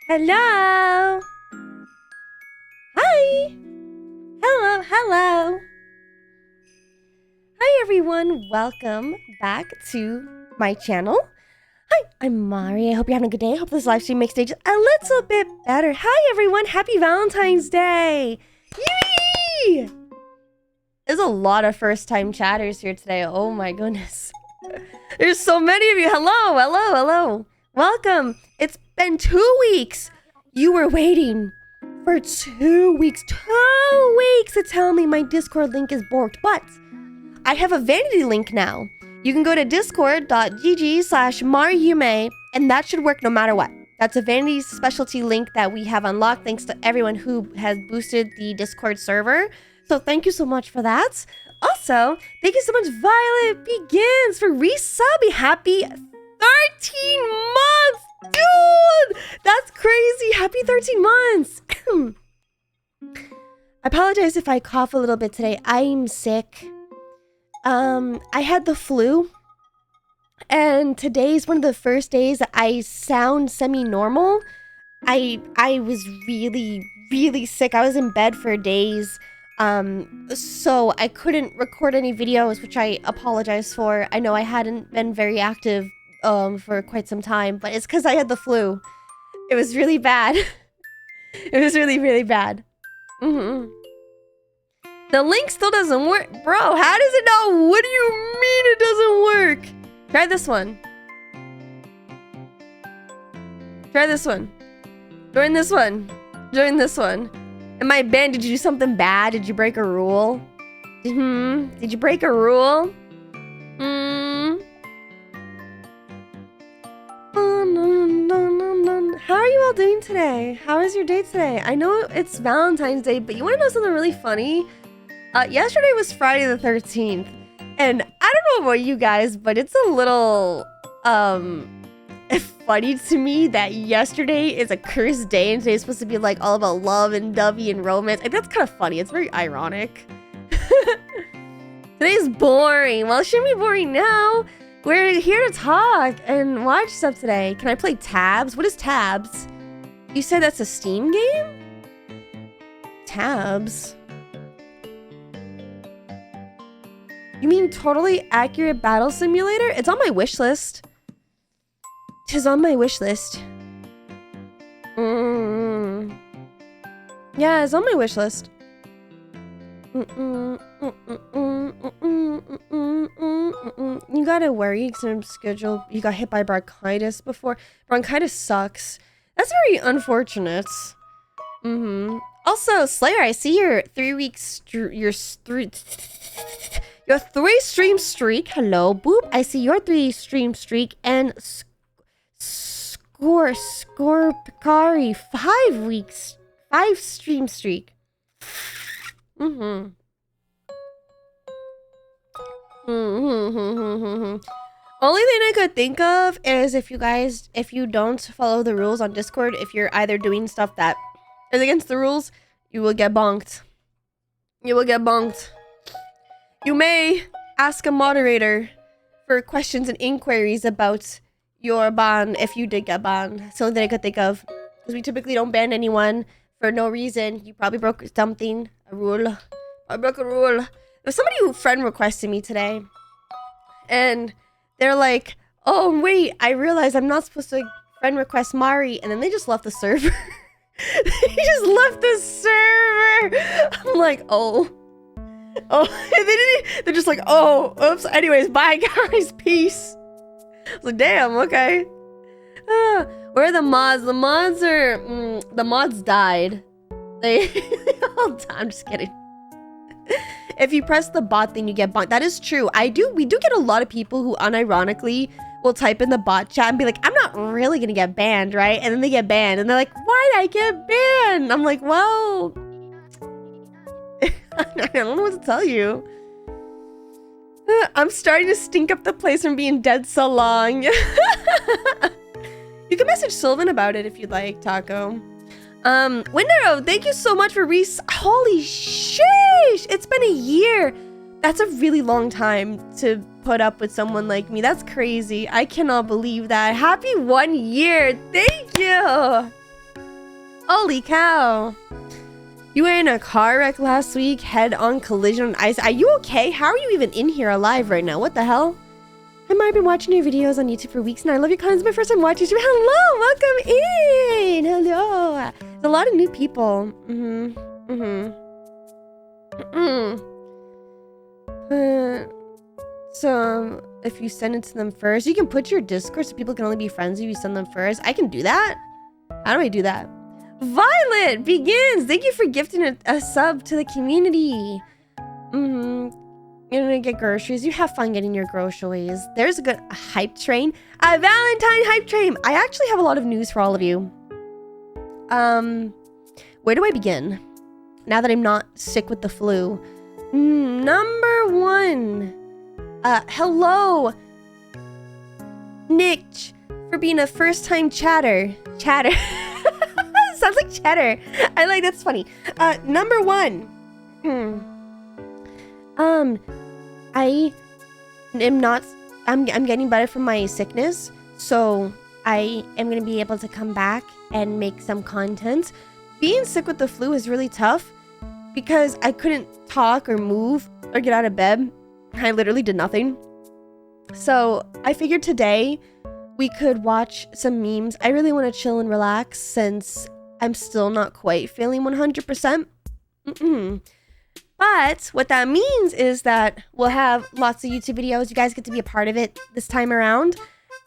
Hello. Hi. Hello. Hi everyone. Welcome back to my channel. Hi, I'm Mari. I hope you're having a good day. I hope this live stream makes stage a little bit better. Hi everyone. Happy Valentine's Day. Yay! There's a lot of first-time chatters here today. Oh my goodness. There's so many of you. Hello. Welcome. It's been 2 weeks. You were waiting for 2 weeks. 2 weeks to tell me my Discord link is borked. But I have a vanity link now. You can go to discord.gg/mariyume, and that should work no matter what. That's a vanity specialty link that we have unlocked thanks to everyone who has boosted the Discord server. So thank you so much for that. Also, thank you so much, Violet Begins, for resubbing. Happy 13 months! Dude! That's crazy! Happy 13 months! I apologize if I cough a little bit today. I'm sick. I had the flu. And today's one of the first days that I sound semi-normal. I was really, really sick. I was in bed for days. So I couldn't record any videos, which I apologize for. I know I hadn't been very active for quite some time, but it's because I had the flu. It was really bad. It was really, really bad. The link still doesn't work. Bro, how does it not? What do you mean it doesn't work? Try this one. Try this one. Join this one. Join this one. Am I banned? Did you do something bad? Did you break a rule? Did you break a rule? Oh, no. How are you all doing today? How is your day today? I know it's Valentine's Day, but you want to know something really funny? Yesterday was Friday the 13th, and I don't know about you guys, but it's a little, funny to me that yesterday is a cursed day and today's supposed to be like all about love and dovey and romance. Like, that's kind of funny. It's very ironic. Today's boring. Well, it shouldn't be boring now. We're here to talk and watch stuff today. Can I play Tabs? What is Tabs? You said that's a Steam game? Tabs. You mean Totally Accurate Battle Simulator? It's on my wish list. Tis on my wish list. Yeah, it's on my wish list. You gotta worry because I'm scheduled. You got hit by bronchitis before. Bronchitis sucks. That's very unfortunate. Also, Slayer, I see your 3 weeks. Your 3 stream streak. Hello, Boop. I see your 3 stream streak and Scorpicari 5 weeks. 5 stream streak. Only thing I could think of is if you don't follow the rules on Discord, if you're either doing stuff that is against the rules, you will get bonked. You will get bonked. You may ask a moderator for questions and inquiries about your ban if you did get banned. Something that I could think of. Because we typically don't ban anyone for no reason. You probably broke something. A rule. I broke a rule. There's somebody who friend requested me today. And they're like, oh, wait, I realized I'm not supposed to friend request Mari. And then they just left the server. They just left the server. I'm like, oh. They're just like, oh, oops. Anyways, bye, guys. Peace. I was like, damn, okay. Where are the mods? The mods are... the mods died. They all died. I'm just kidding. If you press the bot thing, you get banned. That is true. We do get a lot of people who unironically will type in the bot chat and be like, I'm not really gonna get banned, right? And then they get banned. And they're like, why'd I get banned? I'm like, well... I don't know what to tell you. I'm starting to stink up the place from being dead so long. You can message Sylvan about it if you'd like, Taco. Windaro, thank you so much for holy sheesh! It's been a year. That's a really long time to put up with someone like me. That's crazy. I cannot believe that. Happy 1 year. Thank you. Holy cow. You were in a car wreck last week, head-on collision on ice. Are you okay? How are you even in here alive right now? What the hell? I've been watching your videos on YouTube for weeks now. I love your content. It's my first time watching you. Hello, welcome in. Hello. There's a lot of new people. So if you send it to them first, you can put your Discord so people can only be friends if you send them first. I can do that. How do I do that? Violet begins. Thank you for gifting a sub to the community. You're gonna get groceries. You have fun getting your groceries. There's a good hype train. A Valentine hype train. I actually have a lot of news for all of you. Where do I begin? Now that I'm not sick with the flu. Number one. Hello, Nick, for being a first-time chatter. Sounds like cheddar. I like, that's funny. Number one. I am not, I'm getting better from my sickness, so I am gonna be able to come back and make some content. Being sick with the flu is really tough because I couldn't talk or move or get out of bed. I literally did nothing. So I figured today we could watch some memes. I really want to chill and relax since I'm still not quite feeling 100%. But what that means is that we'll have lots of YouTube videos. You guys get to be a part of it this time around.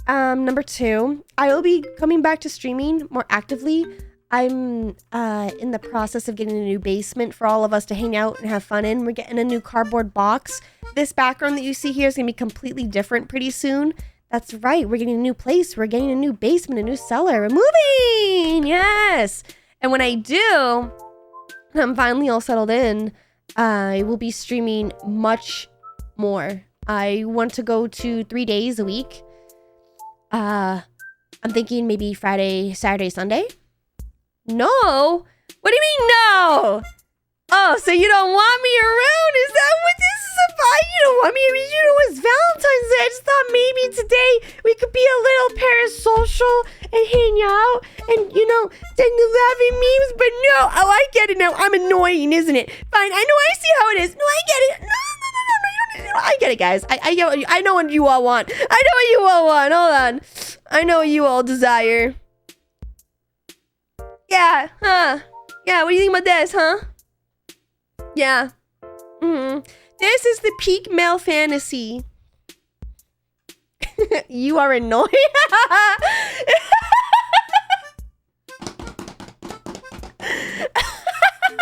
Number two, I will be coming back to streaming more actively. I'm in the process of getting a new basement for all of us to hang out and have fun in. We're getting a new cardboard box. This background that you see here is going to be completely different pretty soon. That's right. We're getting a new place. We're getting a new basement, a new cellar. We're moving. Yes. And when I do, I'm finally all settled in. I will be streaming much more. I want to go to 3 days a week. I'm thinking maybe Friday, Saturday, Sunday. No. What do you mean no? Oh, so you don't want me around? Is that what this is about? You don't want me around? You know, it's Valentine's Day. I just thought maybe today we could be a little parasocial and hang out and, you know, send the laughing memes. But no, oh, I get it now. I'm annoying, isn't it? Fine, I know, I see how it is. No, I get it. No, you don't. I get it, guys. I know what you all want. I know what you all want. Hold on. I know what you all desire. Yeah, huh? Yeah, what do you think about this, huh? Yeah. This is the peak male fantasy. You are annoying.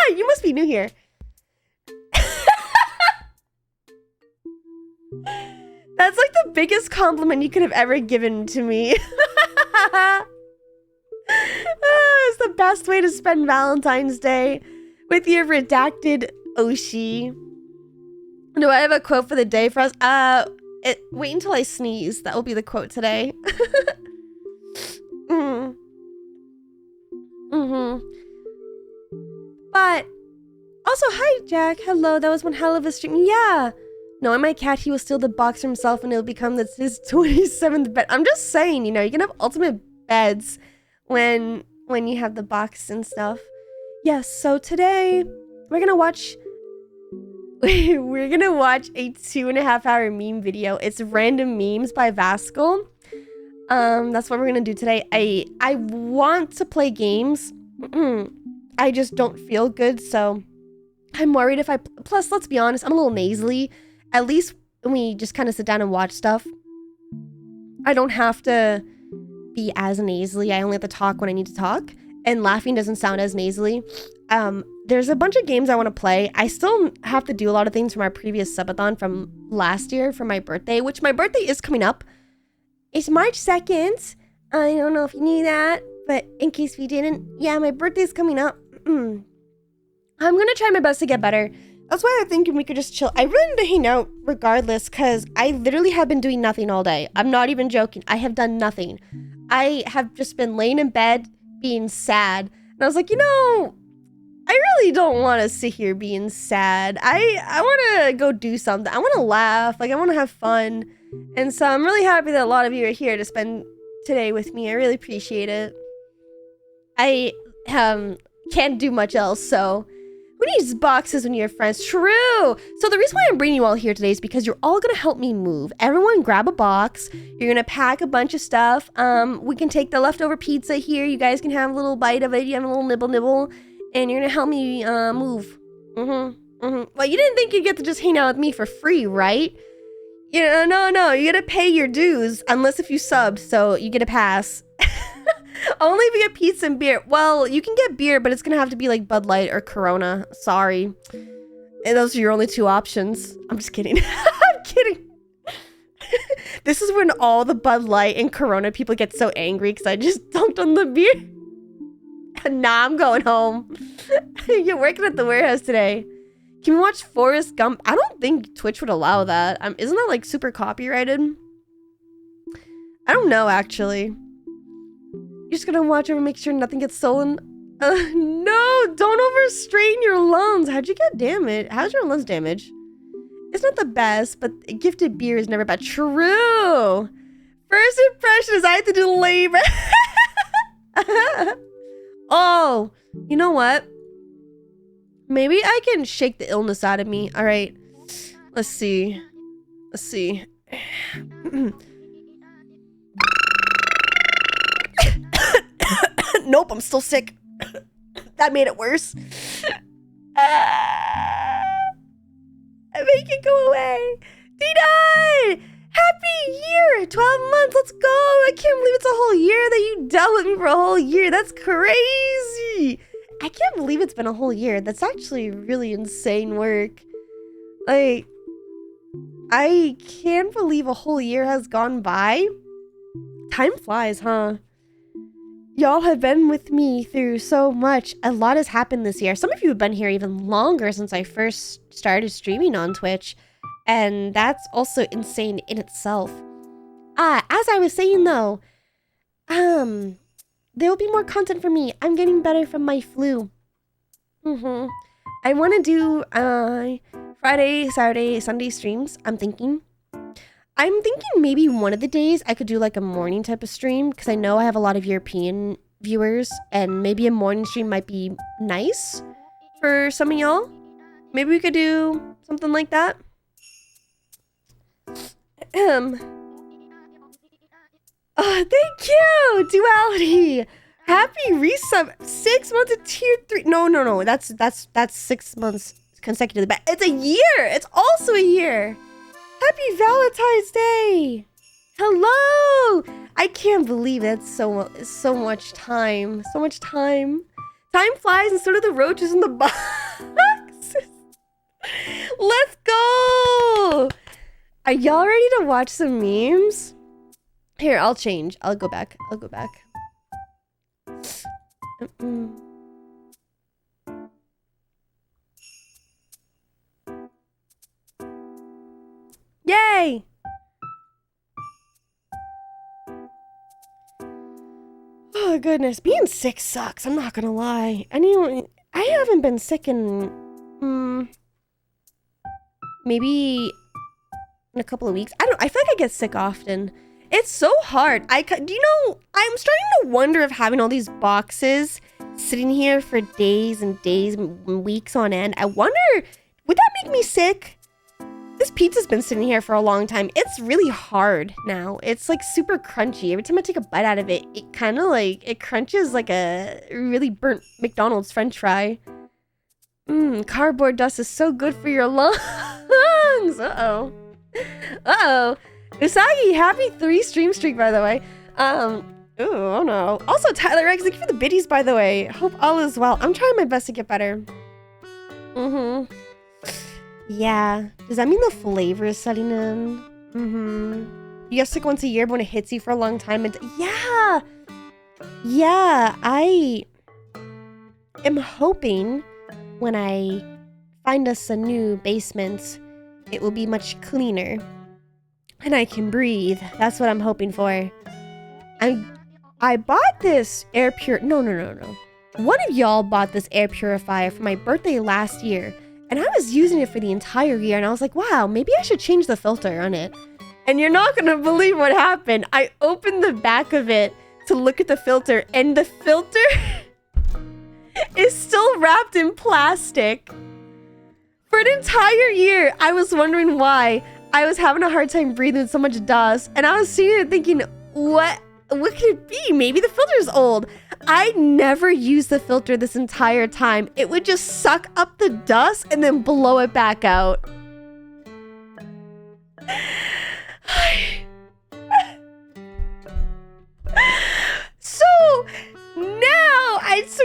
You must be new here. That's like the biggest compliment you could have ever given to me. It's the best way to spend Valentine's Day with your redacted Oshi. Do I have a quote for the day for us? Wait until I sneeze. That will be the quote today. But also, hi Jack. Hello. That was one hell of a stream. Yeah. Knowing my cat, he will steal the box for himself and it'll become his 27th bed. I'm just saying, you know, you can have ultimate beds when you have the box and stuff. Yes, so today we're gonna watch a 2.5 hour meme video. It's random memes by Vascal. That's what we're gonna do today. I want to play games. I just don't feel good, so I'm worried if plus let's be honest, I'm a little nasally. At least when we just kind of sit down and watch stuff, I don't have to be as nasally. I only have to talk when I need to talk, and laughing doesn't sound as nasally. There's a bunch of games I want to play. I still have to do a lot of things from our previous subathon from last year for my birthday, which my birthday is coming up. It's March 2nd. I don't know if you knew that, but in case we didn't, yeah, my birthday's coming up. I'm gonna try my best to get better. That's why I think we could just chill. I really need to hang out regardless, because I literally have been doing nothing all day. I'm not even joking. I have done nothing. I have just been laying in bed being sad. And I was like, you know, I really don't want to sit here being sad. I want to go do something. I want to laugh. Like, I want to have fun. And so I'm really happy that a lot of you are here to spend today with me. I really appreciate it. I can't do much else, so who needs boxes when you have friends? True. So the reason why I'm bringing you all here today is because you're all gonna help me move. Everyone grab a box. You're gonna pack a bunch of stuff. We can take the leftover pizza here. You guys can have a little bite of it. You have a little nibble. And you're gonna help me move. Well, you didn't think you'd get to just hang out with me for free, right? You know, no. You gotta pay your dues. Unless if you subbed, so you get a pass. Only if you get pizza and beer. Well, you can get beer, but it's gonna have to be like Bud Light or Corona. Sorry. And those are your only two options. I'm just kidding. I'm kidding. This is when all the Bud Light and Corona people get so angry because I just dunked on the beer. Nah, I'm going home. You're working at the warehouse today. Can we watch Forrest Gump? I don't think Twitch would allow that. Isn't that like super copyrighted? I don't know, actually. You're just gonna watch over and make sure nothing gets stolen. No, don't overstrain your lungs. How'd you get damaged? How's your lungs damaged? It's not the best, but gifted beer is never bad. True. First impression is I have to do labor. Oh, you know what? Maybe I can shake the illness out of me. All right. Let's see. Let's see. Nope, I'm still sick. That made it worse. Make it go away. D9! Happy year! 12 months, let's go! I can't believe it's a whole year that you dealt with me for a whole year. That's crazy! I can't believe it's been a whole year. That's actually really insane work. Like, I can't believe a whole year has gone by. Time flies, huh? Y'all have been with me through so much. A lot has happened this year. Some of you have been here even longer since I first started streaming on Twitch. And that's also insane in itself. As I was saying though, there will be more content for me. I'm getting better from my flu. I want to do Friday, Saturday, Sunday streams. I'm thinking maybe one of the days I could do like a morning type of stream because I know I have a lot of European viewers and maybe a morning stream might be nice for some of y'all. Maybe we could do something like that. Oh, thank you, Duality. Happy resub. 6 months of tier 3. No. That's 6 months consecutively. But it's a year. It's also a year. Happy Valentine's Day. Hello. I can't believe it's so much time. So much time. Time flies and so do the roaches in the boxes. Let's go. Are y'all ready to watch some memes? Here, I'll change. I'll go back. Yay! Oh goodness, being sick sucks. I'm not gonna lie. I haven't been sick in maybe in a couple of weeks. I feel like I get sick often. It's so hard. I'm starting to wonder if having all these boxes sitting here for days and days and weeks on end, I wonder, would that make me sick? This pizza's been sitting here for a long time. It's really hard now. It's like super crunchy. Every time I take a bite out of it, it kind of like, it crunches like a really burnt McDonald's French fry. Cardboard dust is so good for your lungs. Uh-oh. Usagi, happy 3 stream streak, by the way. Oh no. Also, Tyler Rex, thank you for the biddies, by the way. Hope all is well. I'm trying my best to get better. Yeah. Does that mean the flavor is setting in? You get sick once a year, but when it hits you for a long time, yeah. Yeah, I am hoping when I find us a new basement, it will be much cleaner. And I can breathe. That's what I'm hoping for. I bought this air No. One of y'all bought this air purifier for my birthday last year. And I was using it for the entire year. And I was like, wow, maybe I should change the filter on it. And you're not going to believe what happened. I opened the back of it to look at the filter. And the filter is still wrapped in plastic. For an entire year, I was wondering why. I was having a hard time breathing with so much dust. And I was sitting there thinking, what could it be? Maybe the filter's old. I never used the filter this entire time. It would just suck up the dust and then blow it back out. So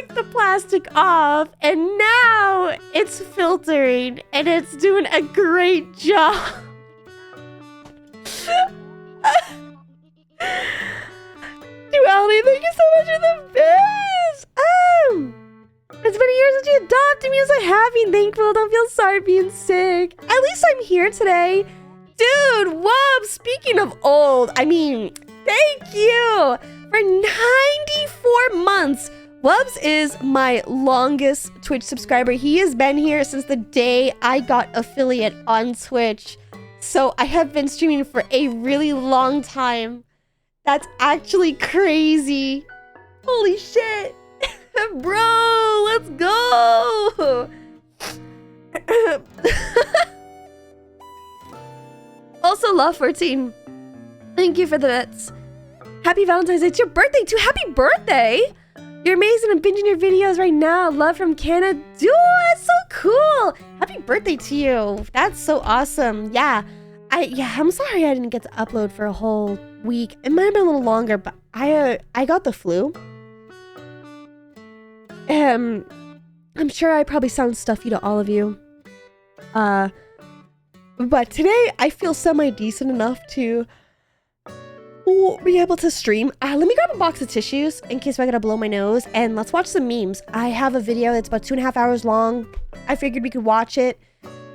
took the plastic off and now it's filtering and it's doing a great job. Duality, thank you so much for the best. It's been a year since you adopted me. I'm so happy and thankful. Don't feel sorry being sick. At least I'm here today. Dude, Wub, speaking of old, I mean, thank you. For 94 months, Wubs is my longest Twitch subscriber. He has been here since the day I got affiliate on Twitch. So I have been streaming for a really long time. That's actually crazy. Holy shit. Bro, let's go. Also, Love14. Thank you for the bits. Happy Valentine's Day. It's your birthday too. Happy birthday. You're amazing. I'm binging your videos right now. Love from Canada. Dude, that's so cool. Happy birthday to you. That's so awesome. Yeah. I'm sorry I didn't get to upload for a whole week. It might have been a little longer, but I got the flu. I'm sure I probably sound stuffy to all of you. But today I feel semi-decent enough to be able to stream. Let me grab a box of tissues in case I gotta blow my nose, and let's watch some memes. I have a video that's about 2.5 hours long. I figured we could watch it,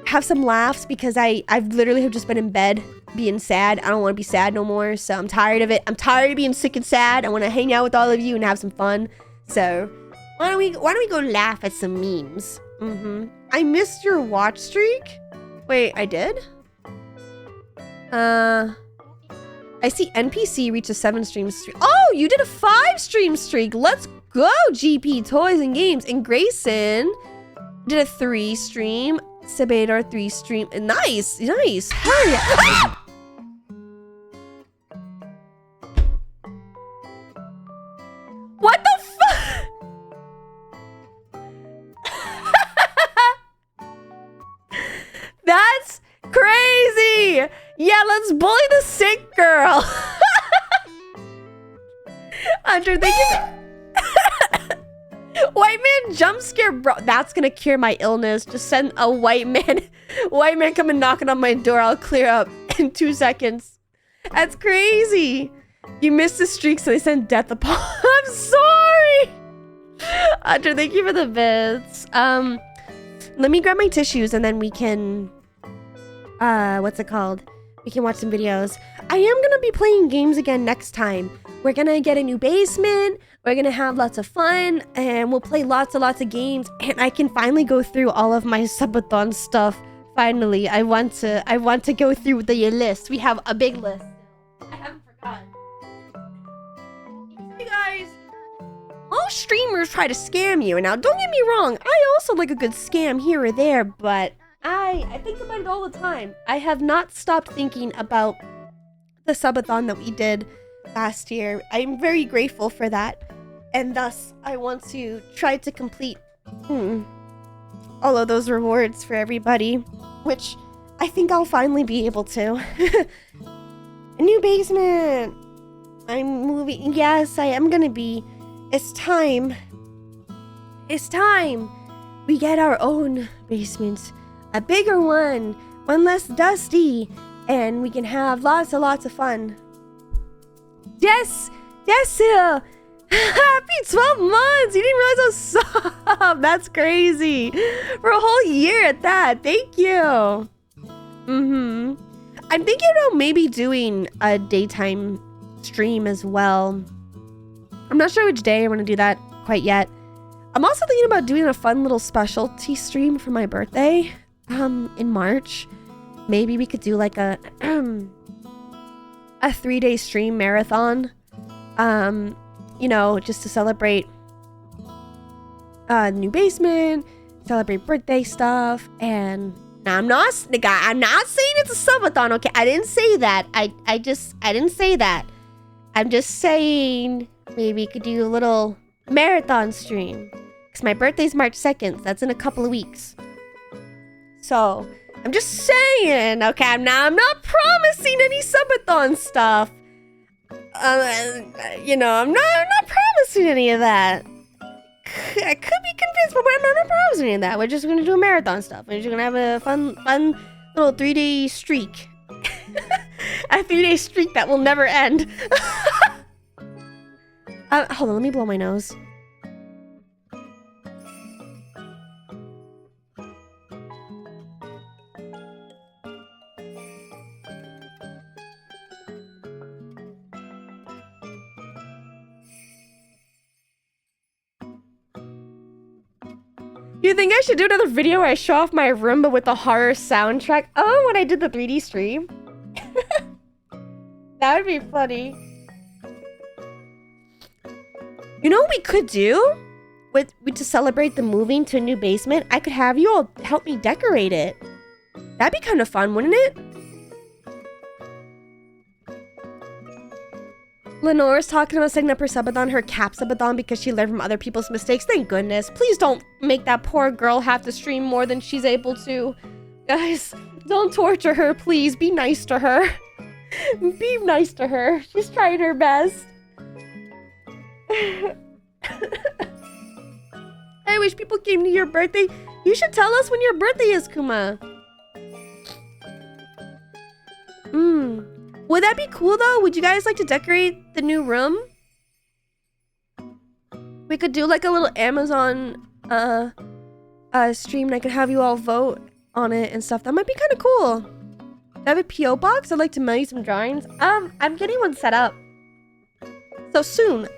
have some laughs, because I've literally have just been in bed being sad. I don't want to be sad no more, so I'm tired of it. I'm tired of being sick and sad. I want to hang out with all of you and have some fun. So why don't we go laugh at some memes? I missed your watch streak. Wait, I did? I see NPC reached a 7 stream streak. Oh, you did a 5 stream streak. Let's go, GP Toys and Games. And Grayson did a 3 stream. Sebador 3 stream. Nice, nice. Hell yeah. What the fuck? That's crazy. Yeah, let's bully the sick girl. Hunter, thank you. White man jump scare, bro. That's gonna cure my illness. Just send a white man coming knocking on my door. I'll clear up in 2 seconds. That's crazy. You missed the streak, so they sent death upon. I'm sorry. Hunter, thank you for the bits. Let me grab my tissues and then we can, what's it called? We can watch some videos. I am gonna be playing games again next time. We're gonna get a new basement. We're gonna have lots of fun, and we'll play lots of games. And I can finally go through all of my subathon stuff. Finally, I want to go through the list. We have a big list. I haven't forgotten. Hey guys, most streamers try to scam you. And now, don't get me wrong. I also like a good scam here or there, but I think about it all the time. I have not stopped thinking about the subathon that we did last year. I'm very grateful for that. And thus, I want to try to complete all of those rewards for everybody, which I think I'll finally be able to. A new basement. I'm moving. Yes, I am gonna be. It's time. It's time. We get our own basement. A bigger one less dusty, and we can have lots of fun. Yes, happy 12 months. You didn't realize I was sub. That's crazy. For a whole year at that. Thank you. I'm thinking about maybe doing a daytime stream as well. I'm not sure which day I want to do that quite yet. I'm also thinking about doing a fun little specialty stream for my birthday. In March. Maybe we could do like a 3-day stream marathon. You know, just to celebrate new basement, celebrate birthday stuff, and now I'm not saying it's a subathon, okay? I didn't say that. I didn't say that. I'm just saying maybe we could do a little marathon stream. Because my birthday's March 2nd. That's in a couple of weeks. So, I'm just saying, okay? I'm not promising any subathon stuff. You know, I'm not promising any of that. I could be convinced, but I'm not proposing any of that. We're just gonna do a marathon stuff. We're just gonna have a fun little 3-day streak. A 3-day streak that will never end. Hold on, let me blow my nose. You think I should do another video where I show off my Roomba with the horror soundtrack? Oh, when I did the 3D stream? That would be funny. You know what we could do? To celebrate the moving to a new basement? I could have you all help me decorate it. That'd be kind of fun, wouldn't it? Lenore's talking about setting up her subathon, her cap subathon, because she learned from other people's mistakes. Thank goodness. Please don't make that poor girl have to stream more than she's able to. Guys, don't torture her, please. Be nice to her. Be nice to her. She's trying her best. I wish people came to your birthday. You should tell us when your birthday is, Kuma. Would that be cool though? Would you guys like to decorate the new room? We could do like a little Amazon stream and I could have you all vote on it and stuff. That might be kind of cool. I have a PO box. I'd like to mail you some drawings. I'm getting one set up. So soon.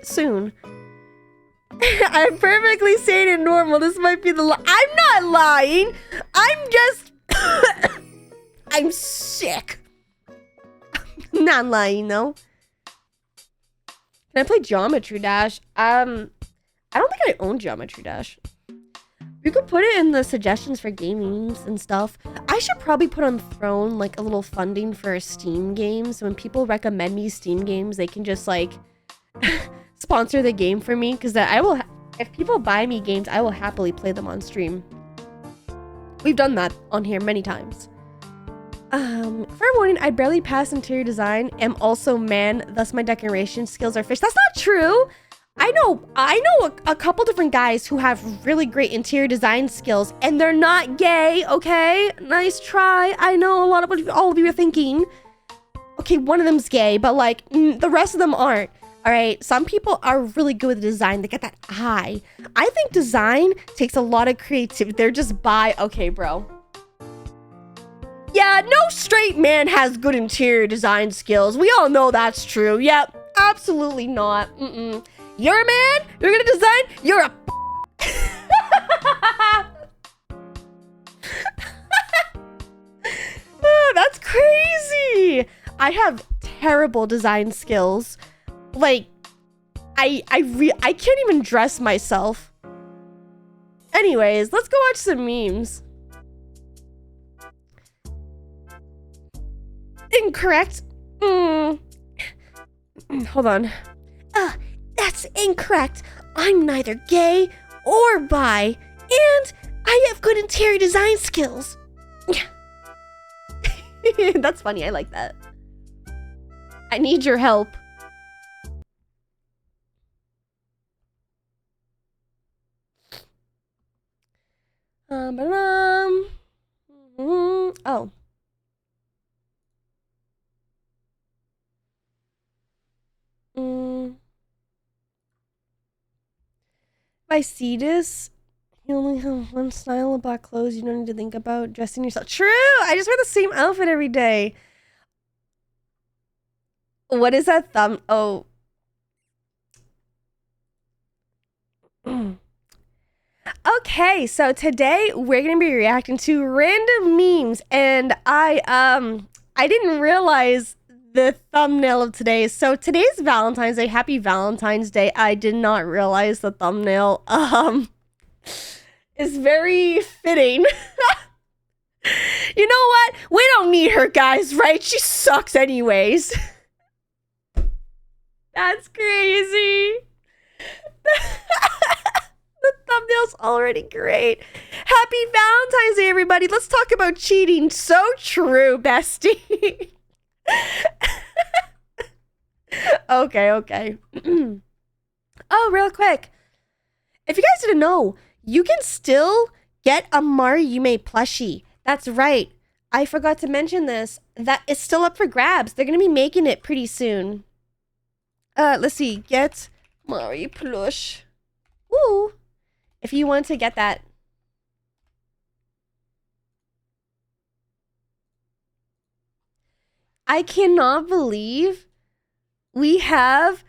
I'm perfectly sane and normal. This might be the I'm not lying. I'm just I'm sick. Not lying though. Can I play Geometry Dash? I don't think I own Geometry Dash. You could put it in the suggestions for games and stuff. I should probably put on Throne like a little funding for Steam games. So when people recommend me Steam games, they can just like sponsor the game for me. Because I will, if people buy me games, I will happily play them on stream. We've done that on here many times. Fair warning, I barely pass interior design. Am also man, thus my decoration skills are fish. That's not true. I know a couple different guys who have really great interior design skills, and they're not gay. Okay, nice try. I know a lot of what all of you are thinking. Okay, one of them's gay, but like the rest of them aren't. All right, some people are really good with design. They get that eye. I think design takes a lot of creativity. They're just by okay, bro. Yeah, no straight man has good interior design skills. We all know that's true. Yep, absolutely not. You're a man? You're gonna design? You're a oh, that's crazy. I have terrible design skills. Like, I can't even dress myself. Anyways, let's go watch some memes. Incorrect. Hold on. That's incorrect. I'm neither gay or bi, and I have good interior design skills. That's funny. I like that. I need your help. Oh. If I see this, you only have one style of black clothes. You don't need to think about dressing yourself. True! I just wear the same outfit every day. What is that thumb? Oh. Okay, so today we're gonna be reacting to random memes, and I didn't realize the thumbnail of today. So today's Valentine's Day. Happy Valentine's Day. I did not realize the thumbnail is very fitting. You know what? We don't need her, guys, right? She sucks anyways. That's crazy. The thumbnail's already great. Happy Valentine's Day, everybody. Let's talk about cheating. So true, bestie. Okay. Oh, real quick. If you guys didn't know, you can still get a Mariume plushie. That's right. I forgot to mention this. That is still up for grabs. They're going to be making it pretty soon. Let's see. Get Mari plush. Woo. If you want to get that. I cannot believe we have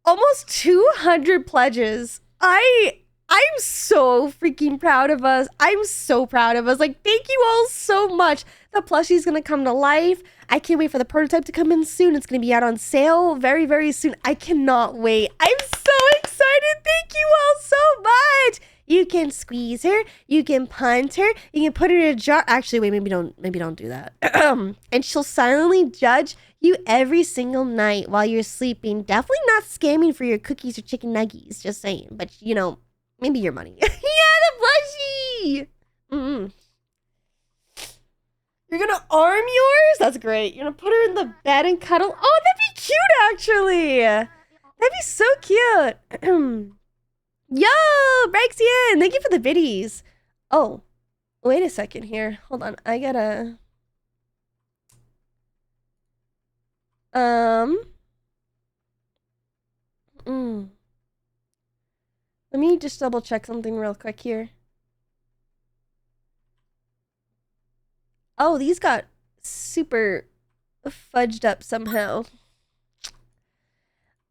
almost 200 pledges. I'm so freaking proud of us. I'm so proud of us. Like, thank you all so much. The plushie's gonna come to life. I can't wait for the prototype to come in soon. It's gonna be out on sale very, very soon. I cannot wait. I'm so excited. Thank you all so much. You can squeeze her. You can punt her. You can put her in a jar. Actually, wait, maybe don't do that. And she'll silently judge you every single night while you're sleeping. Definitely not scamming for your cookies or chicken nuggies. Just saying. But, you know, maybe your money. Yeah, the plushie! Mm-hmm. You're gonna arm yours? That's great. You're gonna put her in the bed and cuddle? Oh, that'd be cute, actually. That'd be so cute. Yo, Brexian! Thank you for the biddies. Oh, wait a second here. Hold on. I gotta... Let me just double check something real quick here. Oh, these got super fudged up somehow.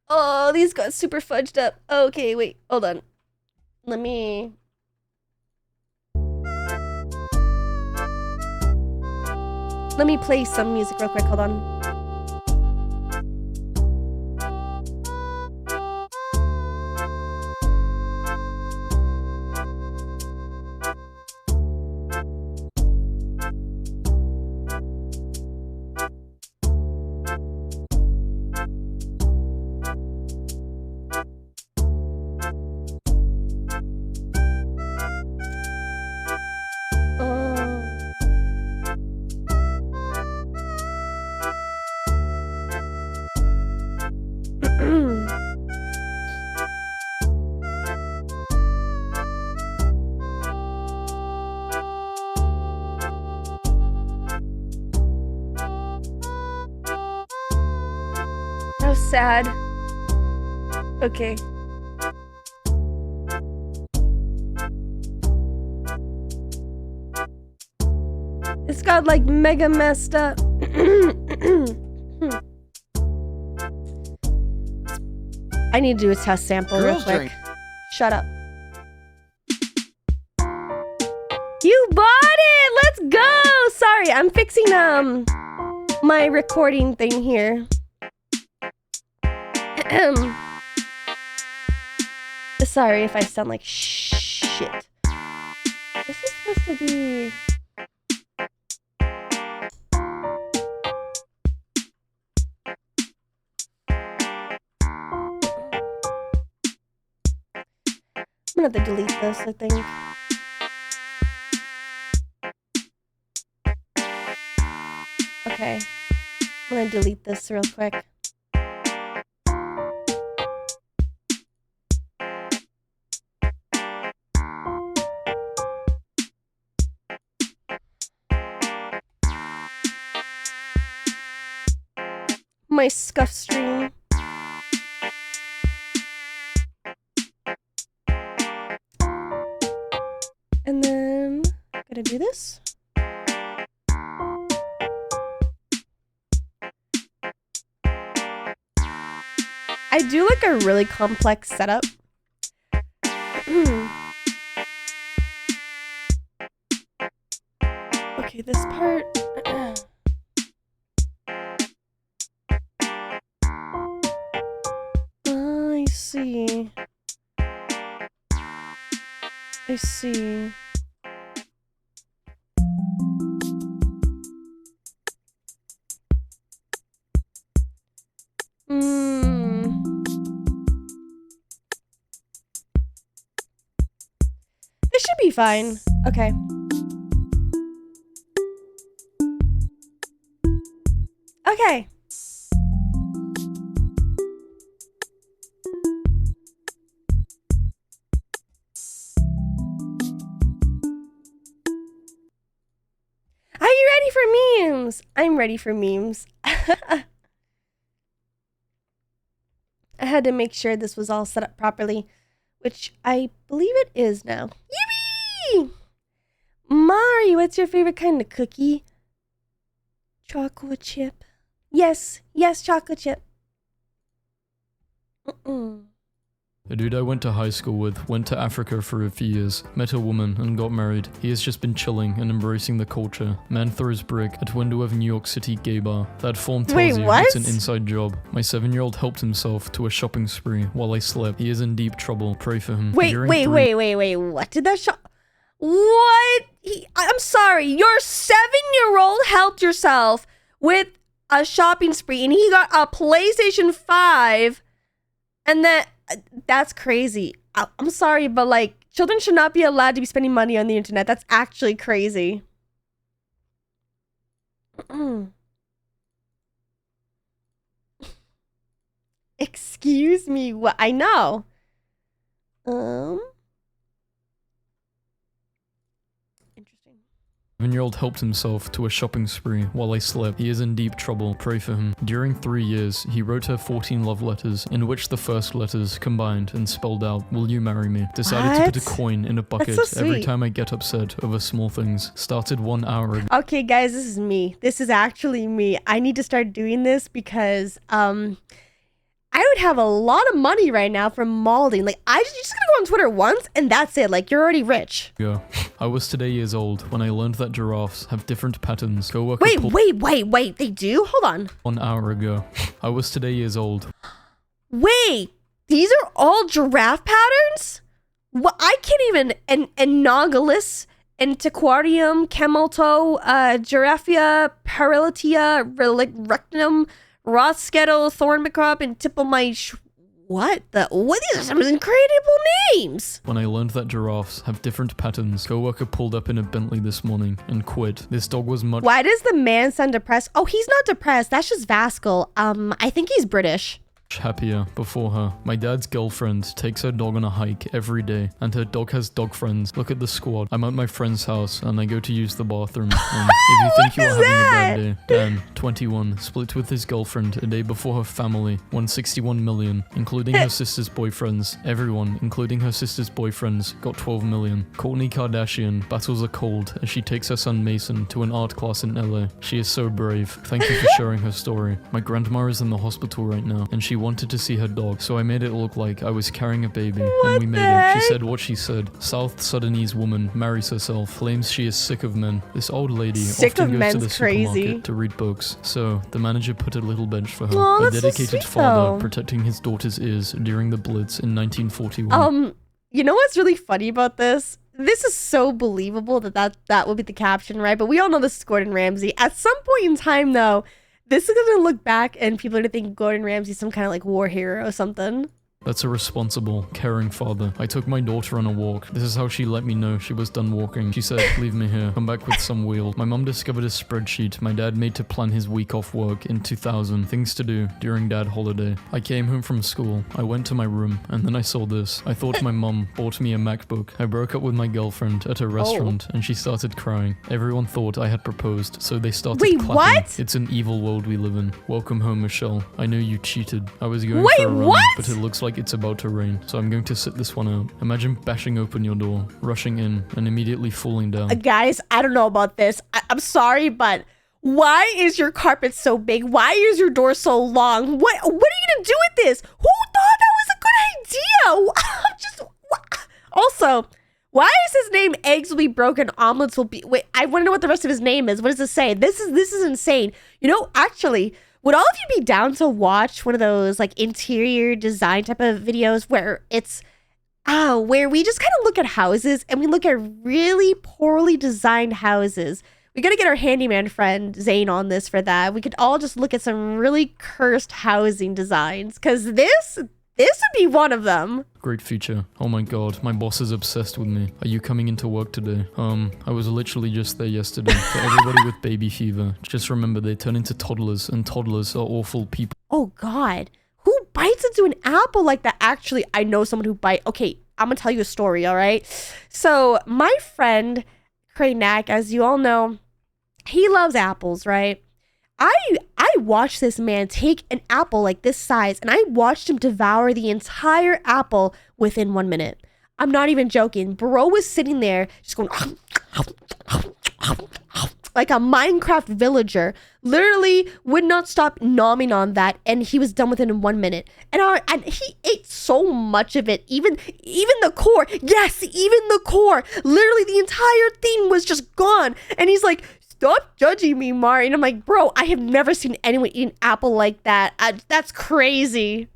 Oh, these got super fudged up. Okay, wait, hold on. Let me... play some music real quick, hold on. Sad. Okay. It's got like mega messed up. I need to do a test sample real quick. Drink. Shut up. You bought it! Let's go! Sorry, I'm fixing my recording thing here. Sorry if I sound like shit. This is supposed to be... I'm gonna have to delete this, I think. Okay. I'm gonna delete this real quick. My scuff stream. And then I'm gonna do this. I do like a really complex setup. Okay, this part. I see. I see. This should be fine. Okay. Okay. memes. I'm ready for memes. I had to make sure this was all set up properly, which I believe it is now. Yippee! Mari, what's your favorite kind of cookie? Chocolate chip. Yes, chocolate chip. A dude I went to high school with went to Africa for a few years, met a woman, and got married. He has just been chilling and embracing the culture. Man throws brick at window of New York City gay bar. That form tells you it's an inside job. My 7-year-old helped himself to a shopping spree while I slept. He is in deep trouble. Pray for him. Wait. What did that shop? What? I'm sorry. Your 7-year-old helped yourself with a shopping spree, and he got a PlayStation 5, and then. That's crazy. I'm sorry, but like, children should not be allowed to be spending money on the internet. That's actually crazy. Excuse me. What? I know. Interesting. 7-year-old helped himself to a shopping spree while I slept. He is in deep trouble. Pray for him. During 3 years, he wrote her 14 love letters, in which the first letters combined and spelled out, "Will you marry me?" Decided to put a coin in a bucket every time I get upset over small things. Started 1 hour ago. Okay, guys, this is me. This is actually me. I need to start doing this because, I would have a lot of money right now from molding. Like, I just gotta go on Twitter once and that's it. Like, you're already rich. Yeah. I was today years old when I learned that giraffes have different patterns. Wait. They do? Hold on. 1 hour ago. I was today years old. Wait, these are all giraffe patterns? Well, I can't even. Anogalus, Antiquarium, Camelto, Giraffia, Parilitia, Rectum, Rothskedel, Thornmacrop, and Tipplemite. What? These are some incredible names! When I learned that giraffes have different patterns, coworker pulled up in a Bentley this morning and quit. This dog was much— Why does the man sound depressed? Oh, he's not depressed. That's just Vascal. I think he's British. happier before her. My dad's girlfriend takes her dog on a hike every day, and her dog has dog friends. Look at the squad. I'm at my friend's house, and I go to use the bathroom. And if you think you are having a bad day, Dan, 21, split with his girlfriend a day before her family, won 61 million, including her sister's boyfriends. Everyone, including her sister's boyfriends, got 12 million. Kourtney Kardashian battles a cold as she takes her son Mason to an art class in LA. She is so brave. Thank you for sharing her story. My grandma is in the hospital right now, and she wanted to see her dog, so I made it look like I was carrying a baby, and we made it. She said what she said. South Sudanese woman marries herself, claims she is sick of men. This old lady often goes to the supermarket to read books, so the manager put a little bench for her. Aw, a that's so dedicated sweet, father though. protecting his daughter's ears during the Blitz in 1941. You know what's really funny about this? This is so believable that would be the caption, right? But we all know this is Gordon Ramsay. At some point in time, though, this is gonna look back and people are gonna think Gordon Ramsay's some kind of like war hero or something. That's a responsible, caring father. I took my daughter on a walk. This is how she let me know she was done walking. She said, leave me here. Come back with some wheel. My mom discovered a spreadsheet my dad made to plan his week off work in 2000. Things to do during dad holiday. I came home from school. I went to my room, and then I saw this. I thought my mom bought me a MacBook. I broke up with my girlfriend at a restaurant, and she started crying. Everyone thought I had proposed, so they started clapping. What? It's an evil world we live in. Welcome home, Michelle. I know you cheated. I was going Wait, for a run, what? but it looks like it's about to rain, so I'm going to sit this one out. Imagine bashing open your door, rushing in, and immediately falling down. Guys, I don't know about this. I'm sorry, but why is your carpet so big? Why is your door so long? What are you gonna do with this? Who thought that was a good idea? Also, why is his name Eggs Will Be Broken, Omelets Will Be... Wait, I want to know what the rest of his name is. What does it say? This is insane. You know, actually, would all of you be down to watch one of those like interior design type of videos where it's where we just kind of look at houses and we look at really poorly designed houses? We got to get our handyman friend Zane on this for that. We could all just look at some really cursed housing designs, because this would be one of them. Great feature. Oh my god, my boss is obsessed with me. Are you coming into work today? I was literally just there yesterday. For everybody with baby fever, just remember they turn into toddlers, and toddlers are awful people. Oh god, who bites into an apple like that? Actually, I know someone who bite. Okay, I'm gonna tell you a story, all right? So my friend Kraynak, as you all know, he loves apples, right? I watched this man take an apple like this size, and I watched him devour the entire apple within 1 minute. I'm not even joking. Bro was sitting there just going like a Minecraft villager. Literally would not stop nomming on that, and he was done with it in 1 minute. And he ate so much of it, even the core. Yes, even the core. Literally, the entire thing was just gone. And he's like, "Stop judging me, Mari." And I'm like, bro, I have never seen anyone eat an apple like that. That's crazy.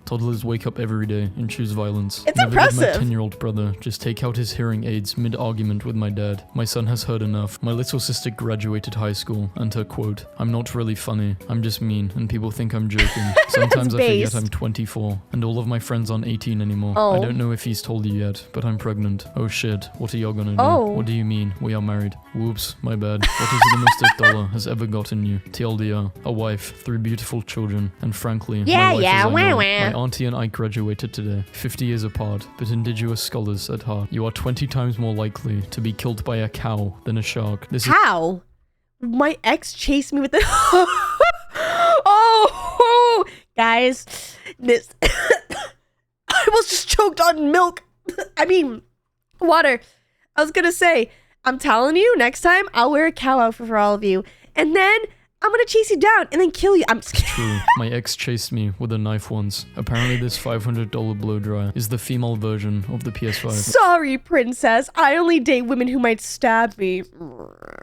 Toddlers wake up every day and choose violence. It's Never impressive. did my 10-year-old brother just take out his hearing aids mid-argument with my dad. My son has heard enough. My little sister graduated high school, and her quote, "I'm not really funny. I'm just mean, and people think I'm joking." Sometimes I forget based. I'm 24, and all of my friends aren't 18 anymore. Oh. I don't know if he's told you yet, but I'm pregnant. Oh shit, what are y'all gonna do? Oh. What do you mean? We are married. Whoops, my bad. What is the most a dollar has ever gotten you? TLDR, a wife, 3 beautiful children, and frankly, Yeah, my life yeah, as I know wah, it. wah. My auntie and I graduated today, 50 years apart, but indigenous scholars at heart. You are 20 times more likely to be killed by a cow than a shark. This is How? My ex chased me with the oh, guys, this I was just choked on milk. I mean, water. I was gonna say, I'm telling you, next time I'll wear a cow outfit for all of you, and then I'm gonna chase you down and then kill you. I'm just kidding. true. My ex chased me with a knife once. Apparently this $500 blow dryer is the female version of the PS5. Sorry, princess. I only date women who might stab me.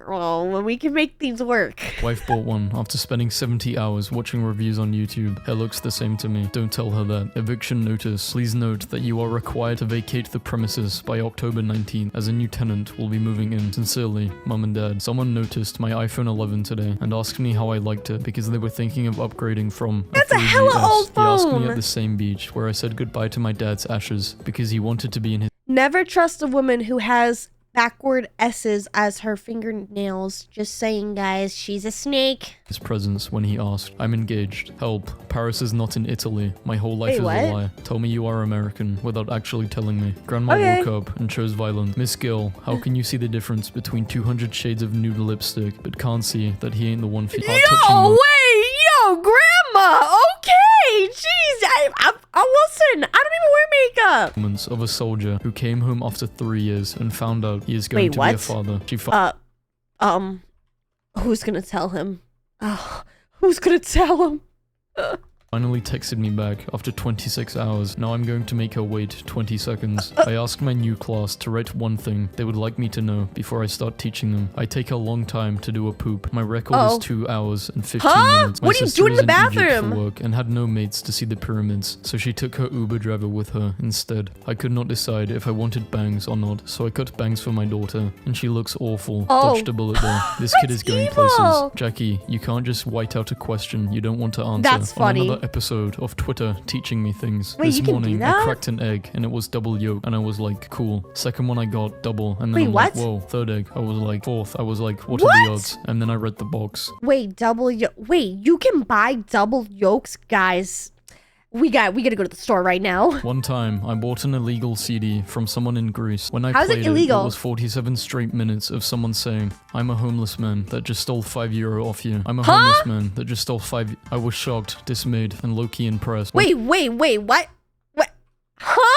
Well, we can make things work. Wife bought one after spending 70 hours watching reviews on YouTube. Hair looks the same to me. Don't tell her that. Eviction notice. Please note that you are required to vacate the premises by October 19th, as a new tenant will be moving in. Sincerely, Mum and Dad. Someone noticed my iPhone 11 today and asked me how I liked it because they were thinking of upgrading from That's a 3GS. hella old He asked me phone. at the same beach where I said goodbye to my dad's ashes because he wanted to be in his Never trust a woman who has backward S's as her fingernails. Just saying, guys, she's a snake. presence when he asked, "I'm engaged. Help. Paris is not in Italy. My whole life Wait, is what? a lie. Tell me you are American without actually telling me." Grandma Okay. woke up and chose violence. "Miss Gill, how can you see the difference between 200 shades of nude lipstick but can't see that he ain't the one for Yo, wait, yo, grandma. Okay, jeez, I listen. I don't even wear makeup. moments of a soldier who came home after 3 years and found out he is going Wait, to be a what? father. She Who's gonna tell him? Oh, who's gonna tell him? finally texted me back after 26 hours. Now I'm going to make her wait 20 seconds. I asked my new class to write one thing they would like me to know before I start teaching them. I take a long time to do a poop. My record Uh-oh. is 2 hours and 15 Huh? minutes. My What are you sister doing in was the Egypt bathroom? for work and had no mates to see the pyramids, so she took her Uber driver with her instead. I could not decide if I wanted bangs or not, so I cut bangs for my daughter, and she looks awful. Oh. Dodged a bullet there. This kid is going evil. places. Jackie, you can't just white out a question you don't want to answer. That's funny. On another episode of Twitter teaching me things. Wait, This you can do morning that? I cracked an egg and it was double yolk and I was like, cool. Second one I got double and then Wait, I'm what? like, whoa. Third egg I was like, fourth I was like, what are What? the odds? And then I read the box. Wait, wait, you can buy double yolks, guys. We gotta go to the store right now. One time I bought an illegal CD from someone in Greece. When I How's it played illegal? it was 47 straight minutes of someone saying, "I'm a homeless man that just stole €5 off you. I'm a Huh? homeless man that just stole 5." I was shocked, dismayed, and low-key impressed. Wait, what? What? Huh?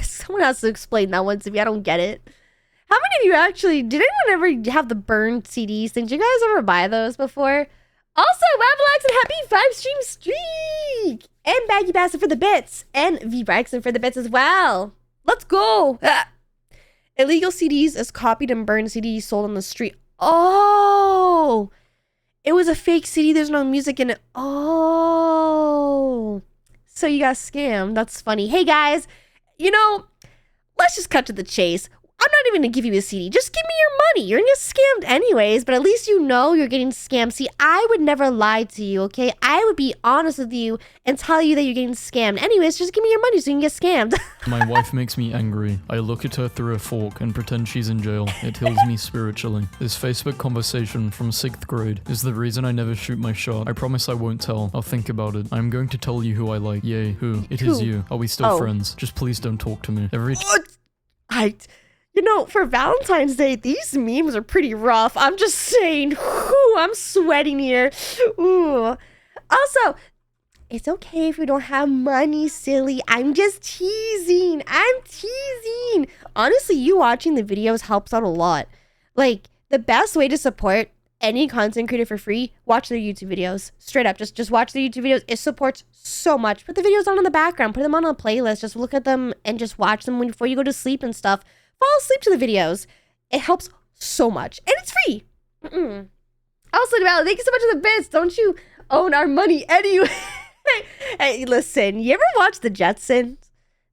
Someone has to explain that one to me. I don't get it. How many of you actually, did anyone ever have the burned CDs? Did you guys ever buy those before? Also, Wabalax and happy 5-stream streak! And Baggy Bastard for the bits. And V Braxton for the bits as well. Let's go! Illegal CDs is copied and burned CDs sold on the street. Oh! It was a fake CD. There's no music in it. Oh! So you got scammed. That's funny. Hey guys, you know, let's just cut to the chase. I'm not even gonna give you a CD. Just give me your money. You're gonna get scammed anyways, but at least you know you're getting scammed. See, I would never lie to you, okay? I would be honest with you and tell you that you're getting scammed. Anyways, just give me your money so you can get scammed. My wife makes me angry. I look at her through a fork and pretend she's in jail. It heals me spiritually. This Facebook conversation from 6th grade is the reason I never shoot my shot. I promise I won't tell. I'll think about it. I'm going to tell you who I like. Yay, who? It is Who? you. Are we still Oh. friends? Just please don't talk to me. Every What? For Valentine's Day, these memes are pretty rough. I'm just saying. Whew, I'm sweating here. Ooh. Also, it's okay if we don't have money, silly. I'm just teasing. Honestly, you watching the videos helps out a lot. Like, the best way to support any content creator for free, watch their YouTube videos. Straight up, just watch the YouTube videos. It supports so much. Put the videos on in the background. Put them on a playlist. Just look at them and just watch them before you go to sleep and stuff. Fall asleep to the videos. It helps so much. And it's free. Also, Val, thank you so much for the bits. Don't you own our money anyway? Hey, listen, you ever watch The Jetsons?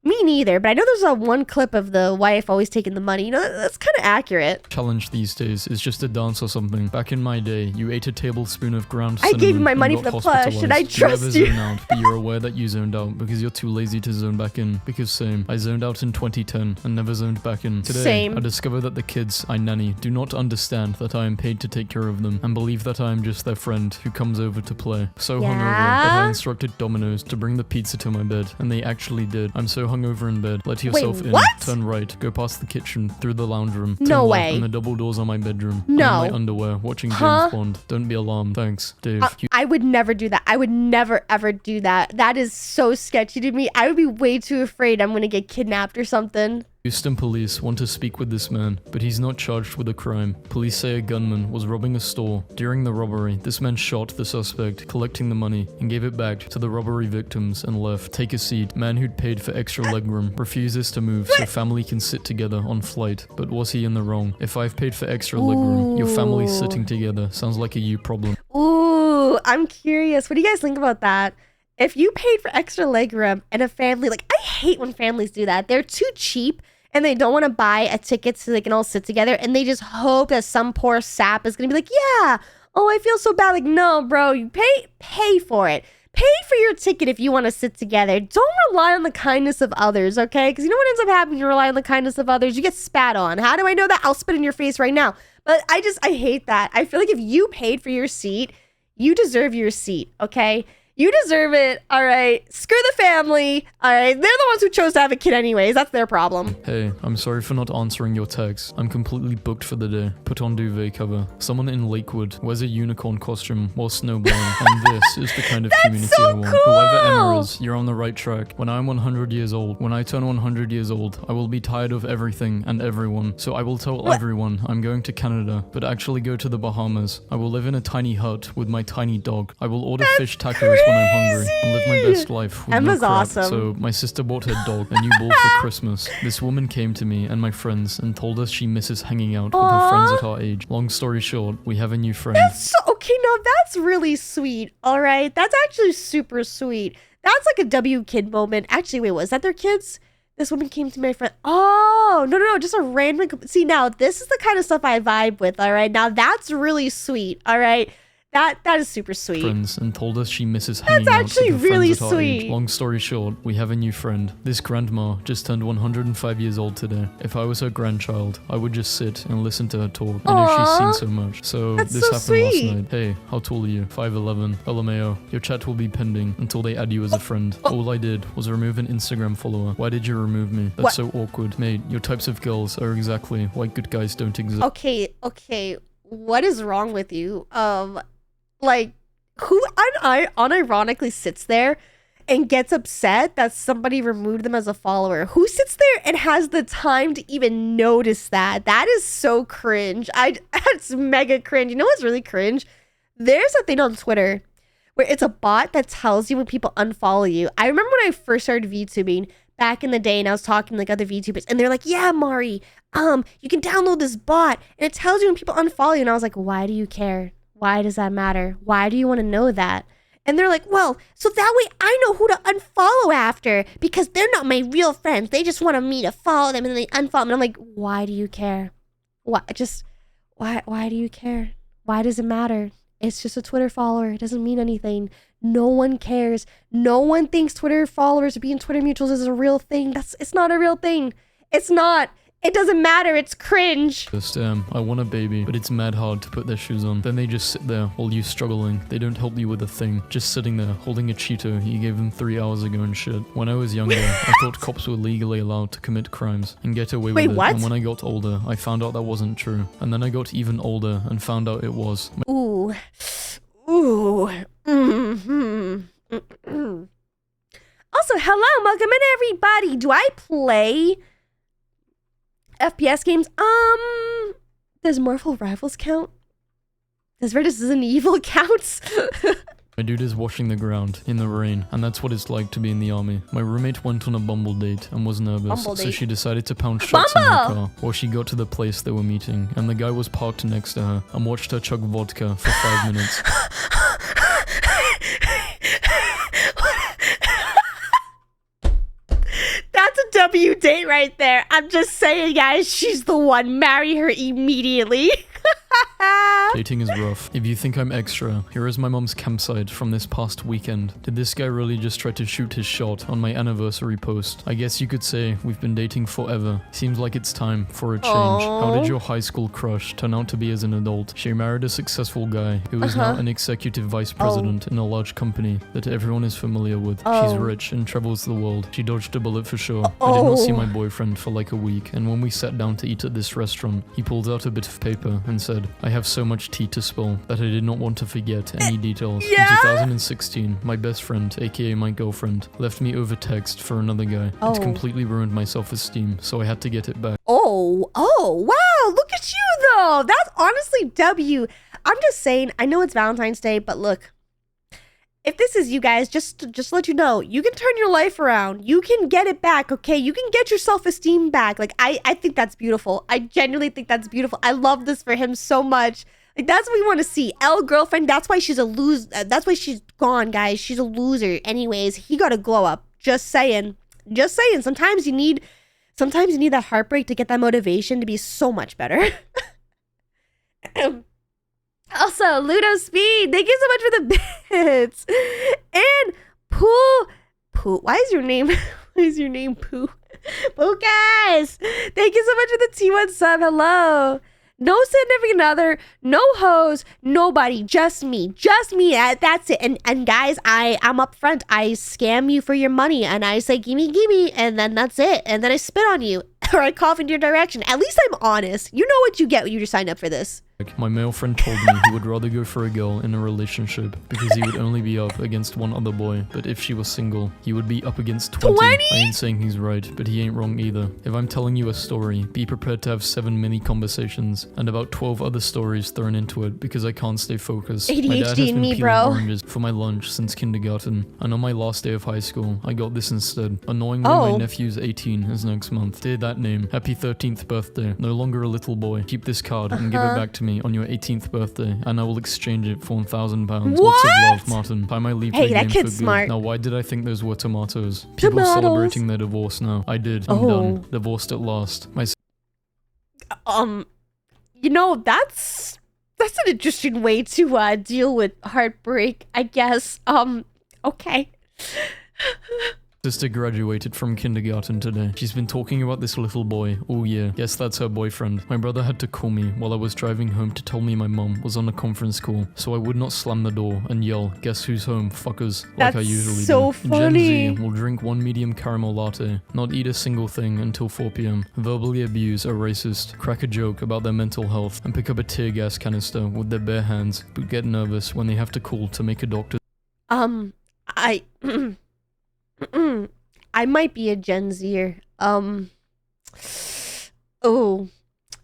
Me neither, but I know there's one clip of the wife always taking the money. That's kind of accurate. Challenge these days is just a dance or something. Back in my day, you ate a tablespoon of ground cinnamon. I gave you my and money got for the plush, and I hospitalized. trust you. you. Ever zone out, but you're aware that you zoned out because you're too lazy to zone back in. Because same, I zoned out in 2010 and never zoned back in. Today, Same. I discover that the kids I nanny do not understand that I am paid to take care of them and believe that I am just their friend who comes over to play. So hungover that I instructed Domino's to bring the pizza to my bed, and they actually did. I'm so hungover in bed. Let yourself in. What? Turn right. Go past the kitchen, through the lounge room. No turn way. left, and the double doors on my bedroom. No. I'm in my underwear, watching James Bond. Don't be alarmed. Thanks, Dave. I would never do that. I would never, ever do that. That is so sketchy to me. I would be way too afraid I'm going to get kidnapped or something. Houston police want to speak with this man, but he's not charged with a crime. Police say a gunman was robbing a store. During the robbery, this man shot the suspect, collecting the money, and gave it back to the robbery victims and left. Take a seat. Man who'd paid for extra legroom refuses to move so family can sit together on flight. But was he in the wrong? If I've paid for extra legroom, your family's sitting together. Sounds like a you problem. Ooh, I'm curious. What do you guys think about that? If you paid for extra legroom and a family, like, I hate when families do that. They're too cheap. And they don't want to buy a ticket so they can all sit together. And they just hope that some poor sap is going to be like, yeah, oh, I feel so bad. Like, no, bro, you pay for it. Pay for your ticket if you want to sit together. Don't rely on the kindness of others, okay? Because you know what ends up happening? You rely on the kindness of others. You get spat on. How do I know that? I'll spit in your face right now. But I hate that. I feel like if you paid for your seat, you deserve your seat, okay? You deserve it, all right? Screw the family, all right? They're the ones who chose to have a kid anyways. That's their problem. Hey, I'm sorry for not answering your text. I'm completely booked for the day. Put on duvet cover. Someone in Lakewood wears a unicorn costume while snowblowing, and this is the kind of community I want. cool. Whoever Emma is, you're on the right track. When I'm 100 years old, when I turn 100 years old, I will be tired of everything and everyone. So I will tell everyone I'm going to Canada, but actually go to the Bahamas. I will live in a tiny hut with my tiny dog. I will order fish tacos when I'm hungry and live my best life with Emma's no crap. awesome. So my sister bought her dog a new ball for Christmas. This woman came to me and my friends and told us she misses hanging out with her friends at our age. Long story short, we have a new friend. Okay, no, that's really sweet. All right, that's actually super sweet. That's like a W kid moment. Actually, wait, was that their kids? This woman came to my friend. Oh, no, just a random. See, now this is the kind of stuff I vibe with. All right, now that's really sweet. All right. That is super sweet. Friends and told us she misses hanging out actually with her really friends at our age. sweet. Long story short, we have a new friend. This grandma just turned 105 years old today. If I was her grandchild, I would just sit and listen to her talk. I know she's seen so much. So That's this so happened sweet. last night. Hey, how tall are you? 5'11". LMAO. Your chat will be pending until they add you as a friend. All I did was remove an Instagram follower. Why did you remove me? That's so awkward. Mate, your types of girls are exactly why good guys don't exist. Okay. What is wrong with you? Like, who unironically sits there and gets upset that somebody removed them as a follower? Who sits there and has the time to even notice that? That is so cringe. That's mega cringe. You know what's really cringe? There's a thing on Twitter where it's a bot that tells you when people unfollow you. I remember when I first started VTubing back in the day and I was talking to like other VTubers and they're like, yeah, Mari, you can download this bot and it tells you when people unfollow you. And I was like, why do you care? Why does that matter? Why do you want to know that? And they're like, well, so that way I know who to unfollow after because they're not my real friends. They just want me to follow them and then they unfollow me. And I'm like, why do you care? Why do you care? Why does it matter? It's just a Twitter follower. It doesn't mean anything. No one cares. No one thinks Twitter followers or being Twitter mutuals is a real thing. It's not a real thing. It's not. It doesn't matter. It's cringe. Just, I want a baby, but it's mad hard to put their shoes on. Then they just sit there while you struggling. They don't help you with a thing. Just sitting there holding a Cheeto you gave them 3 hours ago and shit. When I was younger, I thought cops were legally allowed to commit crimes and get away with it. What? And when I got older, I found out that wasn't true. And then I got even older and found out it was. Ooh. Ooh. Mm-hmm. Also, hello, welcome in everybody. Do I play FPS games? Does Marvel Rivals count? Does Resident Evil counts? My dude is washing the ground in the rain, and that's what it's like to be in the army. My roommate went on a Bumble date and was nervous, so she decided to pound shots in her car while she got to the place they were meeting, and the guy was parked next to her and watched her chug vodka for 5 minutes. That's a W date right there. I'm just saying, guys, she's the one. Marry her immediately. Dating is rough. If you think I'm extra, here is my mom's campsite from this past weekend. Did this guy really just try to shoot his shot on my anniversary post? I guess you could say we've been dating forever. Seems like it's time for a change. Aww. How did your high school crush turn out to be as an adult? She married a successful guy who is now an executive vice president in a large company that everyone is familiar with. She's rich and travels the world. She dodged a bullet for sure. I did not see my boyfriend for like a week, and when we sat down to eat at this restaurant, he pulled out a bit of paper and said, I have so much tea to spill that I did not want to forget any details. In 2016, my best friend, aka my girlfriend, left me over text for another guy. It completely ruined my self-esteem, so I had to get it back. Oh, wow, look at you though. That's honestly W. I'm just saying, I know it's Valentine's Day, but look, if this is you guys, just to let you know, you can turn your life around. You can get it back, okay? You can get your self-esteem back. Like, I think that's beautiful. I genuinely think that's beautiful. I love this for him so much. Like, that's what we want to see. L girlfriend, that's why she's a loser. That's why she's gone, guys. She's a loser. Anyways, he got to glow up. Just saying. Just saying. Sometimes you need that heartbreak to get that motivation to be so much better. Also, Ludo Speed, thank you so much for the bits. And Pooh, why is your name Pooh? Pooh, guys, thank you so much for the T1 sub. Hello. No significant other, no hoes, nobody, just me. That's it. And guys, I'm up front. I scam you for your money, and I say gimme, and then that's it. And then I spit on you, or I cough in your direction. At least I'm honest. You know what you get when you sign up for this. My male friend told me he would rather go for a girl in a relationship because he would only be up against one other boy, but if she was single, he would be up against 20. I ain't saying he's right, but he ain't wrong either. If I'm telling you a story, be prepared to have 7 mini conversations and about 12 other stories thrown into it because I can't stay focused. ADHD my dad has been in me, peeling bro. oranges for my lunch since kindergarten, and on my last day of high school, I got this instead. Annoyingly, my nephew's 18 is next month. Dear that name, happy 13th birthday. No longer a little boy. Keep this card and give it back to me on your 18th birthday, and I will exchange it for £1,000. Lots of love, Martin. Time I leave the game for good. Smart. Now, why did I think those were tomatoes? People celebrating their divorce now. I did. I'm done. Divorced at last. You know, that's an interesting way to deal with heartbreak, I guess. Okay. Sister graduated from kindergarten today. She's been talking about this little boy. Oh yeah, yes, that's her boyfriend. My brother had to call me while I was driving home to tell me my mom was on a conference call, so I would not slam the door and yell, "Guess who's home, fuckers," like I usually so do. funny. Gen Z will drink 1 medium caramel latte, not eat a single thing until 4 p.m, verbally abuse a racist, crack a joke about their mental health, and pick up a tear gas canister with their bare hands, but get nervous when they have to call to make a doctor. I might be a Gen Zer. Listen,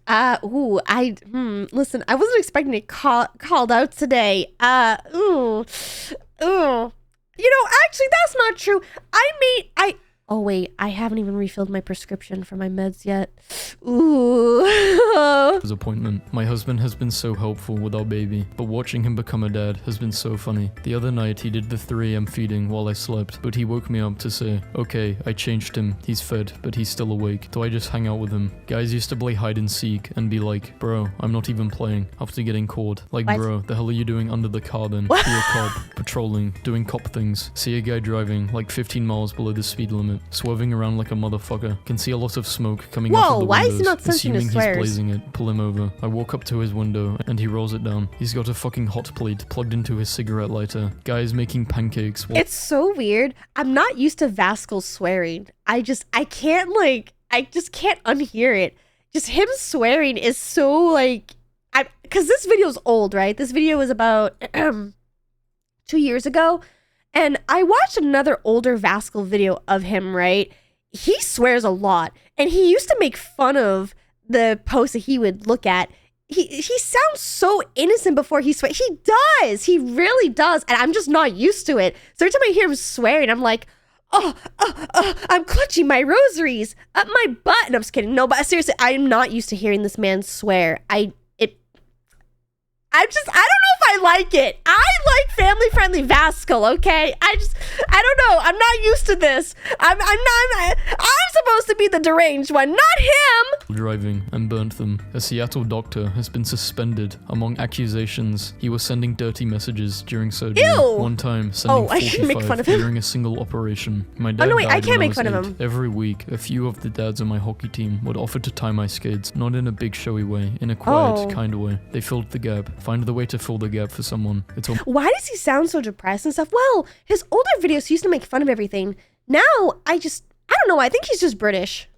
I wasn't expecting it called out today. You know, actually, that's not true. Oh wait, I haven't even refilled my prescription for my meds yet. Ooh. Appointment. My husband has been so helpful with our baby, but watching him become a dad has been so funny. The other night he did the 3 a.m. feeding while I slept, but he woke me up to say, "Okay, I changed him. He's fed, but he's still awake. Do I just hang out with him?" Guys used to play hide and seek and be like, "Bro, I'm not even playing," after getting caught. Like, what? Bro, the hell are you doing under the car then? Be a cop, patrolling, doing cop things. See a guy driving like 15 miles below the speed limit. Swerving around like a motherfucker. Can see a lot of smoke coming out Whoa, of the why windows. is he not censoring his Assuming he's swears? blazing it, pull him over. I walk up to his window and he rolls it down. He's got a fucking hot plate plugged into his cigarette lighter. Guy is making pancakes. It's so weird. I'm not used to Vascal swearing. I just can't unhear it. Just him swearing is so like, because this video's old, right? This video was about 2 years ago. And I watched another older Vascal video of him, right? He swears a lot. And he used to make fun of the posts that he would look at. He sounds so innocent before he swears. He does. He really does. And I'm just not used to it. So every time I hear him swearing, I'm like, I'm clutching my rosaries up my butt. And I'm just kidding. No, but seriously, I'm not used to hearing this man swear. I don't know if I like it. I like family-friendly Vascal, okay? I don't know. I'm not used to this. I'm supposed to be the deranged one, not him. Driving and burnt them. A Seattle doctor has been suspended among accusations he was sending dirty messages during surgery. Ew. One time, sending I shouldn't make fun of him. during a single operation. My dad no, wait, I died can't when make was fun of 8. him. Every week, a few of the dads on my hockey team would offer to tie my skates, not in a big showy way, in a quiet, kind of way. They filled the gap. Find the way to fill the gap for someone. It's all Why does he sound so depressed and stuff? Well, his older videos he used to make fun of everything. Now, I don't know. I think he's just British.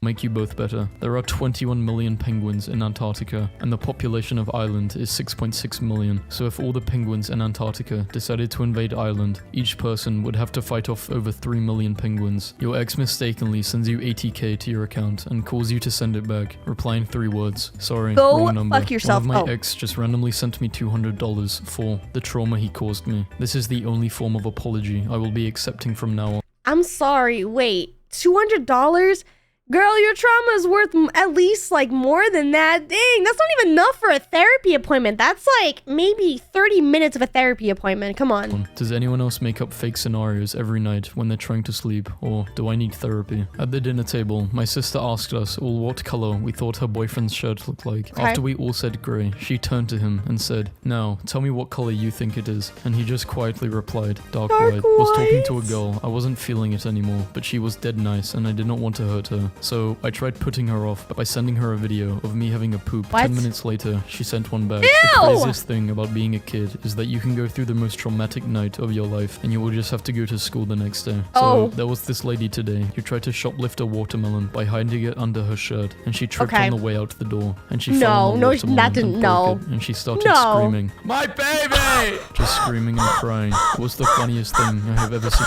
make you both better. There are 21 million penguins in Antarctica, and the population of Ireland is 6.6 million. So if all the penguins in Antarctica decided to invade Ireland, each person would have to fight off over 3 million penguins. Your ex mistakenly sends you 80k to your account and calls you to send it back, replying 3 words. Sorry, Go wrong number. fuck yourself. One of my ex just randomly sent me $200 for the trauma he caused me. This is the only form of apology I will be accepting from now on. I'm sorry. Wait, $200? Girl, your trauma is worth at least like more than that. Dang, that's not even enough for a therapy appointment. That's like maybe 30 minutes of a therapy appointment. Come on. Does anyone else make up fake scenarios every night when they're trying to sleep, or do I need therapy? At the dinner table, my sister asked us all what color we thought her boyfriend's shirt looked like. Okay. After we all said grey, she turned to him and said, "Now, tell me what color you think it is." And he just quietly replied, "Dark white." Was talking to a girl. I wasn't feeling it anymore, but she was dead nice and I did not want to hurt her. So I tried putting her off by sending her a video of me having a poop. What? 10 minutes later, she sent one back. Ew! The craziest thing about being a kid is that you can go through the most traumatic night of your life and you will just have to go to school the next day. Oh. So there was this lady today who tried to shoplift a watermelon by hiding it under her shirt, and she tripped Okay. on the way out the door and she No, fell on the no, watermelon that didn't- and broke no. it, and she started No. screaming, "My baby!" Just screaming and crying. It was the funniest thing I have ever seen.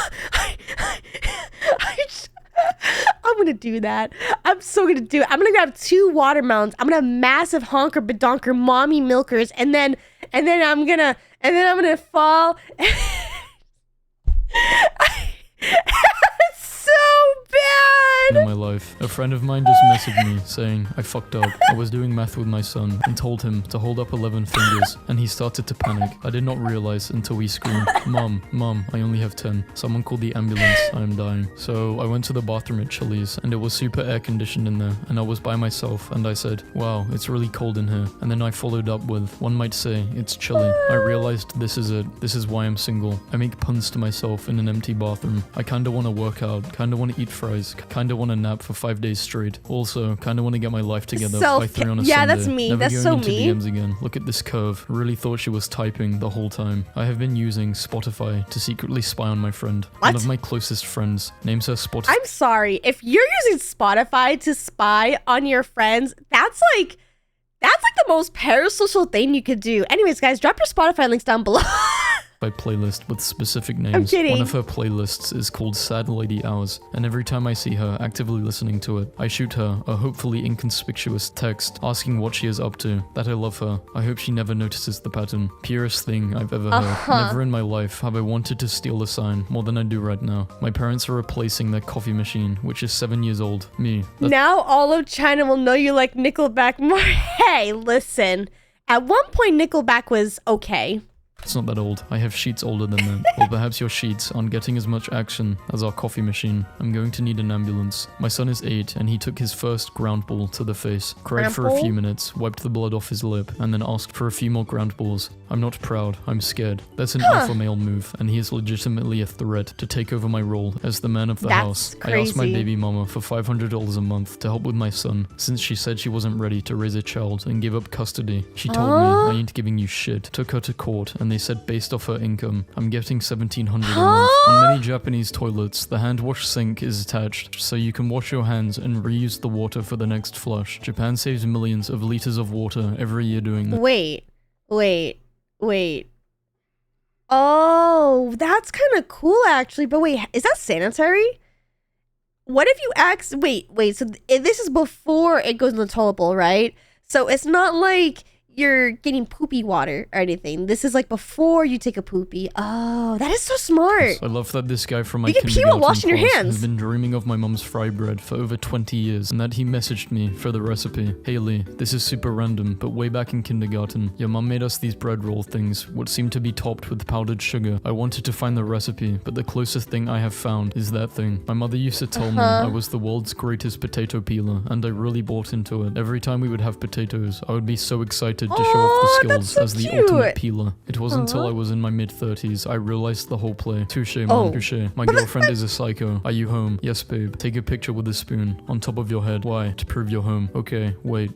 I'm gonna do that. I'm so gonna do it. I'm gonna grab 2 watermelons. I'm gonna have massive honker bedonker mommy milkers, and then I'm gonna fall. It's so In bad. my life. A friend of mine just messaged me saying I fucked up. I was doing math with my son and told him to hold up 11 fingers, and he started to panic. I did not realize until he screamed, Mom, I only have 10. Someone called the ambulance. I am dying." So I went to the bathroom at Chili's and it was super air conditioned in there, and I was by myself and I said, "Wow, it's really cold in here." And then I followed up with, "One might say it's chilly." I realized this is it. This is why I'm single. I make puns to myself in an empty bathroom. I kinda wanna work out, kinda wanna eat fries, kinda wanna nap for 5 days straight. Also, kinda wanna get my life together by 3 on a Yeah, Sunday. that's me. Never That's going so into me. DMs again. Look at this curve. Really thought she was typing the whole time. I have been using Spotify to secretly spy on my friend. One What? of my closest friends names her Spotify. I'm sorry. If you're using Spotify to spy on your friends, that's like the most parasocial thing you could do. Anyways, guys, drop your Spotify links down below. Playlist with specific names. kidding. One of her playlists is called Sad Lady Hours, and every time I see her actively listening to it, I shoot her a hopefully inconspicuous text asking what she is up to, that I love her. I hope she never notices the pattern. Purest thing I've ever heard. Never in my life have I wanted to steal a sign more than I do right now. My parents are replacing their coffee machine, which is 7 years old. Me. That's Now all of China will know you like Nickelback more. Hey, listen. At one point, Nickelback was okay. It's not that old. I have sheets older than that. Or perhaps your sheets aren't getting as much action as our coffee machine. I'm going to need an ambulance. My son is 8 and he took his first ground ball to the face. Cried for a few minutes, wiped the blood off his lip, and then asked for a few more ground balls. I'm not proud. I'm scared. That's an alpha male move, and he is legitimately a threat to take over my role as the man of the house. Crazy. I asked my baby mama for $500 a month to help with my son, since she said she wasn't ready to raise a child and give up custody. She told me, I ain't giving you shit. Took her to court, and they said based off her income, I'm getting $1,700 a month. On many Japanese toilets, the hand wash sink is attached, so you can wash your hands and reuse the water for the next flush. Japan saves millions of liters of water every year doing that. Wait. Oh, that's kind of cool actually. But wait, is that sanitary? What if you wait, so this is before it goes in the toilet bowl, right? So it's not like you're getting poopy water or anything. This is like before you take a poopy. Oh, that is so smart. I love that this guy from my You can pee while washing your hands. has been dreaming of my mum's fry bread for over 20 years, and that he messaged me for the recipe. Hey Lee, this is super random, but way back in kindergarten, your mum made us these bread roll things, what seemed to be topped with powdered sugar. I wanted to find the recipe, but the closest thing I have found is that thing. My mother used to tell me I was the world's greatest potato peeler, and I really bought into it. Every time we would have potatoes, I would be so excited to show off the skills as the ultimate peeler. It wasn't until I was in my mid-30s I realized the whole play. Touche, man, touche. My girlfriend is a psycho. Are you home? Yes, babe. Take a picture with a spoon on top of your head. Why? To prove you're home. Okay, wait.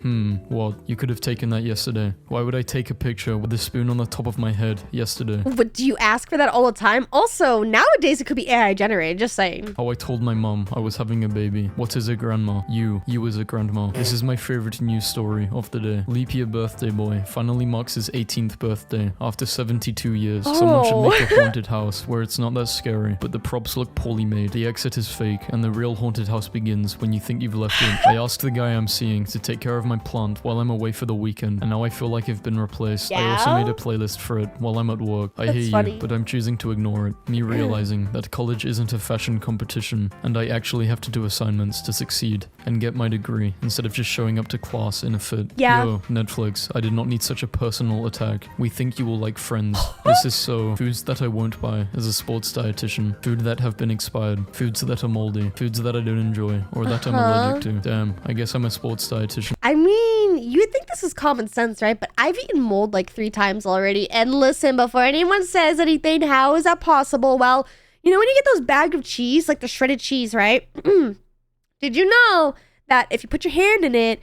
What? You could have taken that yesterday. Why would I take a picture with a spoon on the top of my head yesterday? But do you ask for that all the time? Also, nowadays it could be AI generated, just saying. How I told my mom I was having a baby. What is a grandma? You as a grandma. This is my favorite news story of the day. Leap year birthday boy finally marks his 18th birthday after 72 years. Someone should make a haunted house where it's not that scary, but the props look poorly made, the exit is fake, and the real haunted house begins when you think you've left it. I asked the guy I'm seeing to take care of my plant while I'm away for the weekend, and now I feel like I've been replaced. I also made a playlist for it while I'm at work. I hear you, but I'm choosing to ignore it. Me realizing that college isn't a fashion competition, and I actually have to do assignments to succeed and get my degree instead of just showing up to class in a fit. Yo, Netflix, I did not need such a personal attack. We think you will like Friends. This is so. Foods that I won't buy as a sports dietitian. Food that have been expired. Foods that are moldy. Foods that I don't enjoy or that I'm allergic to. Damn, I guess I'm a sports dietitian. I mean, you would think this is common sense, right? But I've eaten mold like 3 times already. And listen, before anyone says anything, how is that possible? Well, you know when you get those bags of cheese, like the shredded cheese, right? Did you know that if you put your hand in it,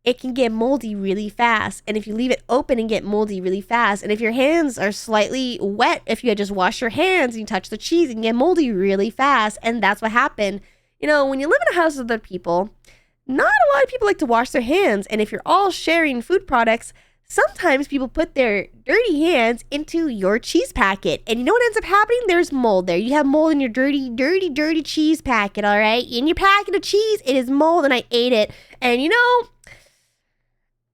it can get moldy really fast. And if you leave it open and get moldy really fast. And if your hands are slightly wet, if you had just washed your hands and you touch the cheese, it can get moldy really fast. And that's what happened. You know, when you live in a house with other people, not a lot of people like to wash their hands. And if you're all sharing food products, sometimes people put their dirty hands into your cheese packet. And you know what ends up happening? There's mold there. You have mold in your dirty cheese packet, all right? In your packet of cheese, it is mold, and I ate it. And you know,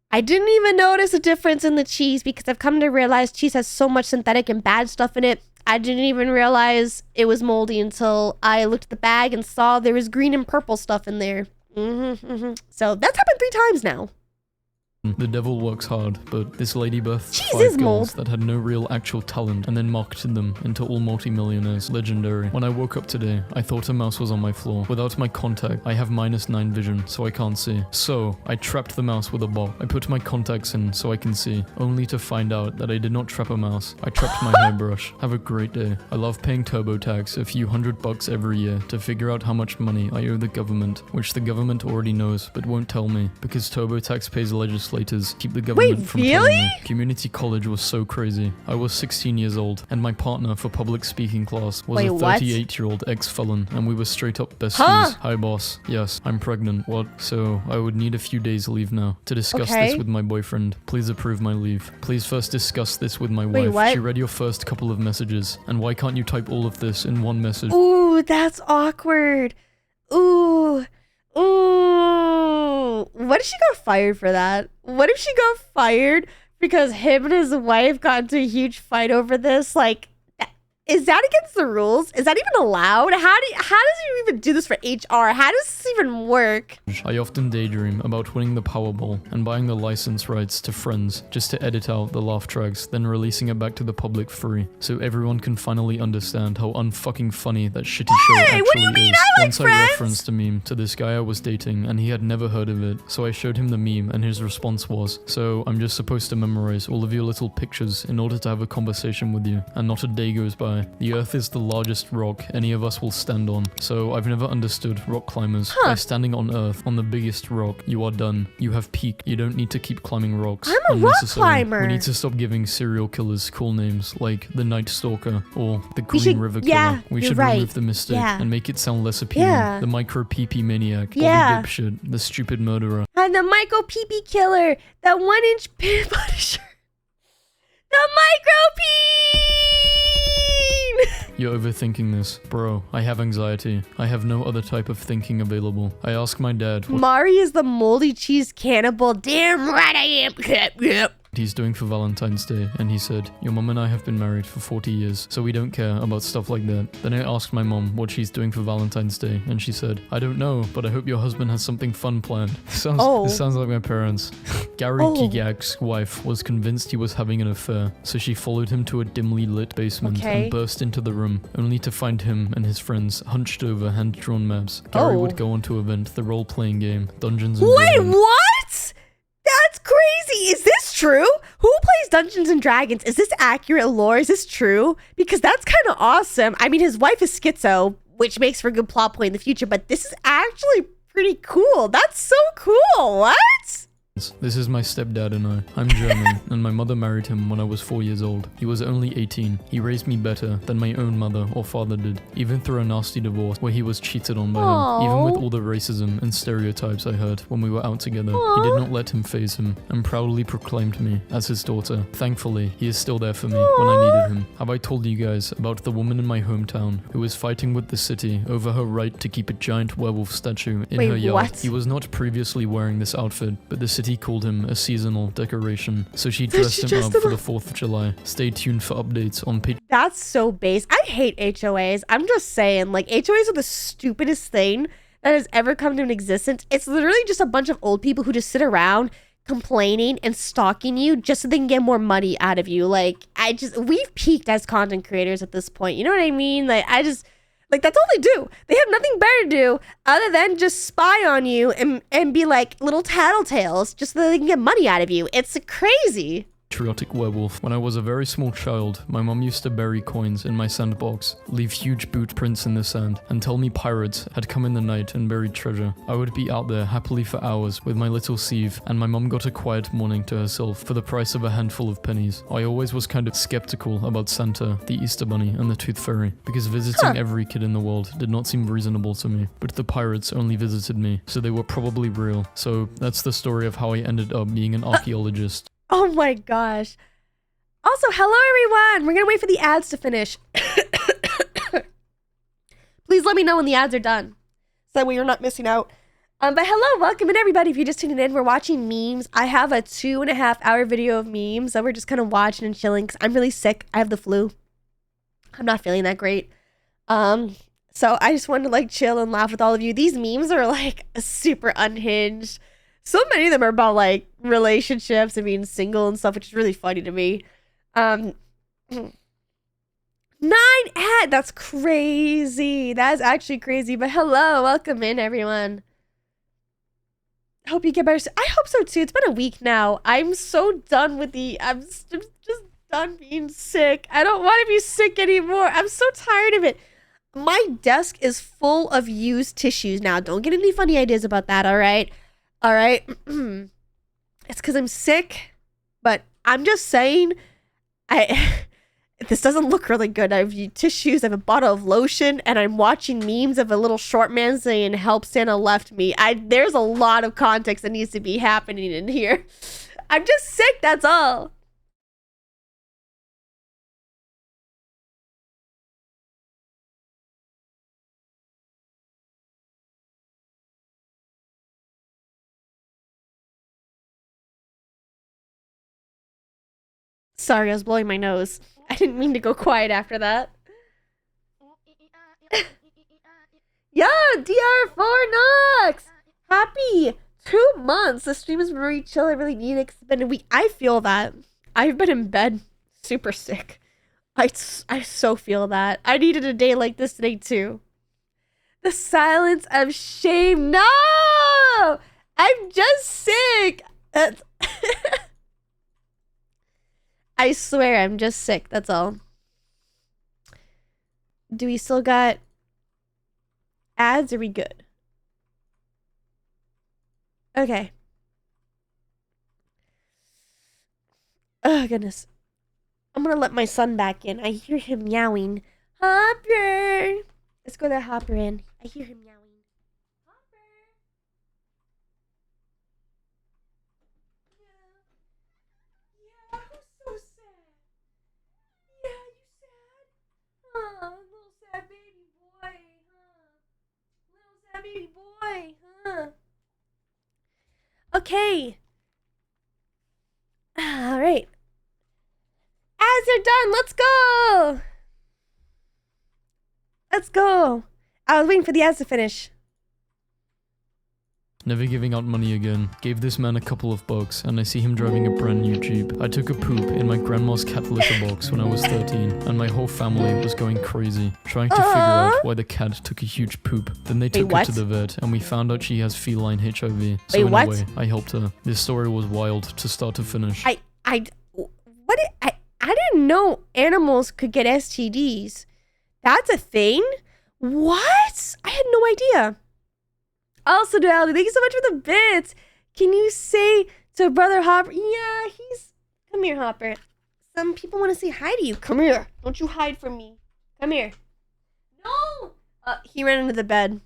I didn't even notice a difference in the cheese because I've come to realize cheese has so much synthetic and bad stuff in it. I didn't even realize it was moldy until I looked at the bag and saw there was green and purple stuff in there. So that's happened 3 times now. The devil works hard, but this lady birthed Cheese 5 is girls mold. that had no real actual talent and then marketed them into all multi-millionaires. Legendary. When I woke up today, I thought a mouse was on my floor. Without my contact, I have -9 vision, so I can't see. So, I trapped the mouse with a bot. I put my contacts in so I can see, only to find out that I did not trap a mouse. I trapped my hairbrush. Have a great day. I love paying TurboTax a few $100 every year to figure out how much money I owe the government, which the government already knows but won't tell me, because TurboTax pays legislators keep the government from telling me. Community college was so crazy. I was 16 years old, and my partner for public speaking class was a 38-year-old ex-felon, and we were straight up besties. Hi boss. Yes, I'm pregnant. What? So, I would need a few days leave now to discuss this with my boyfriend. Please approve my leave. Please first discuss this with my wife. She read your first couple of messages, and why can't you type all of this in one message? Ooh, that's awkward. Ooh. What if she got fired for that? What if she got fired because him and his wife got into a huge fight over this? Like, Is that against the rules? Is that even allowed? How does you even do this for HR? How does this even work? I often daydream about winning the Powerball and buying the license rights to Friends just to edit out the laugh tracks, then releasing it back to the public free, so everyone can finally understand how unfucking funny that shitty show actually what do you mean? is. I like Once Friends. I referenced a meme to this guy I was dating and he had never heard of it, so I showed him the meme and his response was, "So I'm just supposed to memorize all of your little pictures in order to have a conversation with you, and not a day goes by. The Earth is the largest rock any of us will stand on, so I've never understood rock climbers. By standing on Earth, on the biggest rock, you are done. You have peaked. You don't need to keep climbing rocks. I'm a rock Unnecessary. climber. We need to stop giving serial killers cool names like the Night Stalker or the Green should- River Killer. yeah, We you're should right. remove the mistake Yeah. and make it sound less appealing. Yeah. The Micro PP Maniac, Yeah. Bobby Dipshit, the stupid murderer. And the Michael Pee Killer, that 1-inch Punisher. The Micro Peen! You're overthinking this. Bro, I have anxiety. I have no other type of thinking available. I ask my dad what Mari is the moldy cheese cannibal. Damn right I am. Yep. he's doing for Valentine's Day, and he said, "Your mom and I have been married for 40 years, so we don't care about stuff like that." Then I asked my mom what she's doing for Valentine's Day, and she said, "I don't know, but I hope your husband has something fun planned." This sounds like my parents. Gary Gigak's wife was convinced he was having an affair, so she followed him to a dimly lit basement and burst into the room, only to find him and his friends hunched over hand-drawn maps. Gary would go on to invent the role-playing game, Dungeons & Wait, Dragons. what? That's crazy. Is this true? Who plays Dungeons and Dragons? Is this accurate lore? Is this true? Because that's kind of awesome. I mean, his wife is schizo, which makes for a good plot point in the future, but this is actually pretty cool. That's so cool. What? This is my stepdad and I. I'm German, and my mother married him when I was 4 years old. He was only 18. He raised me better than my own mother or father did, even through a nasty divorce where he was cheated on by him. Even with all the racism and stereotypes I heard when we were out together, he did not let him faze him, and proudly proclaimed me as his daughter. Thankfully, he is still there for me when I needed him. Have I told you guys about the woman in my hometown who was fighting with the city over her right to keep a giant werewolf statue in her yard? What? He was not previously wearing this outfit, but the city called him a seasonal decoration, so she dressed him up for the 4th of July. Stay tuned for updates on Patreon. That's so base. I hate HOAs. I'm just saying, like, HOAs are the stupidest thing that has ever come to an existence. It's literally just a bunch of old people who just sit around complaining and stalking you just so they can get more money out of you. Like, we've peaked as content creators at this point. You know what I mean? Like, that's all they do. They have nothing better to do other than just spy on you and be like little tattletales just so they can get money out of you. It's crazy. Patriotic werewolf. When I was a very small child, my mom used to bury coins in my sandbox, leave huge boot prints in the sand, and tell me pirates had come in the night and buried treasure. I would be out there happily for hours with my little sieve, and my mom got a quiet morning to herself for the price of a handful of pennies. I always was kind of skeptical about Santa, the Easter Bunny, and the Tooth Fairy, because visiting every kid in the world did not seem reasonable to me. But the pirates only visited me, so they were probably real. So that's the story of how I ended up being an archaeologist. Oh my gosh. Also, hello everyone. We're going to wait for the ads to finish. Please let me know when the ads are done, so that way you're not missing out. But hello, welcome in everybody. If you're just tuning in, we're watching memes. I have a 2.5-hour video of memes that we're just kind of watching and chilling because I'm really sick. I have the flu. I'm not feeling that great. So I just wanted to like chill and laugh with all of you. These memes are like super unhinged. So many of them are about like relationships and being single and stuff, which is really funny to me. 9 ad, that's crazy. That's actually crazy. But hello, welcome in everyone. Hope you get better. I hope so too. It's been a week now. I'm so done with I'm just done being sick. I don't want to be sick anymore. I'm so tired of it. My desk is full of used tissues now. Don't get any funny ideas about that, all right? All right. It's because I'm sick, but I'm just saying, this doesn't look really good. I have tissues, I have a bottle of lotion, and I'm watching memes of a little short man saying, "Help, Santa left me." There's a lot of context that needs to be happening in here. I'm just sick, that's all. Sorry, I was blowing my nose. I didn't mean to go quiet after that. Yeah, DR4 Knox! Happy 2 months. The stream has been really chill. I really need it. It's been a week. I feel that. I've been in bed super sick. I so feel that. I needed a day like this today too. The silence of shame. No! I'm just sick. I swear I'm just sick. That's all. Do we still got ads? Are we good? Okay. Oh, goodness. I'm gonna let my son back in. I hear him meowing. Hopper! Let's go let Hopper in. I hear him meowing. Hopper! Yeah, I'm so sad. Yeah, you sad? Huh, little sad baby boy, huh? Little sad baby boy, huh? Okay. All right. Ads are done. Let's go. Let's go. I was waiting for the ads to finish. Never giving out money again. Gave this man a couple of bucks, and I see him driving a brand new Jeep. I took a poop in my grandma's cat litter box when I was 13, and my whole family was going crazy, trying to figure out why the cat took a huge poop. Then they took her to the vet, and we found out she has feline HIV. So in a way, I helped her. This story was wild to start to finish. I didn't know animals could get STDs. That's a thing? What? I had no idea. Also, Duality, thank you so much for the bits. Can you say to Brother Hopper? Yeah, come here, Hopper. Some people want to say hi to you. Come here. Don't you hide from me. Come here. No! He ran into the bed.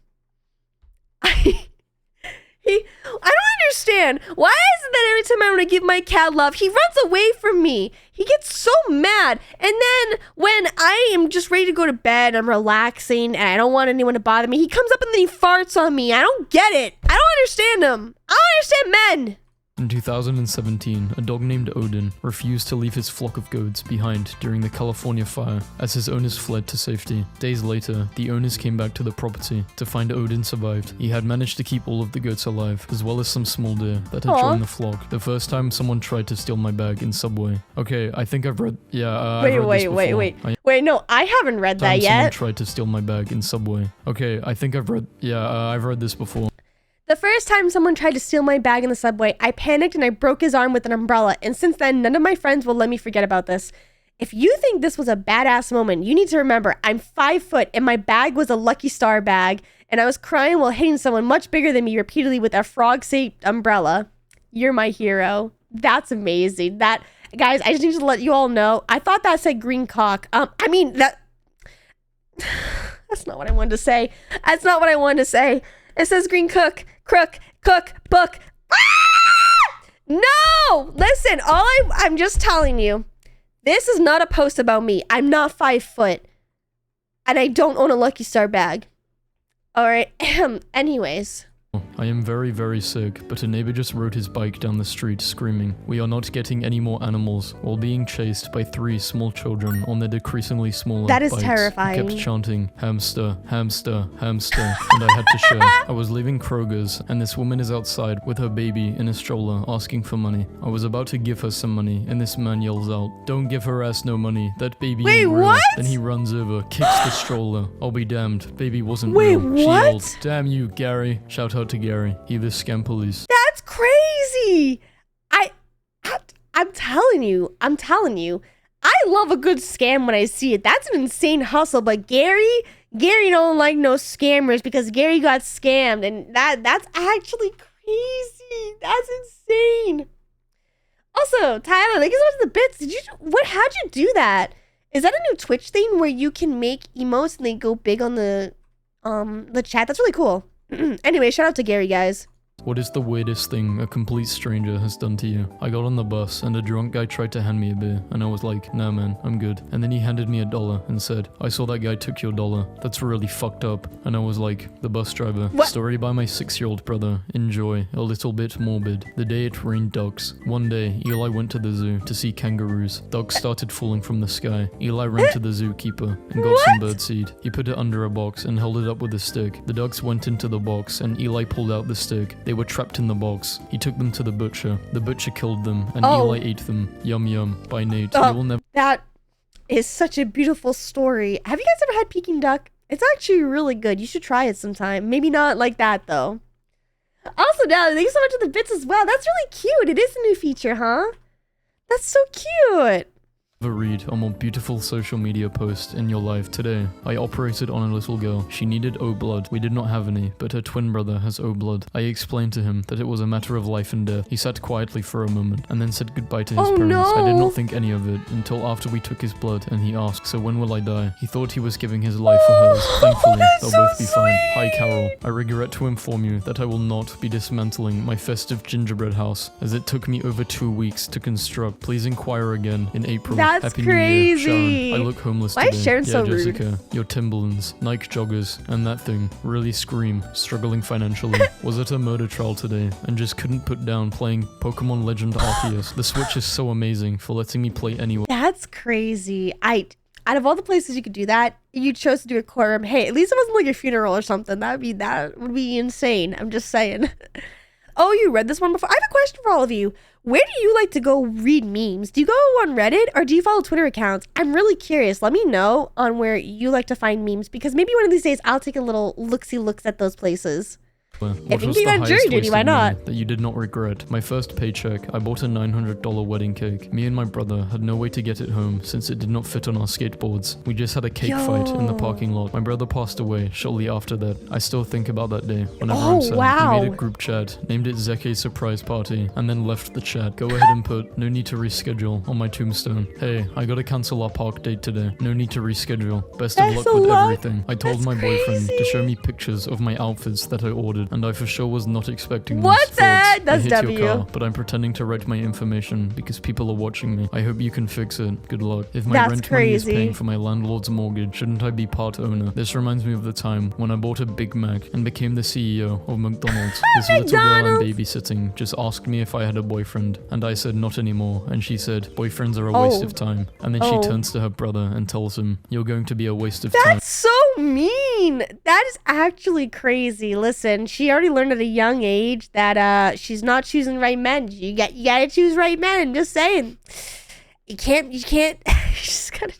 I don't understand. Why is it that every time I want to give my cat love, he runs away from me? He gets so mad. And then when I am just ready to go to bed, I'm relaxing, and I don't want anyone to bother me, he comes up and then he farts on me. I don't get it. I don't understand him. I don't understand men. In 2017, a dog named Odin refused to leave his flock of goats behind during the California fire as his owners fled to safety. Days later, the owners came back to the property to find Odin survived. He had managed to keep all of the goats alive, as well as some small deer that had joined the flock. The first time someone tried to steal my bag in Subway. Okay, I think I've read... Yeah, I've read this before. Wait, no, I haven't read that yet. Someone tried to steal my bag in Subway. Okay, I think I've read... Yeah, I've read this before. The first time someone tried to steal my bag in the subway, I panicked and I broke his arm with an umbrella, and since then, none of my friends will let me forget about this. If you think this was a badass moment, you need to remember, I'm 5 foot and my bag was a Lucky Star bag, and I was crying while hitting someone much bigger than me repeatedly with a frog-shaped umbrella. You're my hero. That's amazing. That, guys, I just need to let you all know, I thought that said green cock. I mean, that's not what I wanted to say. That's not what I wanted to say. It says green cook, cook, book. Ah! No! Listen, I'm just telling you, this is not a post about me. I'm not 5 foot. And I don't own a Lucky Star bag. Alright, anyways. I am very, very sick, but a neighbor just rode his bike down the street screaming, "We are not getting any more animals," while being chased by 3 small children on their decreasingly smaller That is bikes. terrifying. He kept chanting, "Hamster, hamster, hamster," and I had to share. I was leaving Kroger's, and this woman is outside with her baby in a stroller asking for money. I was about to give her some money, and this man yells out, "Don't give her ass no money, that baby Wait, ain't real." what? Then he runs over, kicks the stroller. I'll be damned, baby wasn't Wait, real. She what? yelled, "Damn you, Gary." Shout out to Gary. He the scam police. That's crazy. I'm telling you, I love a good scam when I see it. That's an insane hustle, but Gary don't like no scammers because Gary got scammed, and that's actually crazy. That's insane. Also, Tyler, thank you so much for the bits. How'd you do that? Is that a new Twitch thing where you can make emotes and they go big on the chat? That's really cool. Anyway, shout out to Gary, guys. What is the weirdest thing a complete stranger has done to you? I got on the bus and a drunk guy tried to hand me a beer and I was like, nah man, I'm good. And then he handed me $1 and said, I saw that guy took your $1. That's really fucked up. And I was like, the bus driver. What? Story by my 6-year-old brother. Enjoy. A little bit morbid. The day it rained ducks. One day, Eli went to the zoo to see kangaroos. Ducks started falling from the sky. Eli ran to the zookeeper and got some birdseed. He put it under a box and held it up with a stick. The ducks went into the box and Eli pulled out the stick. They were trapped in the box. He took them to the butcher. The butcher killed them and Eli ate them. Yum yum. By Nate. You will never. That is such a beautiful story. Have you guys ever had Peking duck? It's actually really good. You should try it sometime. Maybe not like that though. Also, now thank you so much for the bits as well. That's really cute. It is a new feature, huh? That's so cute. Read a more beautiful social media post in your life today. I operated on a little girl. She needed O blood. We did not have any, but her twin brother has O blood. I explained to him that it was a matter of life and death. He sat quietly for a moment and then said goodbye to his parents. No. I did not think any of it until after we took his blood and he asked, so when will I die? He thought he was giving his life for hers. Thankfully, they'll so both be fine. sweet. Hi Carol. I regret to inform you that I will not be dismantling my festive gingerbread house as it took me over 2 weeks to construct. Please inquire again in April. That's Happy New crazy. Year. Sharon, I look homeless Why today. is Sharon Yeah, so rude? Jessica, your Timberlands, Nike joggers, and that thing really scream, struggling financially. Was at a murder trial today and just couldn't put down playing Pokemon Legend Arceus. The Switch is so amazing for letting me play anywhere. That's crazy. Out of all the places you could do that, you chose to do a courtroom. Hey, at least it wasn't like a funeral or something. That would be insane. I'm just saying. Oh, you read this one before? I have a question for all of you. Where do you like to go read memes? Do you go on Reddit or do you follow Twitter accounts? I'm really curious. Let me know on where you like to find memes because maybe one of these days I'll take a little looks at those places. What If you was can the be on jury highest duty, wasted why not? money that you did not regret? My first paycheck, I bought a $900 wedding cake. Me and my brother had no way to get it home since it did not fit on our skateboards. We just had a cake fight in the parking lot. My brother passed away shortly after that. I still think about that day whenever I'm sad. wow. We made a group chat, named it Zeke's surprise party, and then left the chat. Go ahead and put no need to reschedule on my tombstone. Hey, I gotta cancel our park date today. No need to reschedule. Best of That's luck a with lot. everything. I told That's my boyfriend to crazy. show me pictures of my outfits that I ordered, and I for sure was not expecting What's this. that? Thoughts, That's I hit W. your car, but I'm pretending to write my information because people are watching me. I hope you can fix it. Good luck. If my That's rent money is crazy. paying for my landlord's mortgage, shouldn't I be part owner? This reminds me of the time when I bought a Big Mac and became the CEO of McDonald's. This little girl I'm McDonald's. babysitting just asked me if I had a boyfriend, and I said not anymore, and she said, boyfriends are a waste of time. And then she turns to her brother and tells him, you're going to be a waste of time. That's so mean. That is actually crazy. Listen, she already learned at a young age that she's not choosing right men. You gotta choose right men. Just saying. You can't you just gotta.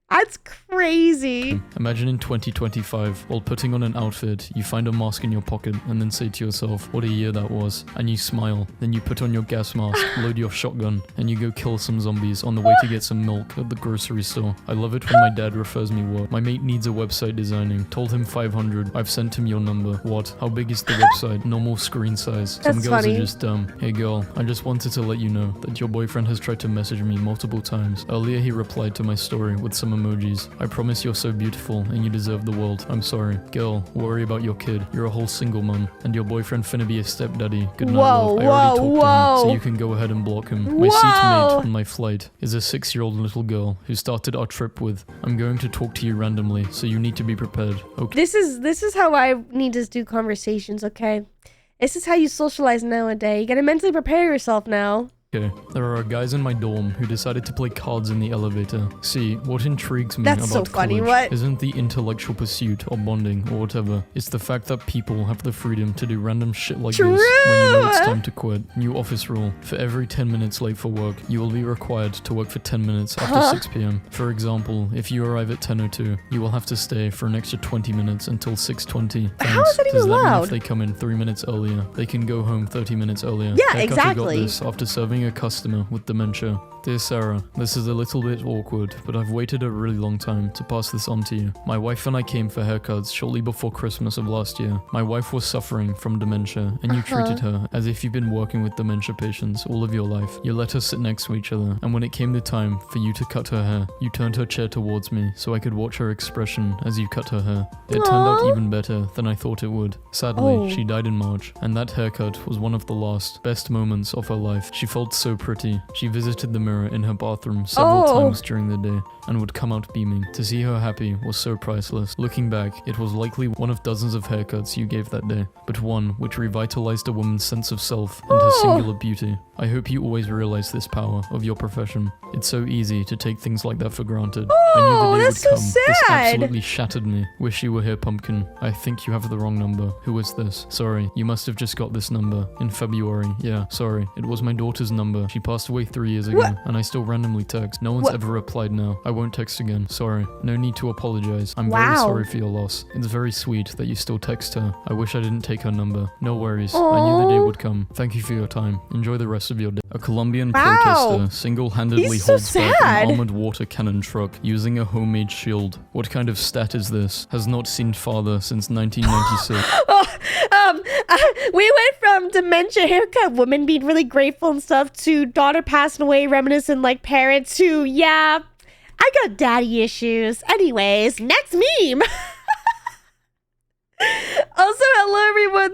That's crazy. Imagine in 2025, while putting on an outfit, you find a mask in your pocket and then say to yourself, what a year that was, and you smile. Then you put on your gas mask, load your shotgun, and you go kill some zombies on the way to get some milk at the grocery store. I love it when my dad refers me work. My mate needs a website designing. Told him 500. I've sent him your number. What? How big is the website? Normal screen size. Some That's girls funny. are just dumb. Hey girl, I just wanted to let you know that your boyfriend has tried to message me multiple times. Earlier he replied to my story with some emojis. I promise you're so beautiful and you deserve the world. I'm sorry. Girl, worry about your kid. You're a whole single mum. And your boyfriend finna be a stepdaddy. Good night, Whoa, love. I already whoa, talked to him, so whoa. you can go ahead and block him. My Whoa. seatmate on my flight is a 6-year-old little girl who started our trip with, I'm going to talk to you randomly, so you need to be prepared. Okay. This is how I need to do conversations, okay? This is how you socialize nowadays. You gotta mentally prepare yourself now. Okay, there are guys in my dorm who decided to play cards in the elevator. See, what intrigues me That's so about funny, college what? isn't the intellectual pursuit or bonding or whatever. It's the fact that people have the freedom to do random shit like this when you know it's True. time to quit. New office rule. For every 10 minutes late for work, you will be required to work for 10 minutes after 6 p.m. For example, if you arrive at 10:02, you will have to stay for an extra 20 minutes until 6:20. How is that even Does that mean allowed? if they come in 3 minutes earlier, they can go home 30 minutes earlier? Yeah, Heck, I exactly. forgot this after serving seeing a customer with dementia. Dear Sarah, this is a little bit awkward, but I've waited a really long time to pass this on to you. My wife and I came for haircuts shortly before Christmas of last year. My wife was suffering from dementia, and you treated her as if you've been working with dementia patients all of your life. You let her sit next to each other, and when it came the time for you to cut her hair, you turned her chair towards me so I could watch her expression as you cut her hair. It turned out even better than I thought it would. Sadly, she died in March, and that haircut was one of the last, best moments of her life. She felt so pretty. She visited the mirror in her bathroom several times during the day and would come out beaming. To see her happy was so priceless. Looking back, it was likely one of dozens of haircuts you gave that day, but one which revitalized a woman's sense of self and her singular beauty. I hope you always realize this power of your profession. It's so easy to take things like that for granted. I knew the day would come. This absolutely shattered me. Wish you were here, Pumpkin. I think you have the wrong number. Who is this? Sorry, you must have just got this number in February. Yeah, sorry. It was my daughter's number. She passed away 3 years ago, and I still randomly text. No one's ever replied now. I won't text again. Sorry. No need to apologize. I'm very sorry for your loss. It's very sweet that you still text her. I wish I didn't take her number. No worries. I knew the day would come. Thank you for your time. Enjoy the rest of your day. A Colombian protester single-handedly holds back an armored water cannon truck using a homemade shield. What kind of stat is this? Has not seen father since 1996. We went from dementia haircut woman being really grateful and stuff to daughter passing away reminiscent like parents to, yeah, I got daddy issues. Anyways, next meme. Also, hello everyone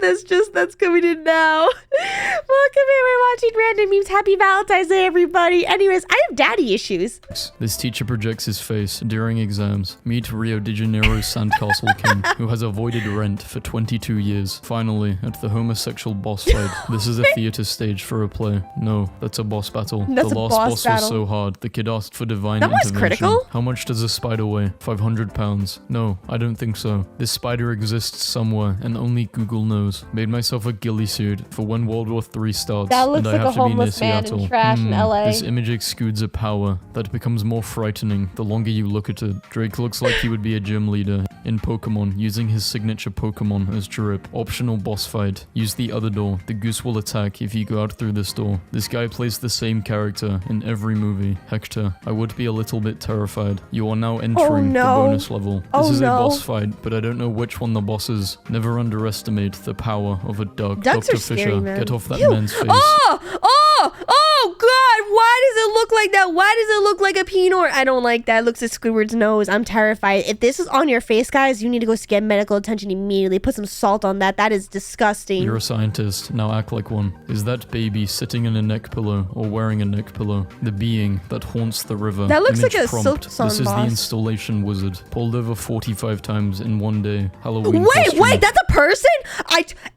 that's coming in now. Welcome in, we're watching Random Memes. Happy Valentine's Day, everybody. Anyways, I have daddy issues. This teacher projects his face during exams. Meet Rio de Janeiro's Sandcastle King, who has avoided rent for 22 years. Finally, at the homosexual boss fight. This is a theater stage for a play. No, that's a boss battle. The last boss was so hard, the kid asked for divine intervention. Critical. How much does a spider weigh? 500 pounds. No, I don't think so. This spider exists somewhere, and only Google knows. Made myself a ghillie suit for when World War III starts, that looks and I like have a to be near homeless man Seattle. in trash in LA. This image exudes a power that becomes more frightening the longer you look at it. Drake looks like he would be a gym leader in Pokemon, using his signature Pokemon as drip. Optional boss fight. Use the other door. The goose will attack if you go out through this door. This guy plays the same character in every movie. Hector, I would be a little bit terrified. You are now entering the bonus level. This is a boss fight, but I don't know which one the boss is. Never underestimate the power of a duck. Ducks Dr. are scary, Fisher, man. get off that man's face. Oh God, why does it look like that? Why does it look like a peanut? I don't like that. It looks like Squidward's nose. I'm terrified. If this is on your face, guys, you need to go get medical attention immediately. Put some salt on that. That is disgusting. You're a scientist. Now act like one. Is that baby sitting in a neck pillow or wearing a neck pillow? The being that haunts the river. That looks Image like a prompt. Silk Song This is boss. the installation wizard. Pulled over 45 times in one day. Halloween Wait, costume. that's a person?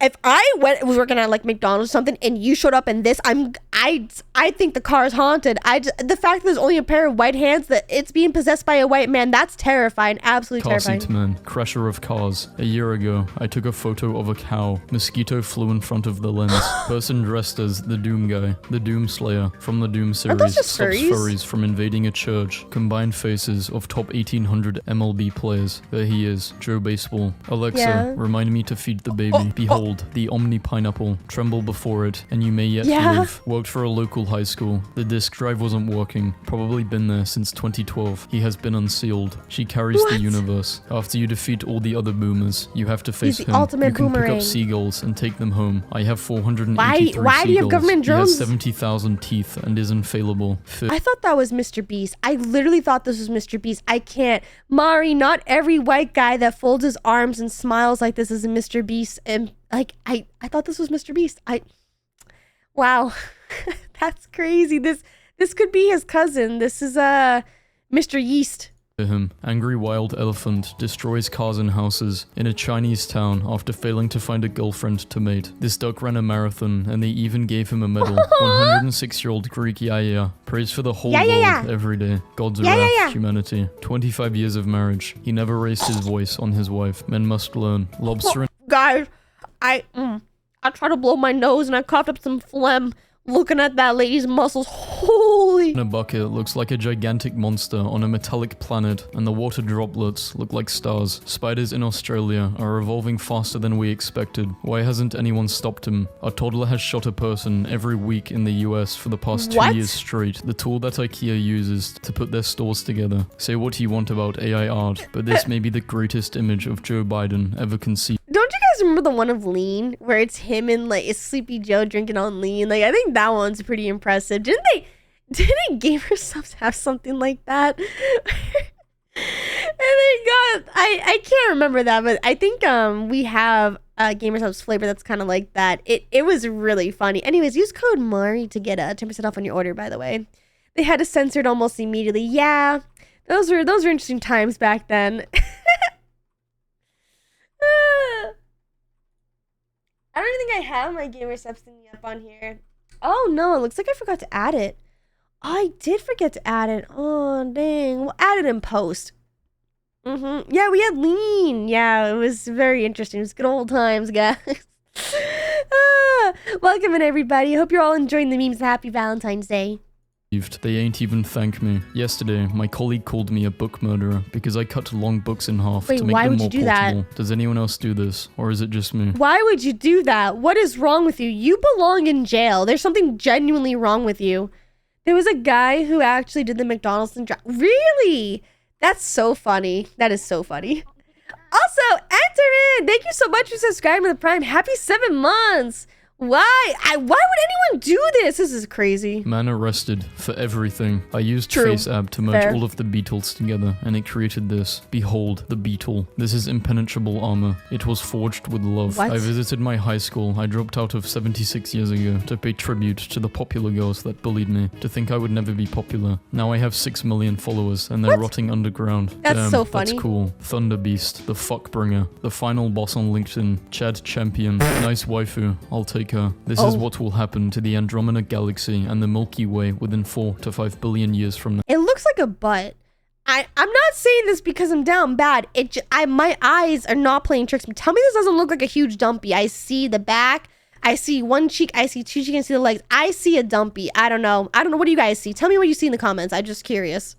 If I was working at like McDonald's or something and you showed up in this, I think the car is haunted. The fact that there's only a pair of white hands, that it's being possessed by a white man, that's terrifying. Absolutely Car terrifying. seat man, crasher of cars. A year ago, I took a photo of a cow. Mosquito flew in front of the lens. Person dressed as the Doom guy, the Doom Slayer from the Doom series, those just stops furries? furries from invading a church. Combined faces of top 1800 MLB players. There he is, Joe Baseball. Alexa, remind me to feed the baby. Behold, the Omni Pineapple. Tremble before it, and you may yet live. Worked for a local high school. The disk drive wasn't working. Probably been there since 2012. He has been unsealed. She carries the universe. After you defeat all the other boomers, you have to face the him. ultimate You can pick boomerang. up seagulls and take them home. I have 483 Why do you have seagulls. government He has drones? 70,000 teeth and is infallible. I thought that was Mr. Beast. I literally thought this was Mr. Beast. I can't. Mari, not every white guy that folds his arms and smiles like this is a Mr. Beast. And like, I thought this was Mr. Beast. Wow. That's crazy. This could be his cousin. This is Mr. Yeast. him. Angry wild elephant destroys cars and houses in a Chinese town after failing to find a girlfriend to mate. This duck ran a marathon and they even gave him a medal. 106-year-old Greek Yaya prays for the whole world every day. God's wrath, humanity. 25 years of marriage. He never raised his voice on his wife. Men must learn. Lobster and Guys, I tried to blow my nose and I coughed up some phlegm. looking at that lady's muscles. Holy. In a bucket looks like a gigantic monster on a metallic planet, and the water droplets look like stars. Spiders in Australia are evolving faster than we expected. Why hasn't anyone stopped him? A toddler has shot a person every week in the US for the past 2 What? years straight. The tool that IKEA uses to put their stores together. Say what you want about AI art, but this may be the greatest image of Joe Biden ever conceived. Don't you guys remember the one of Lean, where it's him and like it's Sleepy Joe drinking on Lean? Like, I think that one's pretty impressive. Didn't Gamer Subs have something like that? And they got, I can't remember that, but I think we have a Gamer Subs flavor that's kind of like that. It was really funny. Anyways, use code Mari to get 10% off on your order, by the way. They had to censor it almost immediately. Yeah, those were interesting times back then. I don't even think I have my Gamer Subs thingy up on here. Oh no, it looks like I forgot to add it. I did forget to add it. Oh dang, we'll add it in post. Yeah, we had Lean. Yeah, it was very interesting. It was good old times, guys. Welcome in, everybody. Hope you're all enjoying the memes. Happy Valentine's Day. They ain't even thank me. Yesterday, my colleague called me a book murderer because I cut long books in half Wait, to make why them would more you do that? portable. Does anyone else do this, or is it just me? Why would you do that? What is wrong with you? You belong in jail. There's something genuinely wrong with you. There was a guy who actually did the McDonald's thing. Really? That's so funny. That is so funny. Also, enter in. Thank you so much for subscribing to the Prime. Happy 7 months. Why would anyone do this? This is crazy. Man arrested for everything. I used True. Trace App to merge Fair. all of the beetles together, and it created this. Behold, the beetle. This is impenetrable armor. It was forged with love. What? I visited my high school. I dropped out of 76 years ago to pay tribute to the popular girls that bullied me, to think I would never be popular. Now I have 6 million followers, and they're What? rotting underground. That's Damn, so funny. That's cool. Thunder Beast, the fuckbringer, the final boss on LinkedIn, Chad Champion, nice waifu. I'll take her. This is Oh. what will happen to the Andromeda Galaxy and the Milky Way within 4 to 5 billion years from now. It looks like a butt. I'm not saying this because I'm down bad. My eyes are not playing tricks. Tell me this doesn't look like a huge dumpy. I see the back. I see one cheek. I see two cheeks. I see the legs. I see a dumpy. I don't know. What do you guys see? Tell me what you see in the comments. I'm just curious.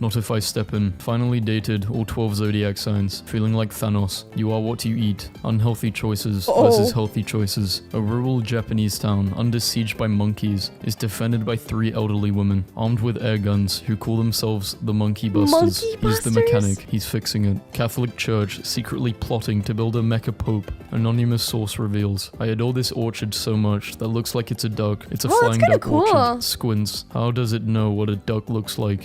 Not if I step in. Finally dated all 12 zodiac signs. Feeling like Thanos. You are what you eat. Unhealthy choices versus healthy choices. A rural Japanese town under siege by monkeys is defended by 3 elderly women armed with air guns who call themselves the Monkey Busters. Monkey He's the Busters? mechanic. He's fixing it. Catholic Church secretly plotting to build a mecha pope. Anonymous source reveals. I adore this orchard so much that looks like it's a duck. It's a Oh, that's flying kinda duck cool. orchard. Squints. How does it know what a duck looks like?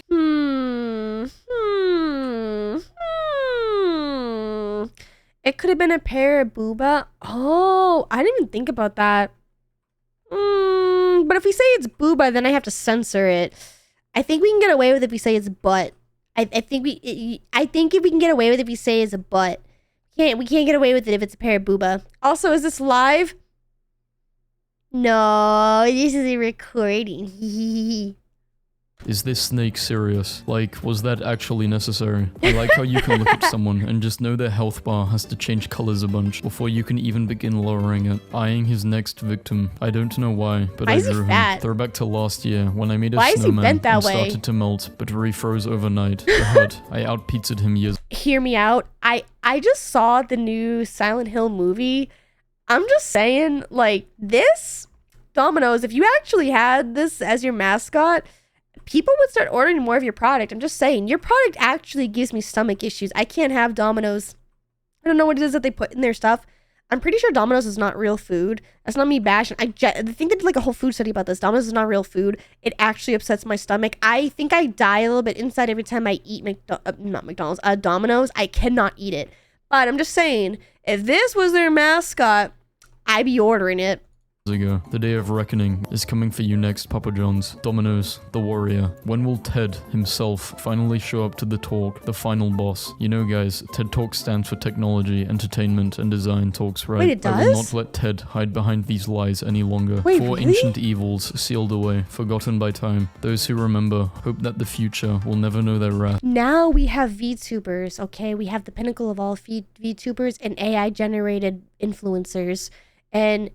It could have been a pair of booba. Oh, I didn't even think about that. But if we say it's booba, then I have to censor it. I think we can get away with it if we say it's butt. I think if we can get away with it if we say it's a butt. We can't get away with it if it's a pair of booba. Also, is this live? No, this is a recording. Is this snake serious? Like, was that actually necessary? I like how you can look at someone and just know their health bar has to change colors a bunch before you can even begin lowering it. Eyeing his next victim. I don't know why, but Why I is he drew him. fat? Throwback to last year when I made a Why is he snowman bent that and way? started to melt, but refroze overnight. The hut. I out-pizzaed him years. Hear me out. I just saw the new Silent Hill movie. I'm just saying, like, this Domino's, if you actually had this as your mascot, people would start ordering more of your product. I'm just saying, your product actually gives me stomach issues. I can't have Domino's. I don't know what it is that they put in their stuff. I'm pretty sure Domino's is not real food. That's not me bashing. I think they did like a whole food study about this. Domino's is not real food. It actually upsets my stomach. I think I die a little bit inside every time I eat Domino's. I cannot eat it. But I'm just saying, if this was their mascot, I'd be ordering it. Ago. The day of reckoning is coming for you next, Papa John's. Domino's, the warrior. When will Ted himself finally show up to the talk, the final boss? You know, guys, TED Talk stands for Technology, Entertainment, and Design Talks, right? Wait, it I will does? not let Ted hide behind these lies any longer. Wait, 4 really? ancient evils sealed away, forgotten by time. Those who remember hope that the future will never know their wrath. Now we have VTubers, okay? We have the pinnacle of all VTubers and AI-generated influencers. And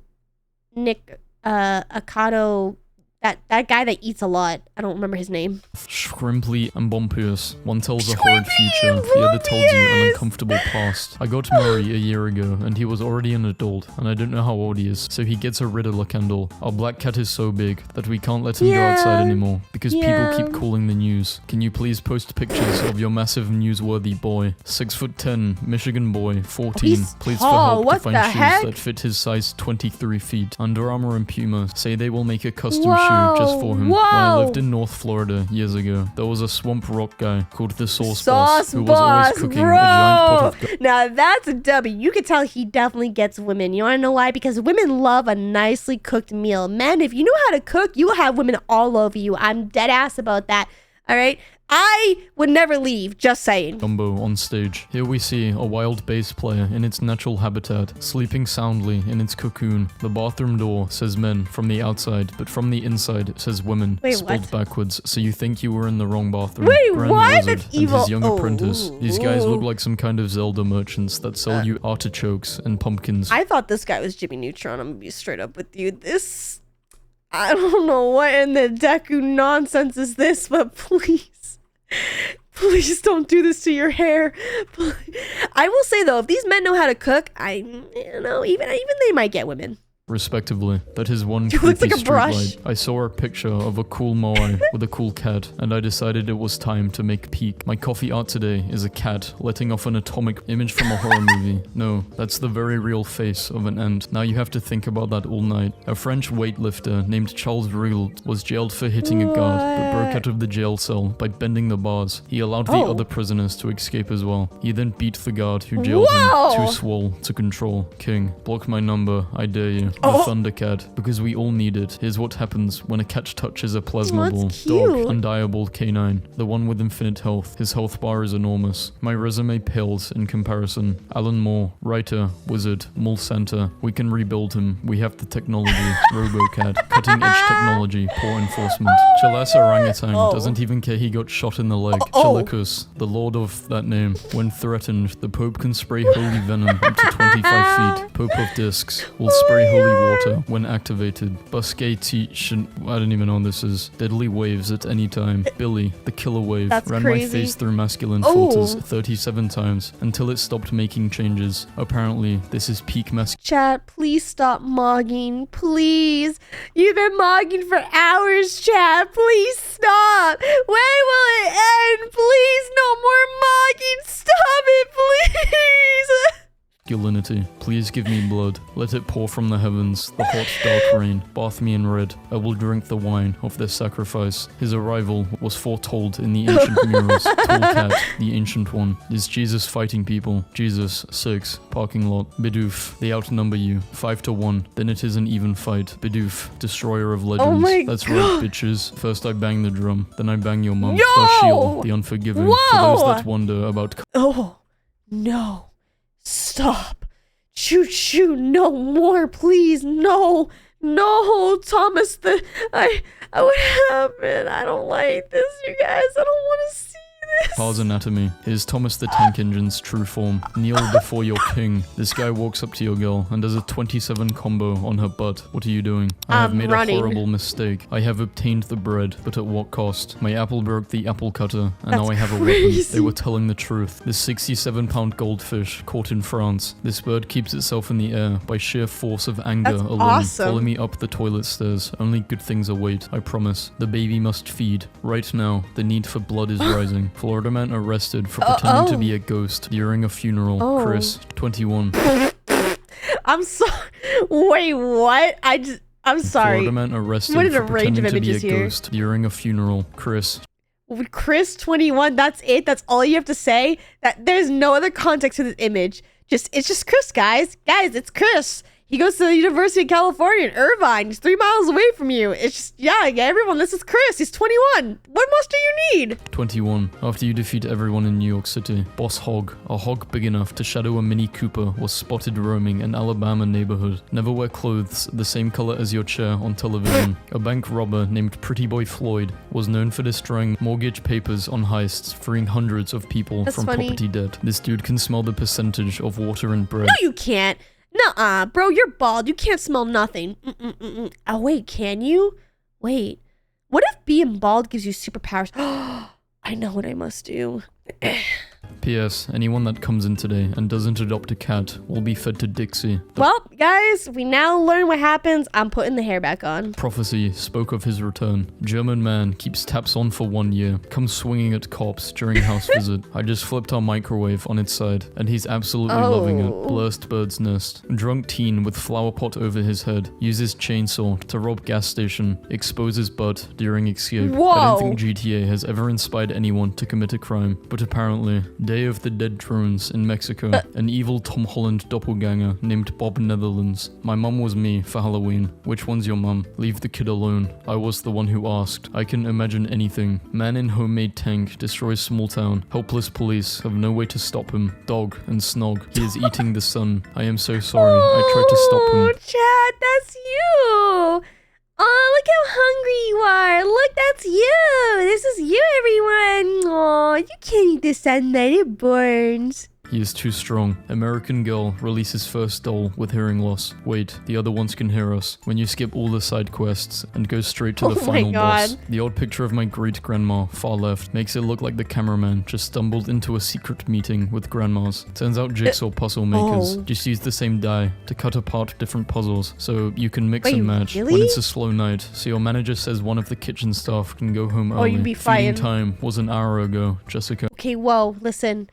Nick Akato that guy that eats a lot. I don't remember his name. Shrimply and Bumpus. One tells a horrid future, the other tells you an uncomfortable past. I got Murray a year ago, and he was already an adult, and I don't know how old he is, so he gets a Riddler candle. Our black cat is so big that we can't let him go outside anymore, because people keep calling the news. Can you please post pictures of your massive newsworthy boy? 6'10", Michigan boy, 14. Please for help to find shoes that fit his size 23 feet. Under Armour and Puma say they will make a custom shoe just for him. When I lived in North Florida years ago, there was a swamp rock guy called the Sauce Boss who was always cooking a giant pot of... Now that's a W. You can tell he definitely gets women. You wanna know why? Because women love a nicely cooked meal. Men, if you know how to cook, you will have women all over you. I'm dead ass about that. All right? I would never leave, just saying. Gumbo on stage. Here we see a wild bass player in its natural habitat, sleeping soundly in its cocoon. The bathroom door says men from the outside, but from the inside it says women, spelled backwards, so you think you were in the wrong bathroom. Wait, Grand what? Wizard That's evil. And his young apprentice. These guys look like some kind of Zelda merchants that sell you artichokes and pumpkins. I thought this guy was Jimmy Neutron. I'm gonna be straight up with you. This... I don't know what in the Deku nonsense is this, but please. Please don't do this to your hair. I will say though, if these men know how to cook, even they might get women. Respectively, that is one Dude, looks like a brush. Light. I saw a picture of a cool moai with a cool cat, and I decided it was time to make peak. My coffee art today is a cat letting off an atomic image from a horror movie. No, that's the very real face of an ant. Now you have to think about that all night. A French weightlifter named Charles Rigaud was jailed for hitting a guard, but broke out of the jail cell by bending the bars. He allowed the other prisoners to escape as well. He then beat the guard who jailed him, too swole to control. King, block my number, I dare you. The Thundercat, because we all need it. Here's what happens when a cat touches a plasma ball. Dog, undieable canine, the one with infinite health. His health bar is enormous. My resume pales in comparison. Alan Moore, writer, wizard, mall center. We can rebuild him. We have the technology. RoboCat, cutting edge technology, poor enforcement. Chalasa Orangutan doesn't even care he got shot in the leg. Chalicus, the lord of that name. When threatened, the Pope can spray holy venom up to 25 feet. Pope of Discs will spray holy water when activated. Busquet I don't even know what this is. Deadly waves at any time. Billy, the killer wave, ran my face through masculine filters 37 times until it stopped making changes. Apparently, this is peak masculine. Chat, please stop mogging. Please. You've been mogging for hours, chat. Please stop. When will it end? Please, no more mogging. Stop it, please. Masculinity. Please give me blood. Let it pour from the heavens, the hot dark rain. Bath me in red. I will drink the wine of their sacrifice. His arrival was foretold in the ancient murals. Tall cat, the ancient one. Is Jesus fighting people? Jesus, 6. Parking lot. Bidoof, they outnumber you. 5-1. Then it is an even fight. Bidoof, destroyer of legends. Oh my That's God. right, bitches. First I bang the drum, then I bang your mum. Yo! Darshil, the unforgiving. For those that wonder about... Oh, no. Stop. Shoot, no more, please. No, Thomas, what happened? I don't like this, you guys. I don't want to see this. Pars Anatomy. Here's Thomas the Tank Engine's true form. Kneel before your king. This guy walks up to your girl and does a 27 combo on her butt. What are you doing? I have made a horrible mistake. I have obtained the bread, but at what cost? My apple broke the apple cutter, and now I have a weapon. They were telling the truth. This 67-pound goldfish caught in France. This bird keeps itself in the air by sheer force of anger alone. Awesome. Follow me up the toilet stairs. Only good things await, I promise. The baby must feed. Right now, the need for blood is rising. Florida man arrested for pretending to be a ghost during a funeral. Chris, 21. I'm sorry. Wait, what? I'm sorry. Florida man arrested What is for a range of pretending to be a images here? ghost during a funeral. Chris. Chris 21, that's it? That's all you have to say? That there's no other context to this image. It's just Chris, guys. Guys, it's Chris. He goes to the University of California in Irvine. He's 3 miles away from you. It's just, yeah, everyone, this is Chris. He's 21. What more do you need? 21. After you defeat everyone in New York City, Boss Hog, a hog big enough to shadow a Mini Cooper, was spotted roaming an Alabama neighborhood. Never wear clothes the same color as your chair on television. A bank robber named Pretty Boy Floyd was known for destroying mortgage papers on heists, freeing hundreds of people from property debt. This dude can smell the percentage of water and bread. No, you can't. Nuh-uh, bro, you're bald. You can't smell nothing. Oh, wait, can you? Wait, what if being bald gives you superpowers? I know what I must do. P.S. Anyone that comes in today and doesn't adopt a cat will be fed to Dixie. The Well, guys, we now learn what happens. I'm putting the hair back on. prophecy spoke of his return. German man keeps taps on for 1 year, comes swinging at cops during house visit. I just flipped our microwave on its side, and he's absolutely loving it. Oh. Blurst bird's nest. Drunk teen with flower pot over his head, uses chainsaw to rob gas station, exposes butt during escape. I Whoa. don't think GTA has ever inspired anyone to commit a crime, but apparently, Day of the Dead drones in Mexico, an evil Tom Holland doppelganger named Bob Netherlands. My mum was me for Halloween. Which one's your mum? Leave the kid alone. I was the one who asked. I can imagine anything. Man in homemade tank destroys small town. Helpless police have no way to stop him. Dog and snog. He is eating the sun. I am so sorry. I tried to stop Oh, him. Chad, that's you. Oh, look how hungry you are. Look, that's you. This is you, everyone. Oh, you can't eat the sunlight. It burns. He is too strong. American girl releases first doll with hearing loss. Wait, the other ones can hear us. When you skip all the side quests and go straight to the Oh my final boss. God. The odd picture of my great-grandma, far left, makes it look like the cameraman just stumbled into a secret meeting with grandmas. Turns out jigsaw puzzle makers Oh. just use the same die to cut apart different puzzles, so you can mix Wait, and match when really? it's a slow night. So your manager says one of the kitchen staff can go home early. Oh, you'd be Feeding fine. time was an hour ago, Jessica. Okay, whoa, listen.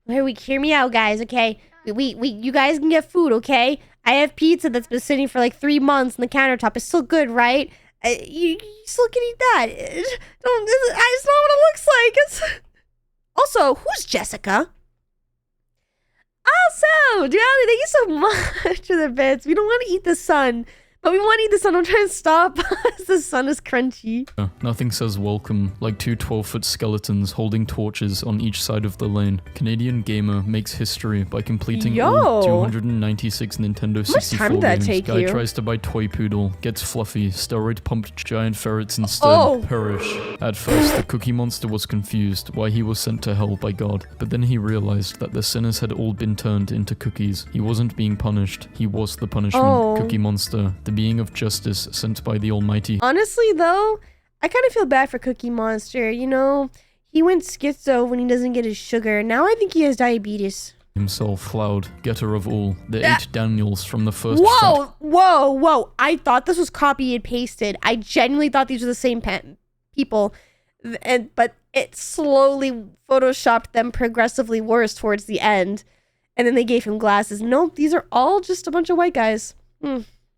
Hear me out, guys, okay? You guys can get food, okay? I have pizza that's been sitting for like 3 months on the countertop. It's still good, right? You still can eat that. It's not what it looks like. Also, who's Jessica? Also, Gianni, thank you so much for the bits. We don't want to eat the sun, but we want to eat the sun. I'm trying to stop us. The sun is crunchy. Nothing says welcome like two 12-foot skeletons holding torches on each side of the lane. Canadian gamer makes history by completing all Yo. 296 Nintendo much 64 time did that games. take Guy you? tries to buy toy poodle, gets fluffy, steroid pumped giant ferrets instead. Oh. Perish. At first, the Cookie Monster was confused why he was sent to hell by God, but then he realized that the sinners had all been turned into cookies. He wasn't being punished, he was the punishment. Oh. Cookie Monster, the being of justice sent by the Almighty. Honestly, though, I kind of feel bad for Cookie Monster. You know, he went schizo when he doesn't get his sugar. Now I think he has diabetes. Himself, Cloud, getter of all, the 8 Daniels from the first Whoa. I thought this was copy and pasted. I genuinely thought these were the same people. But it slowly photoshopped them progressively worse towards the end. And then they gave him glasses. Nope, these are all just a bunch of white guys.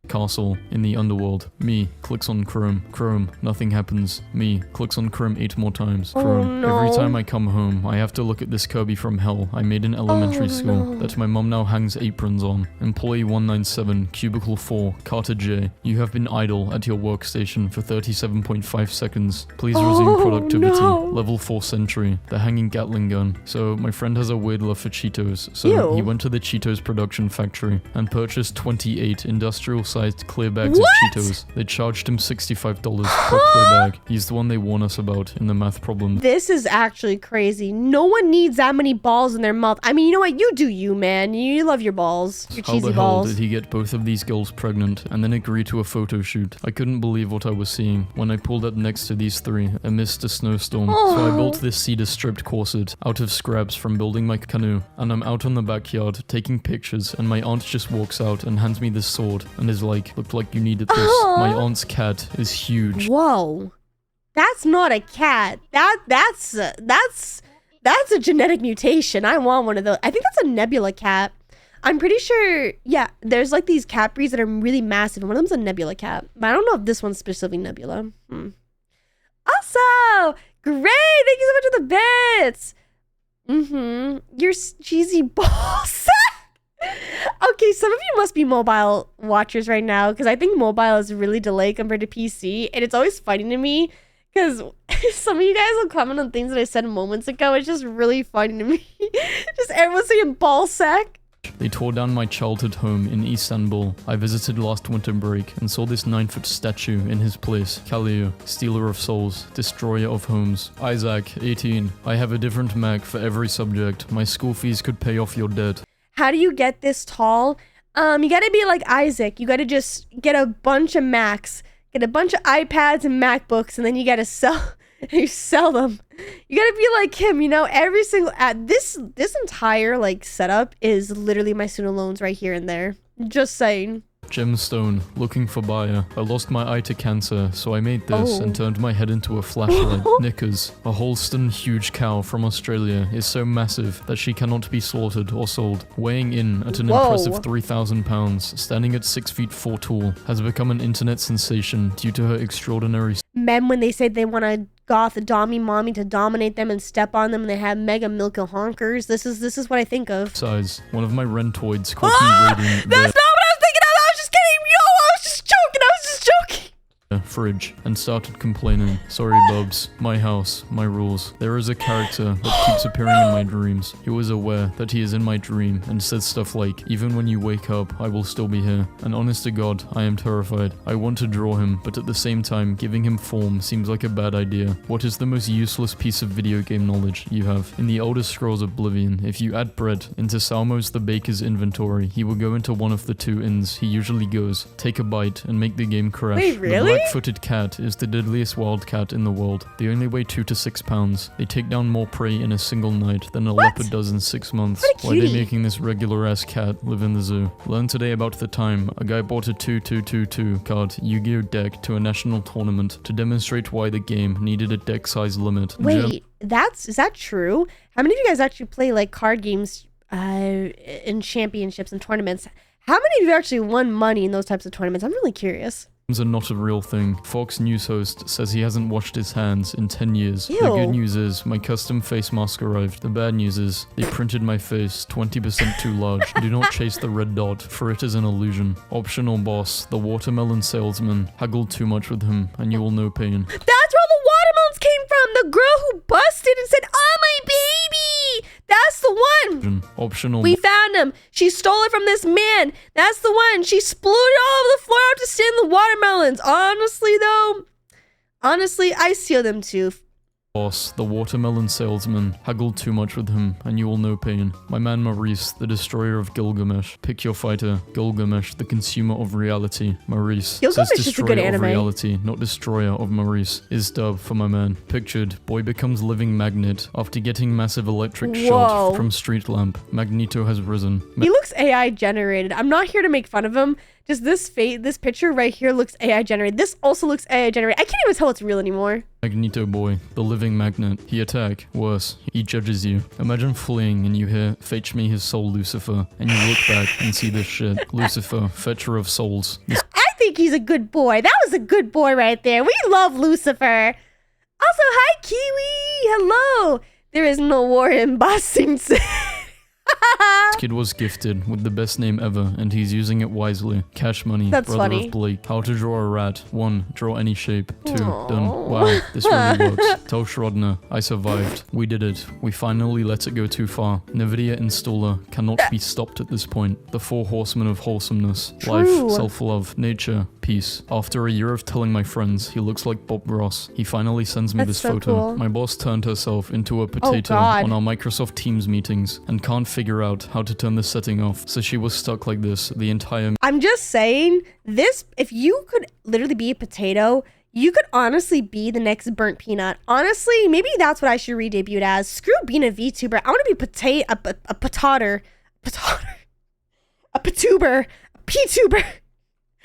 castle in the underworld. Me clicks on Chrome. Chrome, nothing happens. Me clicks on Chrome 8 more times. Oh, Chrome, every no. time I come home, I have to look at this Kirby from hell I made in elementary Oh, school no. that my mom now hangs aprons on. Employee 197, Cubicle 4, Carter J. You have been idle at your workstation for 37.5 seconds. Please resume Oh, productivity. no. Level 4 sentry. The hanging Gatling gun. So my friend has a weird love for Cheetos. So Ew. he went to the Cheetos production factory and purchased 28 industrial-sized clear bags What? of Cheetos. They charged him $65 per clear bag. He's the one they warn us about in the math problem. This is actually crazy. No one needs that many balls in their mouth. I mean, you know what? You do you, man. You love your balls. Your How cheesy the hell balls. did he get both of these girls pregnant and then agree to a photo shoot? I couldn't believe what I was seeing when I pulled up next to these three amidst a snowstorm. So I Oh. built this cedar stripped corset out of scraps from building my canoe, and I'm out on the backyard taking pictures, and my aunt just walks out and hands me this sword and is like, "Looked like you needed this." Aw. My aunt's cat is huge. Whoa. That's not a cat. That's a genetic mutation. I want one of those. I think that's a Nebula cat. I'm pretty sure, yeah, there's like these cat breeds that are really massive, and one of them's a Nebula cat. But I don't know if this one's specifically Nebula. Also, great! Thank you so much for the bits! Your cheesy ball sack! Okay, some of you must be mobile watchers right now, because I think mobile is really delayed compared to PC, and it's always funny to me, because some of you guys will comment on things that I said moments ago. It's just really funny to me. Just everyone saying ball sack. They tore down my childhood home in Istanbul. I visited last winter break and saw this 9-foot statue in his place. Kaleo, stealer of souls, destroyer of homes. Isaac, 18. I have a different Mac for every subject. My school fees could pay off your debt. How do you get this tall? You gotta be like Isaac. You gotta just get a bunch of Macs. get a bunch of iPads and MacBooks, and then you gotta sell you sell them. You gotta be like him, you know, every single this entire like setup is literally my student loans right here and there. Just saying. Gemstone, looking for buyer. I lost my eye to cancer, so I made this Oh. and turned my head into a flashlight. Knickers, a Holstein huge cow from Australia, is so massive that she cannot be slaughtered or sold. Weighing in at an Whoa. impressive 3,000 pounds, standing at 6 feet 4 tall, has become an internet sensation due to her extraordinary Men, when they say they want a goth dommy mommy to dominate them and step on them, and they have mega milk and honkers. This is what I think of. size. One of my rentoids caught me raiding That's not what I was thinking of. I was just kidding. Yo, I was just joking. I was just joking. their fridge and started complaining. Sorry, Bubs. My house, my rules. There is a character that keeps appearing in my dreams. He was aware that he is in my dream and says stuff like, even when you wake up, I will still be here. And honest to God, I am terrified. I want to draw him, but at the same time, giving him form seems like a bad idea. What is the most useless piece of video game knowledge you have? In the Elder Scrolls Oblivion, if you add bread into Salmos the baker's inventory, he will go into one of the 2 inns he usually goes, take a bite, and make the game crash. Wait, really? The black-footed cat is the deadliest wildcat in the world. They only weigh 2 to 6 pounds. They take down more prey in a single night than a leopard does in 6 months. What a Why are they cutie. making this regular-ass cat live in the zoo? Learn today about the time a guy bought a 2222 card Yu-Gi-Oh deck to a national tournament to demonstrate why the game needed a deck size limit. Wait, is that true? How many of you guys actually play like card games in championships and tournaments? How many of you actually won money in those types of tournaments? I'm really curious. Gems are not a real thing. Fox News host says he hasn't washed his hands in 10 years. Ew. The good news is my custom face mask arrived. The bad news is they printed my face 20% too large. Do not chase the red dot, for it is an illusion. Optional boss, the watermelon salesman. Haggled too much with him, and you will know pain. That's where the watermelons came from. The girl who busted and said, "Oh, my baby." That's the one. Optional We found him. She stole it from this man. That's the one. She splooded all over the floor out to stand the watermelons. Honestly, I steal them too. boss, the watermelon salesman. Haggled too much with him, and you will know pain. My man Maurice, the destroyer of Gilgamesh. Pick your fighter. Gilgamesh, the consumer of reality. Maurice. Gilgamesh says is a destroyer good of anime. reality, not destroyer of Maurice. Is dub for my man. Pictured, boy becomes living magnet after getting massive electric Whoa. shot from street lamp. Magneto has risen. He looks AI generated. I'm not here to make fun of him. Just this picture right here looks AI generated. This also looks AI generated. I can't even tell it's real anymore. Magneto boy, the living magnet. He attack. Worse, he judges you. Imagine fleeing and you hear, fetch me his soul Lucifer. And you look back and see this shit. Lucifer, fetcher of souls. This I think he's a good boy. That was a good boy right there. We love Lucifer. Also, hi Kiwi. Hello. There is no war in Boston. kid was gifted with the best name ever, and he's using it wisely. Cash Money, That's brother funny. of Blake. How to draw a rat. 1. Draw any shape. 2. Aw. Done. Wow, this really works. Tell Schrodner, I survived. We did it. We finally let it go too far. NVIDIA installer cannot be stopped at this point. The 4 horsemen of wholesomeness. True. Life, self-love, nature, peace. After a year of telling my friends he looks like Bob Ross, he finally sends me That's this so photo. cool. My boss turned herself into a potato God. on our Microsoft Teams meetings and can't figure out how to turn the setting off, so she was stuck like this the entire I'm just saying, this, if you could literally be a potato, you could honestly be the next burnt peanut. Honestly, maybe that's what I should re-debut as. Screw being a VTuber. I want to be a patuber, a P-tuber.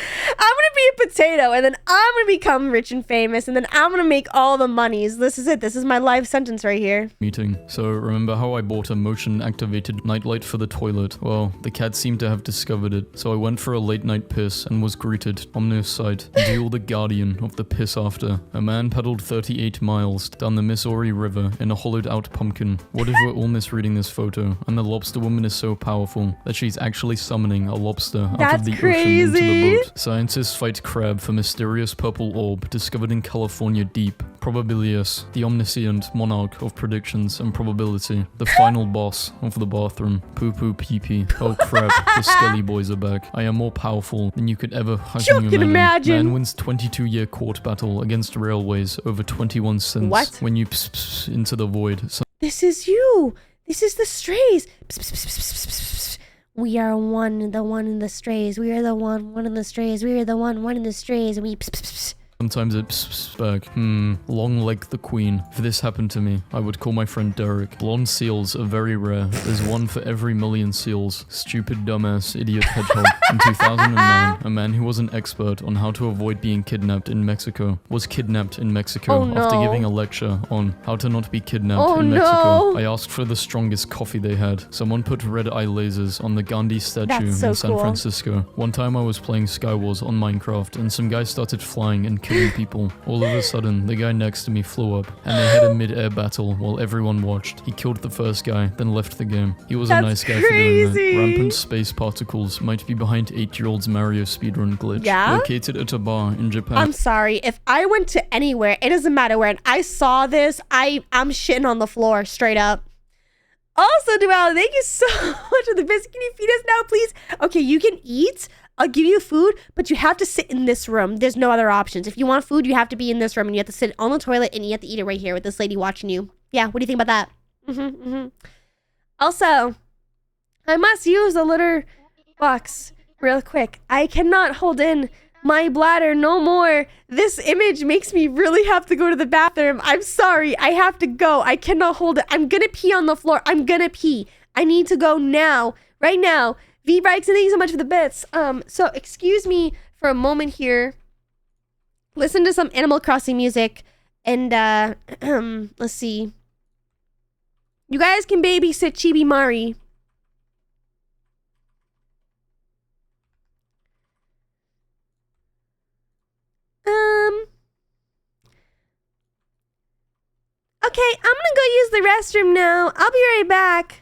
I'm gonna be a potato, and then I'm gonna become rich and famous, and then I'm gonna make all the monies. This is it. This is my life sentence right here. meeting. So remember how I bought a motion-activated nightlight for the toilet? Well, the cat seemed to have discovered it, so I went for a late-night piss and was greeted, ominous sight, Duel the guardian of the piss after. A man paddled 38 miles down the Missouri River in a hollowed-out pumpkin. What if we're all misreading this photo, and the lobster woman is so powerful that she's actually summoning a lobster out That's of the ocean crazy. into the boat? Scientists fight crab for mysterious purple orb discovered in California deep. Probabilius, the omniscient monarch of predictions and probability. The final boss of the bathroom. Poo poo pee pee. Oh crap, the skelly boys are back. I am more powerful than you could ever You can imagine. Man wins 22-year court battle against railways over 21 cents. What? When you pss into the void. This is you. This is the strays. Psst, psst, psst, psst, psst, psst, psst. We are the one in the strays. We are the one in the strays. We are the one in the strays. And we pss, pss, pss. Sometimes it pss back. Long leg the queen. If this happened to me, I would call my friend Derek. Blonde seals are very rare. There's one for every million seals. Stupid, dumbass, idiot hedgehog. In 2009, a man who was an expert on how to avoid being kidnapped in Mexico was kidnapped in Mexico Oh, no. after giving a lecture on how to not be kidnapped Oh, in Mexico. no. I asked for the strongest coffee they had. Someone put red eye lasers on the Gandhi statue That's so in San cool. Francisco. One time I was playing Skywars on Minecraft and some guys started flying and killing people. All of a sudden, the guy next to me flew up and they had a mid-air battle while everyone watched. He killed the first guy, then left the game. He was a That's nice guy for doing crazy. that. Rampant space particles might be behind 8-year-old's Mario speedrun glitch. Yeah? Located at a bar in Japan. I'm sorry. If I went to anywhere, it doesn't matter where, and I saw this, I'm shitting on the floor straight up. Also, Duval, thank you so much for the visit. Can you feed us now, please? Okay, you can eat. I'll give you food, but you have to sit in this room. There's no other options. If you want food, you have to be in this room, and you have to sit on the toilet, and you have to eat it right here with this lady watching you. Yeah, what do you think about that? Also, I must use the litter box real quick. I cannot hold in my bladder no more. This image makes me really have to go to the bathroom. I'm sorry. I have to go. I cannot hold it. I'm gonna pee on the floor. I'm gonna pee. I need to go now. Right now. V-Bikes, and thank you so much for the bits. So excuse me for a moment here. Listen to some Animal Crossing music. And, let's see. You guys can babysit Chibi Mari. Okay, I'm gonna go use the restroom now. I'll be right back.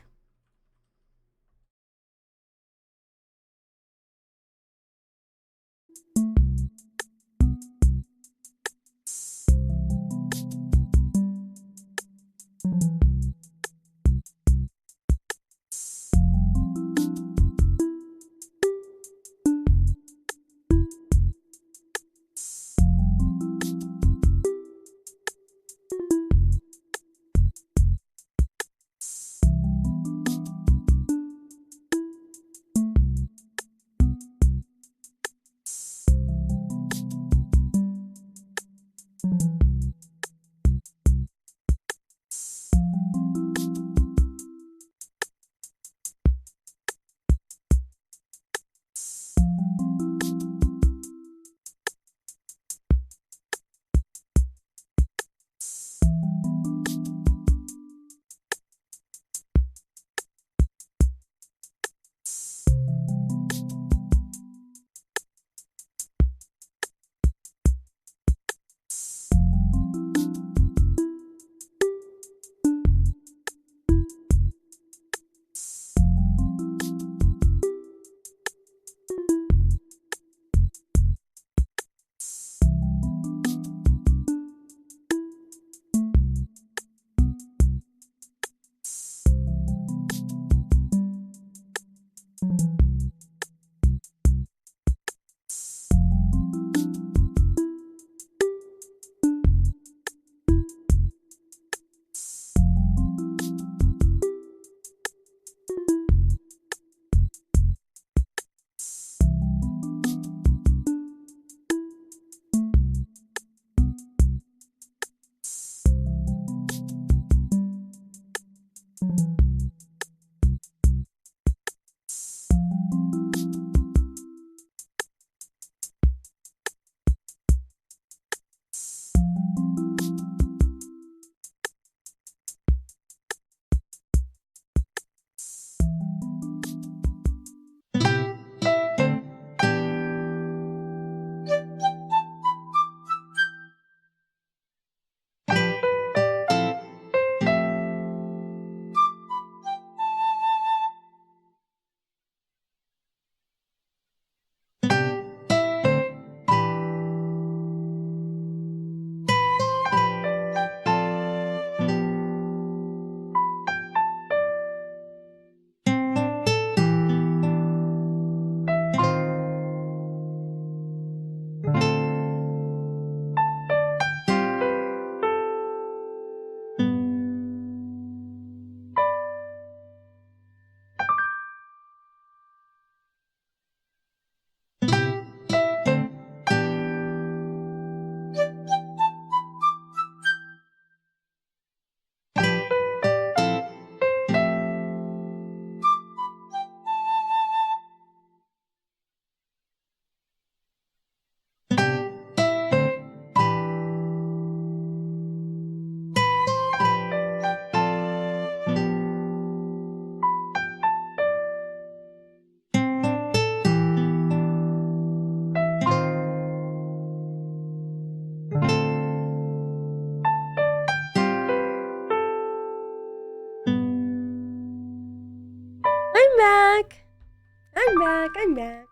I'm back. I'm back.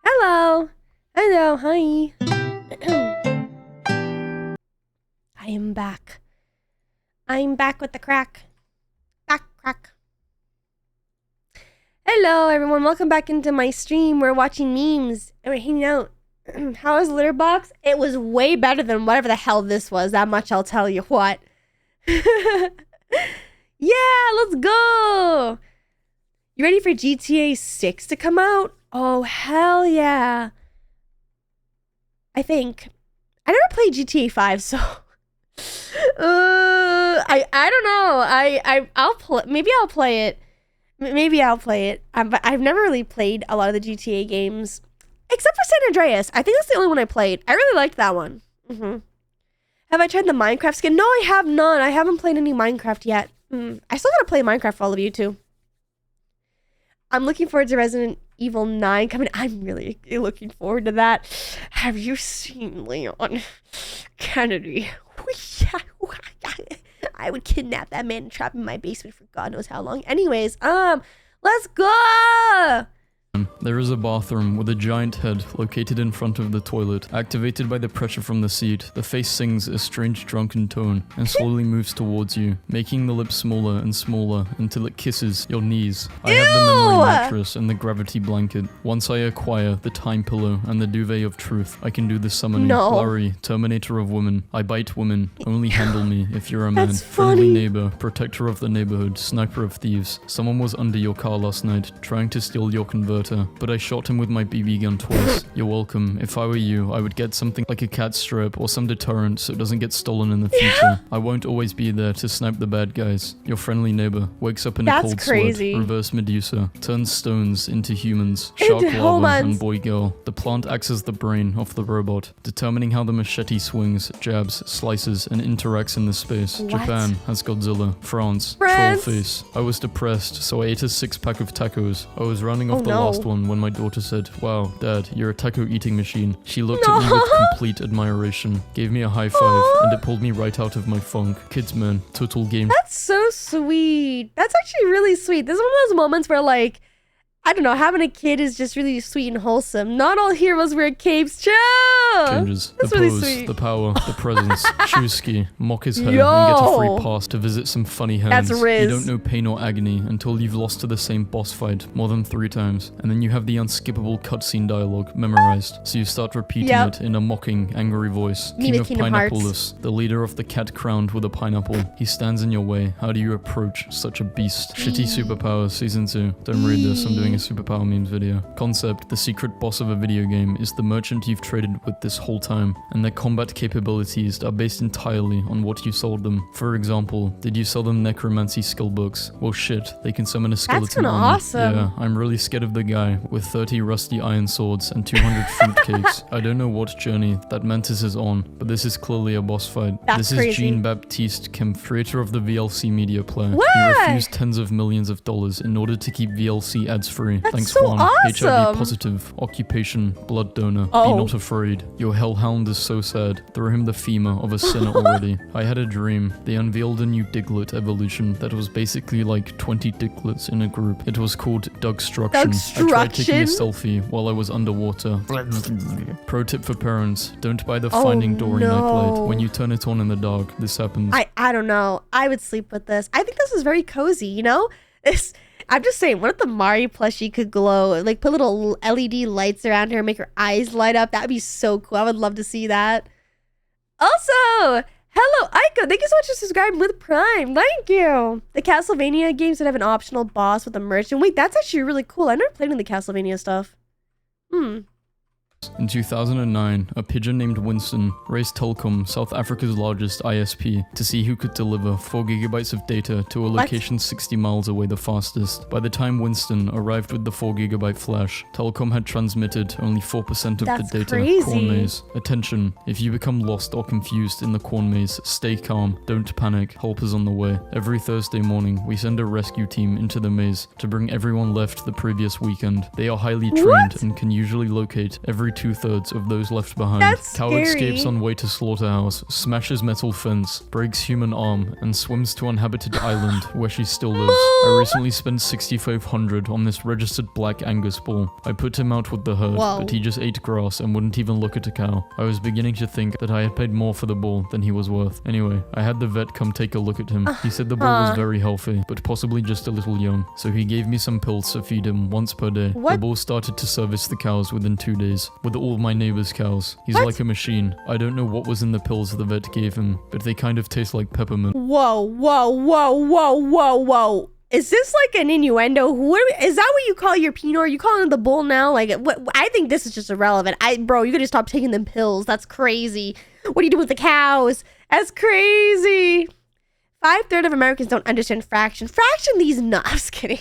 Hello. Hello. Hi. I am back. I'm back with the crack. Back crack. Hello, everyone. Welcome back into my stream. We're watching memes and we're hanging out. How was Litter Box? It was way better than whatever the hell this was. That much I'll tell you what. Yeah, let's go. You ready for GTA 6 to come out? Oh, hell yeah. I think. I never played GTA 5, so I don't know. I'll play. Maybe I'll play it. Maybe I'll play it. But I've never really played a lot of the GTA games, except for San Andreas. I think that's the only one I played. I really liked that one. Have I tried the Minecraft skin? No, I have not. I haven't played any Minecraft yet. I still gotta play Minecraft for all of you too. I'm looking forward to Resident Evil 9 coming. I'm really looking forward to that. Have you seen Leon Kennedy? I would kidnap that man and trap him in my basement for God knows how long. Anyways, let's go! There is a bathroom with a giant head located in front of the toilet. Activated by the pressure from the seat, the face sings a strange drunken tone and slowly moves towards you, making the lips smaller and smaller until it kisses your knees. I have the memory mattress and the gravity blanket. Once I acquire the time pillow and the duvet of truth, I can do the summoning. No. Larry, Terminator of women. I bite women. Only handle me if you're a man. That's Friendly funny. neighbor, protector of the neighborhood, sniper of thieves. Someone was under your car last night, trying to steal your converter, but I shot him with my BB gun twice. You're welcome. If I were you, I would get something like a cat strip or some deterrent so it doesn't get stolen in the future. I won't always be there to snipe the bad guys. Your friendly neighbor wakes up in a That's cold crazy. sweat, reverse Medusa, turns stones into humans, shark Into lava, humans. and boy girl. The plant acts as the brain of the robot, determining how the machete swings, jabs, slices, and interacts in the space. What? Japan has Godzilla. France, France. Trollface. I was depressed, so I ate a 6-pack of tacos. I was rounding off Oh, the no. last one when my daughter said, "Wow, Dad, you're a taco eating machine." She looked No. at me with complete admiration, gave me a high five, Aw. and it pulled me right out of my funk. Kids, man, total game. That's so sweet. That's actually really sweet. This is one of those moments where, like, I don't know, having a kid is just really sweet and wholesome. Not all heroes wear capes. Chill. Changes. That's The really pose, sweet. the power, the presence. Shuski, mock his hair, Yo. and get a free pass to visit some funny hands. That's Riz. You don't know pain or agony until you've lost to the same boss fight more than 3 times, and then you have the unskippable cutscene dialogue memorized, so you start repeating Yep. it in a mocking, angry voice. Me King with of Kingdom Hearts. Pineappleless, the leader of the cat crowned with a pineapple. He stands in your way. How do you approach such a beast? Shitty superpowers, season 2. Don't read this, I'm doing a superpower memes video. Concept: the secret boss of a video game is the merchant you've traded with this whole time, and their combat capabilities are based entirely on what you sold them. For example, did you sell them necromancy skill books? Well shit, they can summon a skeleton kinda army. awesome. Yeah, I'm really scared of the guy with 30 rusty iron swords and 200 fruitcakes. I don't know what journey that Mantis is on, but this is clearly a boss fight. That's this is crazy. Jean-Baptiste Kempf, creator of the VLC media player. What? He refused tens of millions of dollars in order to keep VLC ads free. That's Thanks so Juan. awesome. HIV positive, occupation, blood donor. Oh. Be not afraid. Your hellhound is so sad. Throw him the femur of a sinner already. I had a dream. They unveiled a new Diglett evolution that was basically like 20 Diglets in a group. It was called Dugstruction. I tried taking a selfie while I was underwater. Pro tip for parents: don't buy the Oh, Finding Dory no. nightlight. When you turn it on in the dark, this happens. I don't know. I would sleep with this. I think this is very cozy, you know? I'm just saying, what if the Mari plushie could glow? Like, put little LED lights around her and make her eyes light up. That'd be so cool. I would love to see that. Also, hello, Aiko. Thank you so much for subscribing with Prime. Thank you. The Castlevania games would have an optional boss with a merchant. Wait, that's actually really cool. I never played any of the Castlevania stuff. In 2009, a pigeon named Winston raced Telkom, South Africa's largest ISP, to see who could deliver 4 gigabytes of data to a location 60 miles away the fastest. By the time Winston arrived with the 4 gigabyte flash, Telkom had transmitted only 4% of That's the data. crazy. Corn maze. Attention, if you become lost or confused in the corn maze, stay calm, don't panic, help is on the way. Every Thursday morning, we send a rescue team into the maze to bring everyone left the previous weekend. They are highly trained What? and can usually locate every every 2/3 of those left behind. That's Cow scary. escapes on way to slaughterhouse, smashes metal fence, breaks human arm, and swims to uninhabited island where she still lives. I recently spent 6,500 on this registered black Angus bull. I put him out with the herd, Whoa. but he just ate grass and wouldn't even look at a cow. I was beginning to think that I had paid more for the bull than he was worth. Anyway, I had the vet come take a look at him. He said the bull was very healthy, but possibly just a little young. So he gave me some pills to feed him once per day. What? The bull started to service the cows within 2 days, with all my neighbors' cows. He's What? like a machine. I don't know what was in the pills the vet gave him, but they kind of taste like peppermint. Whoa, whoa, whoa, whoa, whoa, whoa. Is this like an innuendo? Is that what you call your Pinot? Are you calling it the bull now? Like, what? I think this is just irrelevant. Bro, you gotta stop taking them pills. That's crazy. What do you do with the cows? That's crazy. 5/3 of Americans don't understand fraction. Fraction these nuts. I'm just kidding.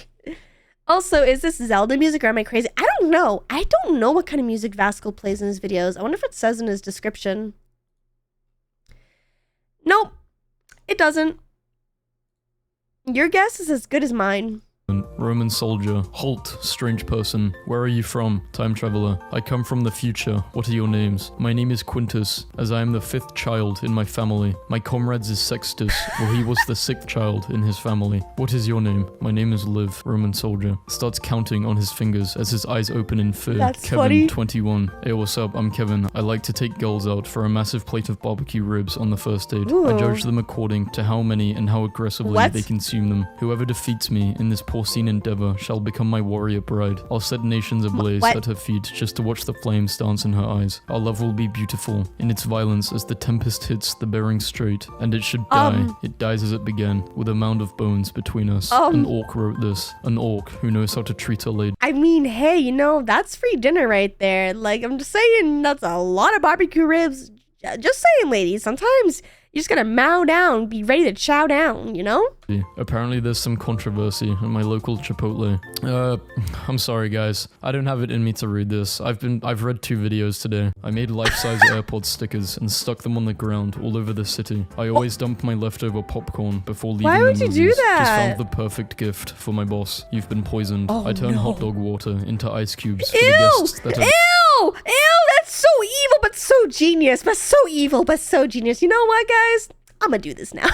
Also, is this Zelda music or am I crazy? I don't know. I don't know what kind of music Vasco plays in his videos. I wonder if it says in his description. Nope, it doesn't. Your guess is as good as mine. Roman soldier. Halt, strange person. Where are you from? Time traveler. I come from the future. What are your names? My name is Quintus, as I am the 5th child in my family. My comrades is Sextus, for he was the 6th child in his family. What is your name? My name is Liv. Roman soldier. Starts counting on his fingers as his eyes open in fear. That's Kevin, funny. 21. Hey, what's up? I'm Kevin. I like to take girls out for a massive plate of barbecue ribs on the first date. Ooh. I judge them according to how many and how aggressively What? they consume them. Whoever defeats me in this porcine endeavor shall become my warrior bride. I'll set nations ablaze What? at her feet just to watch the flames dance in her eyes. Our love will be beautiful in its violence as the tempest hits the Bering Strait, and it should die. It dies as it began, with a mound of bones between us. An orc wrote this. An orc who knows how to treat a lady. I mean, hey, you know, that's free dinner right there. Like, I'm just saying, that's a lot of barbecue ribs. Just saying, ladies, sometimes you just gotta mow down, be ready to chow down, you know? Apparently there's some controversy in my local Chipotle. I'm sorry guys, I don't have it in me to read this. I've read 2 videos today. I made life-size AirPod stickers and stuck them on the ground all over the city. I always dump my leftover popcorn before leaving Why would the you do movies. Just that? found the perfect gift for my boss. You've been poisoned. Oh, I turn no. hot dog water into ice cubes for Ew! the guests that are Ew! That's so evil, but so genius. But so evil, but so genius. You know what, guys? I'm gonna do this now.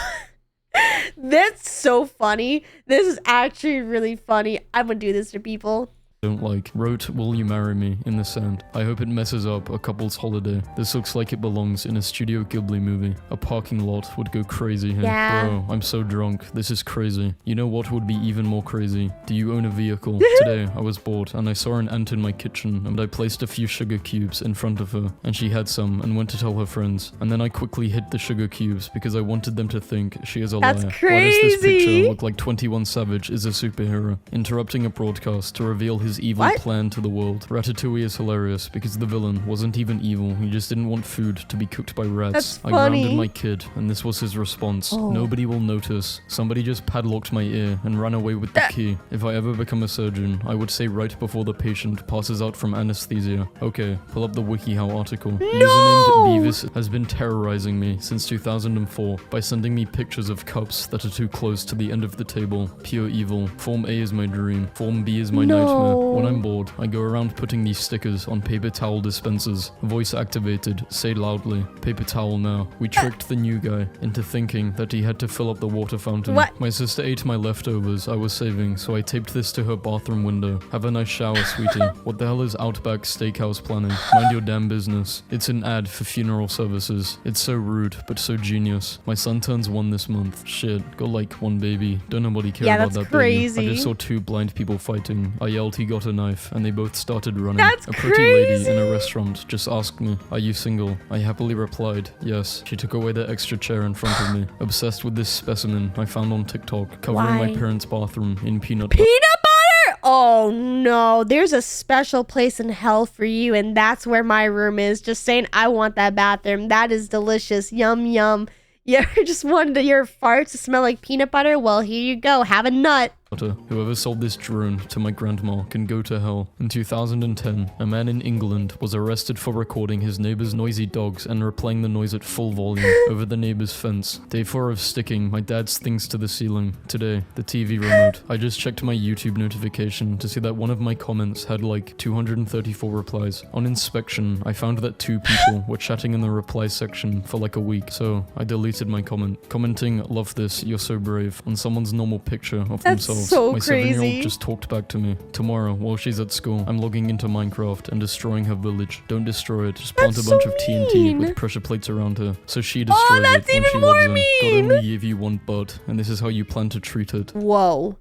That's so funny. This is actually really funny. I'm gonna do this to people. don't like. Wrote, will you marry me, in the sand. I hope it messes up a couple's holiday. This looks like it belongs in a Studio Ghibli movie. A parking lot would go crazy here. Yeah. Bro, I'm so drunk. This is crazy. You know what would be even more crazy? Do you own a vehicle? Today, I was bored and I saw an ant in my kitchen and I placed a few sugar cubes in front of her and she had some and went to tell her friends. And then I quickly hid the sugar cubes because I wanted them to think she is a That's liar. Why does this crazy. picture look like 21 Savage is a superhero? Interrupting a broadcast to reveal his evil What? plan to the world. Ratatouille is hilarious because the villain wasn't even evil. He just didn't want food to be cooked by rats. That's I funny. grounded my kid and this was his response. Oh. Nobody will notice. Somebody just padlocked my ear and ran away with the key. If I ever become a surgeon, I would say right before the patient passes out from anesthesia. Okay, pull up the WikiHow article. User named Beavis has been terrorizing me since 2004 by sending me pictures of cups that are too close to the end of the table. Pure evil. Form A is my dream. Form B is my No. nightmare. When I'm bored, I go around putting these stickers on paper towel dispensers. Voice activated. Say loudly. Paper towel now. We tricked the new guy into thinking that he had to fill up the water fountain. What? My sister ate my leftovers I was saving, so I taped this to her bathroom window. Have a nice shower, sweetie. What the hell is Outback Steakhouse planning? Mind your damn business. It's an ad for funeral services. It's so rude, but so genius. My son turns 1 this month. Shit, go like one baby. Don't nobody care Yeah, about that's that baby. I crazy. just saw 2 blind people fighting. I yelled he got a knife, and they both started running. That's a pretty lady in a crazy. restaurant just asked me, are you single? I happily replied, yes. She took away the extra chair in front of me. Obsessed with this specimen I found on TikTok, covering my Why? parents' bathroom in peanut butter. Peanut butter? Oh no, there's a special place in hell for you, and that's where my room is. Just saying, I want that bathroom. That is delicious. Yum, yum. You ever just wanted your farts to smell like peanut butter? Well, here you go. Have a nut. Whoever sold this drone to my grandma can go to hell. In 2010, a man in England was arrested for recording his neighbor's noisy dogs and replaying the noise at full volume over the neighbor's fence. Day 4 of sticking my dad's things to the ceiling. Today, the TV remote. I just checked my YouTube notification to see that one of my comments had like 234 replies. On inspection, I found that 2 people were chatting in the reply section for like a week, so I deleted my comment. Commenting, "Love this, you're so brave," on someone's normal picture of themselves. So my crazy. 7-year-old just talked back to me. Tomorrow, while she's at school, I'm logging into Minecraft and destroying her village. Don't destroy it. Just plant That's a bunch so of TNT mean. with pressure plates around her, so she destroys that's it when even she more logs in. mean. God only gave you one butt, and this is how you plan to treat it. Whoa.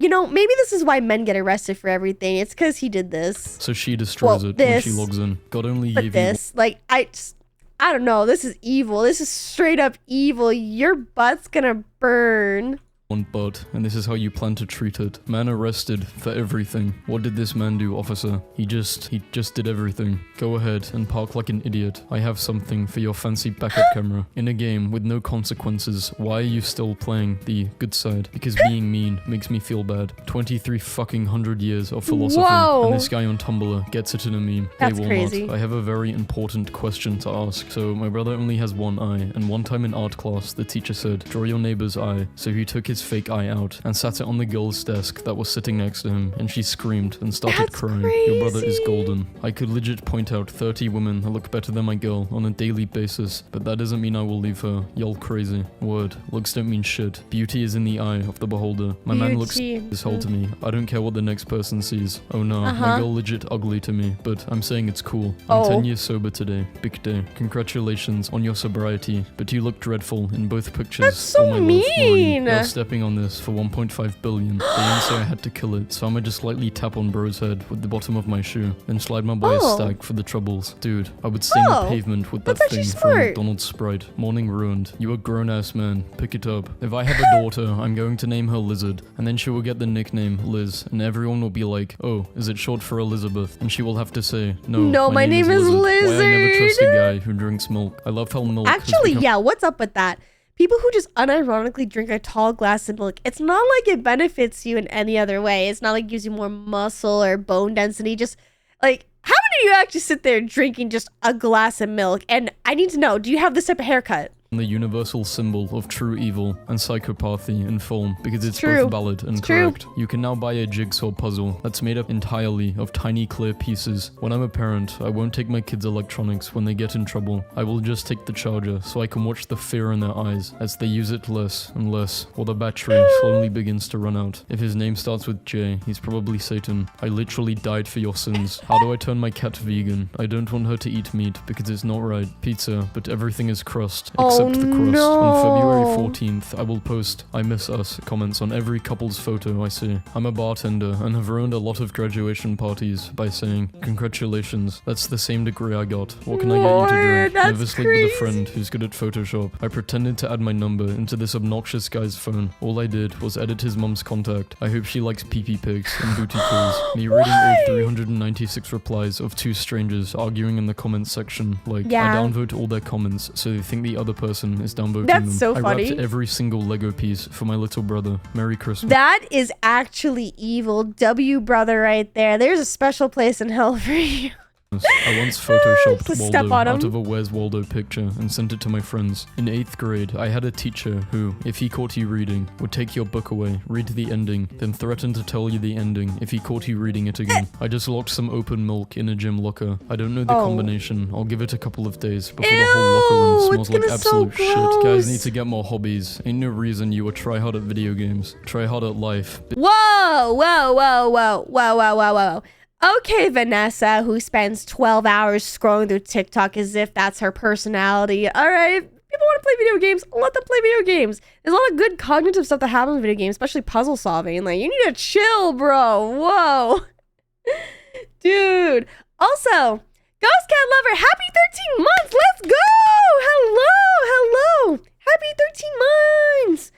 You know, maybe this is why men get arrested for everything. It's because he did this. So she destroys it when she logs in. God only But gave this, like, I don't know. This is evil. This is straight up evil. Your butt's gonna burn. one butt, and this is how you plan to treat it. Man arrested for everything. What did this man do, officer? He just did everything. Go ahead and park like an idiot. I have something for your fancy backup camera. In a game with no consequences, why are you still playing the good side? Because being mean makes me feel bad. 23 fucking hundred years of philosophy. Whoa. And this guy on Tumblr gets it in a meme. That's Hey, Walmart, crazy. I have a very important question to ask. So my brother only has one eye, and one time in art class, the teacher said, draw your neighbor's eye. So he took his fake eye out and sat it on the girl's desk that was sitting next to him, and she screamed and started That's crying. crazy. Your brother is golden. I could legit point out 30 women that look better than my girl on a daily basis, but that doesn't mean I will leave her. Y'all crazy. Word. Looks don't mean shit. Beauty is in the eye of the beholder. My man looks Beauty. this whole to me. I don't care what the next person sees. Oh no, Uh-huh. my girl legit ugly to me, but I'm saying it's cool. I'm Oh. 10 years sober today. Big day. Congratulations on your sobriety, but you look dreadful in both pictures. That's so oh my love, Maureen. mean. You're stepping on this for 1.5 billion. They didn't say I had to kill it, so I'ma just slightly tap on bro's head with the bottom of my shoe, then slide my boy a Oh. stack for the troubles. Dude, I would stain the Oh, pavement with that that's thing actually from smart. McDonald's Sprite. Morning ruined. You a grown-ass man. Pick it up. If I have a daughter, I'm going to name her Lizard, and then she will get the nickname Liz, and everyone will be like, oh, is it short for Elizabeth? And she will have to say, no, my name is Lizard. Why I never trust a Lizard. guy who drinks milk. I love how milk has Actually, become yeah, what's up with that? People who just unironically drink a tall glass of milk, it's not like it benefits you in any other way. It's not like it gives you more muscle or bone density. Just like, how many of you actually sit there drinking just a glass of milk? And I need to know, do you have this type of haircut? the universal symbol of true evil and psychopathy in film because it's true. both valid and It's true. correct. You can now buy a jigsaw puzzle that's made up entirely of tiny clear pieces. When I'm a parent, I won't take my kids' electronics when they get in trouble. I will just take the charger so I can watch the fear in their eyes as they use it less and less while the battery slowly begins to run out. If his name starts with J, he's probably Satan. I literally died for your sins. How do I turn my cat vegan? I don't want her to eat meat because it's not right. Pizza, but everything is crust except the crust. no. On February 14th, I will post I miss us comments on every couple's photo I see. I'm a bartender and have ruined a lot of graduation parties by saying, congratulations, that's the same degree I got. What can I get you to What? drink? That's Never sleep with a crazy. friend who's good at Photoshop. I pretended to add my number into this obnoxious guy's phone. All I did was edit his mum's contact. I hope she likes pee-pee pics and booty calls. Me reading all Why? 396 replies of 2 strangers arguing in the comments section. Like, Yeah. I downvote all their comments so they think the other person is downvoting That's them. so I funny. wrapped every single Lego piece for my little brother. Merry Christmas. That is actually evil. W brother right there. There's a special place in hell for you. I once photoshopped Just step Waldo on out him. of a Where's Waldo picture and sent it to my friends. In 8th grade, I had a teacher who, if he caught you reading, would take your book away, read the ending, then threaten to tell you the ending if he caught you reading it again. I just locked some open milk in a gym locker. I don't know the Oh. combination. I'll give it a couple of days before the whole locker room Ew, smells it's like gonna so absolute shit. gross. Guys need to get more hobbies. Ain't no reason you would try hard at video games. Try hard at life. Whoa, whoa, whoa, whoa, whoa, whoa, whoa, whoa. Okay, Vanessa, who spends 12 hours scrolling through TikTok as if that's her personality. All right, if people want to play video games, let them play video games. There's a lot of good cognitive stuff that happens in video games, especially puzzle solving. Like, you need to chill, bro. Whoa. Dude. Also, Ghost Cat Lover, happy 13 months. Let's go. Hello. Happy 13 months.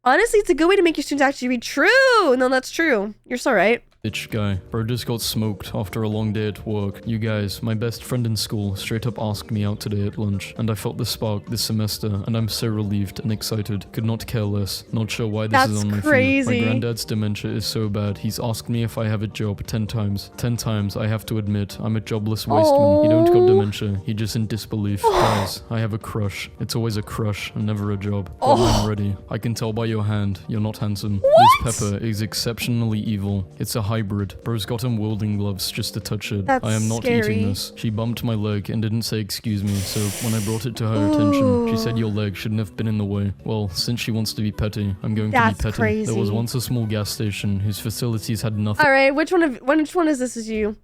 Honestly, it's a good way to make your students actually read. True. No, that's true. You're so right. bitch guy. Bro just got smoked after a long day at work. You guys, my best friend in school straight up asked me out today at lunch, and I felt the spark this semester, and I'm so relieved and excited. Could not care less. Not sure why this is on my feed. My granddad's dementia is so bad, he's asked me if I have a job 10 times. 10 times I have to admit I'm a jobless wasteman. He don't got dementia, he just in disbelief. Guys, I have a crush. It's always a crush and never a job. But I'm ready. I can tell by your hand, you're not handsome. This pepper is exceptionally evil. It's a hybrid. Bro's got him welding gloves just to touch it. That's I am not scary. eating this. She bumped my leg and didn't say excuse me, so when I brought it to her attention, she said your leg shouldn't have been in the way. Well, since she wants to be petty, I'm going to be petty. Crazy. There was once a small gas station whose facilities had nothing. All right, which one is this is you?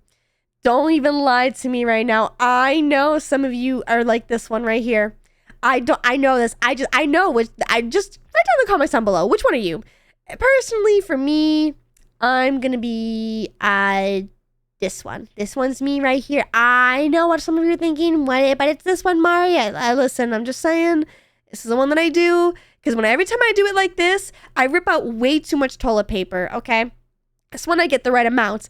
Don't even lie to me right now. I know some of you are like this one right here. I know this. I know which. Write down the comments down below. Which one are you? Personally, for me, I'm gonna be this one. This one's me right here. I know what some of you are thinking, but it's this one, Maria. Listen, I'm just saying, this is the one that I do, because every time I do it like this, I rip out way too much toilet paper, okay? This one I get the right amount.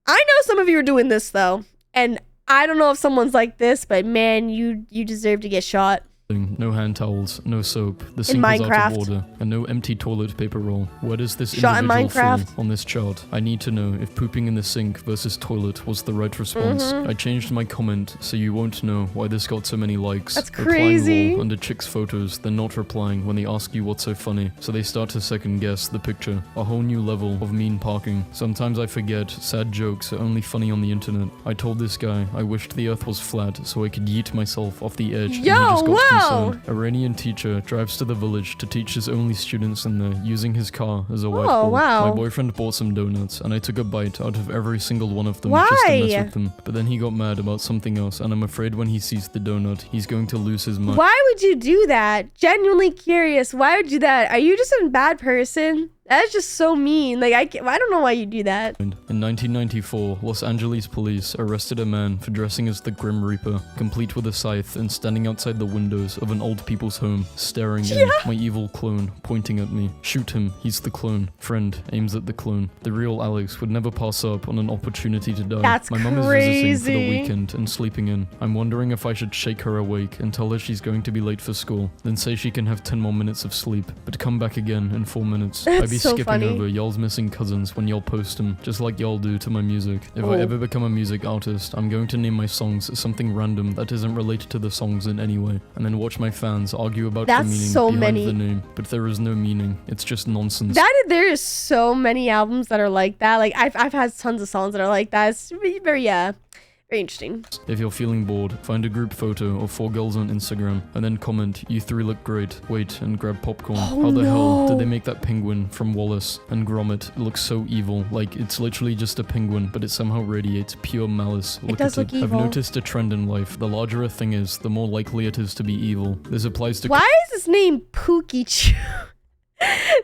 I know some of you are doing this, though, and I don't know if someone's like this, but man, you deserve to get shot. No hand towels, no soap, the sink was out of water, and no empty toilet paper roll. Where does this individual fall on this chart? I need to know if pooping in the sink versus toilet was the right response. I changed my comment so you won't know why this got so many likes. That's crazy. Replying under chicks' photos, then not replying when they ask you what's so funny, so they start to second guess the picture. A whole new level of mean parking. Sometimes I forget sad jokes are only funny on the internet. I told this guy I wished the earth was flat so I could yeet myself off the edge. Yo, and he just got wow. Iranian teacher drives to the village to teach his only students in there using his car as a whiteboard. Oh, wow. My boyfriend bought some donuts and I took a bite out of every single one of them just to mess with them. But then he got mad about something else and I'm afraid when he sees the donut, he's going to lose his mind. Why would you do that? Genuinely curious. Why would you do that? Are you just a bad person? That's just so mean. Like, I don't know why you do that. In 1994, Los Angeles police arrested a man for dressing as the Grim Reaper, complete with a scythe and standing outside the windows of an old people's home, staring in, my evil clone, pointing at me. Shoot him, he's the clone. Friend aims at the clone. The real Alex would never pass up on an opportunity to die. That's my mum is visiting for the weekend and sleeping in. I'm wondering if I should shake her awake and tell her she's going to be late for school, then say she can have 10 more minutes of sleep, but come back again in 4 minutes. I'd be so skipping funny. over y'all's missing cousins when y'all post them, just like y'all do to my music. If I ever become a music artist, I'm going to name my songs something random that isn't related to the songs in any way, and then watch my fans argue about the meaning behind the name. But there is no meaning. It's just nonsense. There is so many albums that are like that. Like I've had tons of songs that are like that. It's very very interesting. If you're feeling bored, find a group photo of 4 girls on Instagram and then comment, "You 3 look great. Wait," and grab popcorn. How the hell did they make that penguin from Wallace and Gromit look so evil? Like, it's literally just a penguin, but it somehow radiates pure malice. It does look evil. I've noticed a trend in life. The larger a thing is, the more likely it is to be evil. This applies to— Why is his name Pookie?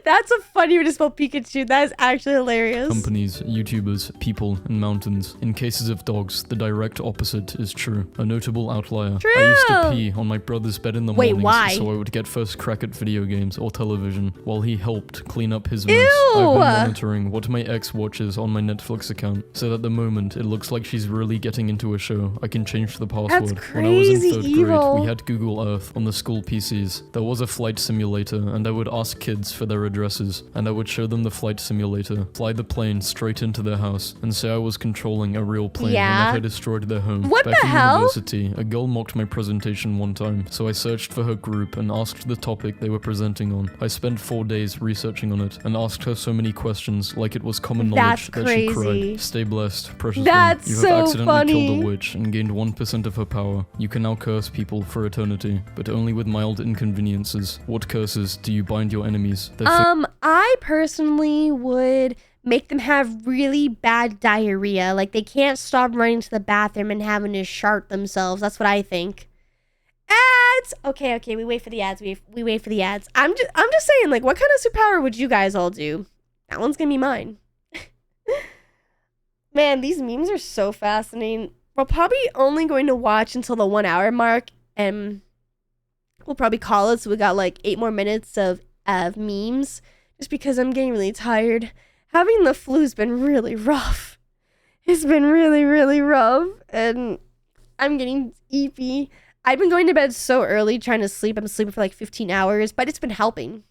That's a funny way to spell Pikachu. That is actually hilarious. Companies, YouTubers, people, and mountains. In cases of dogs, the direct opposite is true. A notable outlier. True. I used to pee on my brother's bed in the mornings why? so I would get first crack at video games or television while he helped clean up his mess. Ew. I've been monitoring what my ex watches on my Netflix account so that the moment it looks like she's really getting into a show, I can change the password. That's crazy. When I was in 3rd grade, we had Google Earth on the school PCs. There was a flight simulator and I would ask kids for their addresses and I would show them the flight simulator, fly the plane straight into their house, and say I was controlling a real plane and that I destroyed their home. What Back the in hell? university, a girl mocked my presentation one time, so I searched for her group and asked the topic they were presenting on. I spent 4 days researching on it and asked her so many questions like it was common knowledge that she cried. Stay blessed, precious one. You have accidentally killed a witch and gained 1% of her power. You can now curse people for eternity, but only with mild inconveniences. What curses do you bind your enemies? I personally would make them have really bad diarrhea. Like, they can't stop running to the bathroom and having to shart themselves. That's what I think. Ads! Okay, we wait for the ads. We wait for the ads. I'm just saying, like, what kind of superpower would you guys all do? That one's gonna be mine. Man, these memes are so fascinating. We're probably only going to watch until the 1 hour mark, and we'll probably call it, so we got like 8 more minutes of memes, just because I'm getting really tired. Having the flu's been really rough. It's been really, really rough. And I'm getting eepy. I've been going to bed so early trying to sleep. I'm sleeping for like 15 hours, but it's been helping.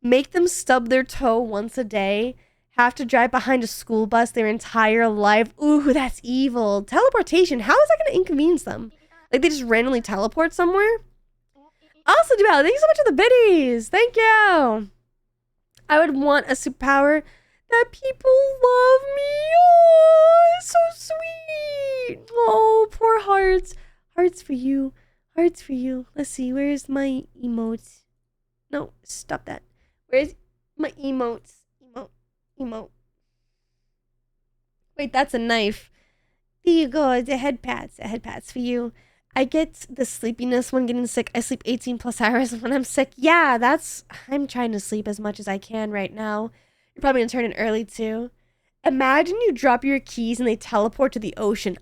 Make them stub their toe once a day. Have to drive behind a school bus their entire life. Ooh, that's evil. Teleportation. How is that going to inconvenience them? Like they just randomly teleport somewhere? Also, Duval, thank you so much for the biddies. Thank you. I would want a superpower that people love me. Oh, it's so sweet. Oh, poor hearts. Hearts for you. Hearts for you. Let's see. Where's my emotes? No, stop that. Where's my emotes? Emote. Wait, that's a knife. There you go. The head pats. The head pats for you. I get the sleepiness when getting sick. I sleep 18 plus hours when I'm sick. Yeah, I'm trying to sleep as much as I can right now. You're probably going to turn in early too. Imagine you drop your keys and they teleport to the ocean.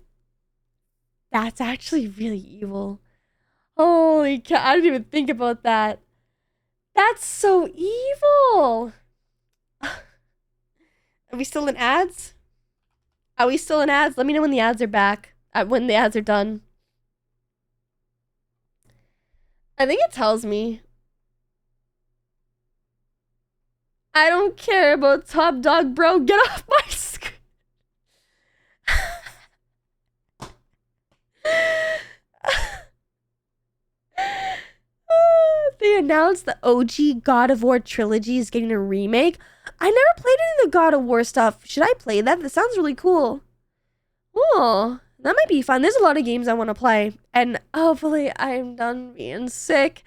That's actually really evil. Holy cow, I didn't even think about that. That's so evil. Are we still in ads? Are we still in ads? Let me know when the ads are back. When the ads are done. I think it tells me. I don't care about Top Dog, bro. Get off my screen. They announced the OG God of War trilogy is getting a remake. I never played any of the God of War stuff. Should I play that? That sounds really cool. Oh, that might be fun. There's a lot of games I want to play. And hopefully I'm done being sick.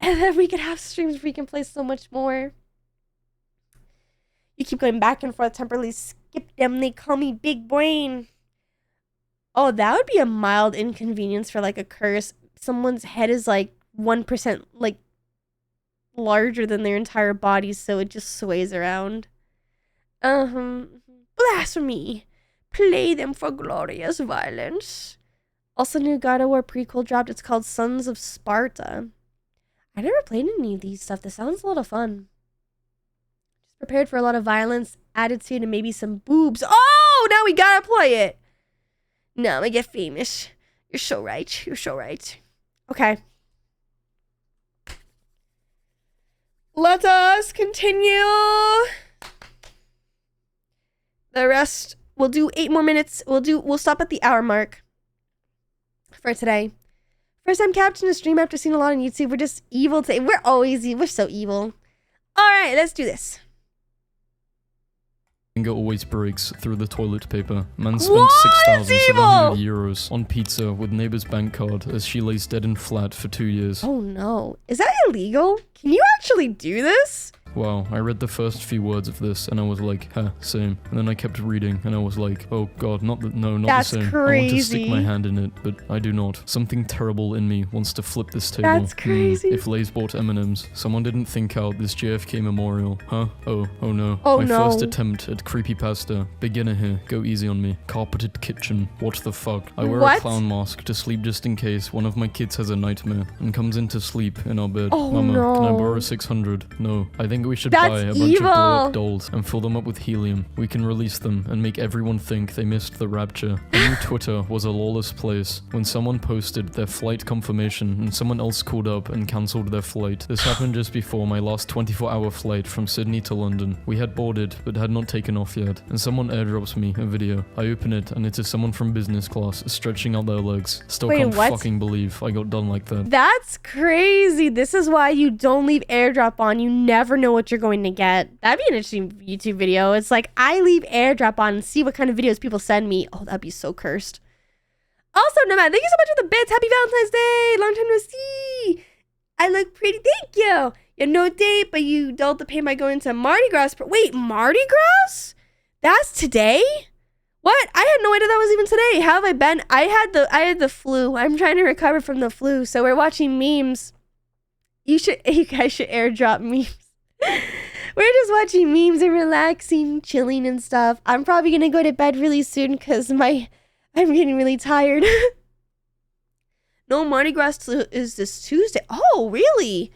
And then we can have streams where we can play so much more. You keep going back and forth, temporarily skip them. They call me Big Brain. Oh, that would be a mild inconvenience for like a curse. Someone's head is like 1% like larger than their entire body, so it just sways around. Blasphemy. Play them for glorious violence. Also, new God of War prequel dropped. It's called Sons of Sparta. I never played any of these stuff. This sounds a lot of fun. Just prepared for a lot of violence, attitude, and maybe some boobs. Oh, now we gotta play it. Now I get famous. You're so right. You're so right. Okay. Let us continue. The rest, we'll do 8 more minutes. We'll stop at the hour mark for today. First time capturing a stream after seeing a lot on YouTube. We're just evil today. We're always evil. We're so evil. All right, let's do this. Finger always breaks through the toilet paper. Man spent 6,700 euros on pizza with neighbor's bank card as she lays dead and flat for 2 years. Oh no. Is that illegal? Can you actually do this? Wow, I read the first few words of this and I was like, huh, same. And then I kept reading and I was like, oh god, not the same. Crazy. I want to stick my hand in it, but I do not. Something terrible in me wants to flip this table. That's crazy. If Lay's bought M&Ms, someone didn't think out this JFK memorial. Huh? Oh no. Oh my no. first attempt at creepypasta. Beginner here, go easy on me. Carpeted kitchen, what the fuck? I wear a clown mask to sleep just in case one of my kids has a nightmare and comes in to sleep in our bed. Oh Mama, no. can I borrow 600? No, I think we should That's buy a bunch evil. of blow-up dolls and fill them up with helium. We can release them and make everyone think they missed the rapture. I knew Twitter was a lawless place when someone posted their flight confirmation and someone else called up and cancelled their flight. This happened just before my last 24-hour flight from Sydney to London. We had boarded but had not taken off yet, and someone airdrops me a video. I open it and it is someone from business class stretching out their legs. Still can't fucking believe I got done like that. That's crazy. This is why you don't leave airdrop on. You never know what you're going to get. That'd be an interesting YouTube video. It's like I leave airdrop on and see what kind of videos people send me. Oh, that'd be so cursed. Also, Nomad, thank you so much for the bits. Happy Valentine's Day. Long time no see. I look pretty. Thank you. You have no date, but you don't have to pay by going to Mardi Gras. Wait, Mardi Gras? That's today? What? I had no idea that was even today. How have I been? I had the flu. I'm trying to recover from the flu. So we're watching memes. You guys should airdrop memes. We're just watching memes and relaxing, chilling and stuff. I'm probably gonna go to bed really soon because I'm getting really tired. No, Mardi Gras is this Tuesday. Oh, really?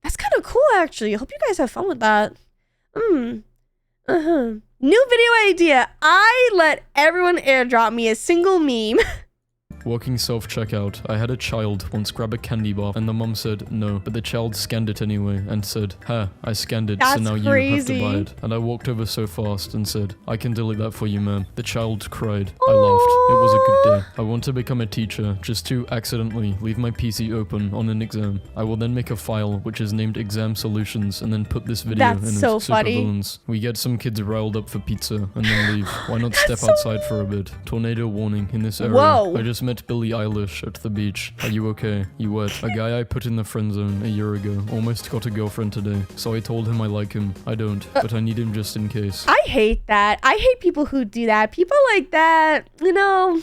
That's kind of cool, actually. I hope you guys have fun with that. New video idea. I let everyone airdrop me a single meme. Working self-checkout, I had a child once grab a candy bar and the mum said no, but the child scanned it anyway and said, "Ha, I scanned it, so That's now crazy. you have to buy it." And I walked over so fast and said, "I can delete that for you, ma'am." The child cried. I laughed. It was a good day. I want to become a teacher just to accidentally leave my PC open on an exam. I will then make a file which is named exam solutions and then put this video That's in so as funny. supervillains. We get some kids riled up for pizza and then leave. Why not step so outside for a bit? Tornado warning in this area. Whoa. I just met Billie Eilish at the beach. Are you okay? You wet? A guy I put in the friend zone a year ago almost got a girlfriend today, so I told him I like him. I don't, but I need him just in case. I hate that. I hate people who do that. People like that, you know,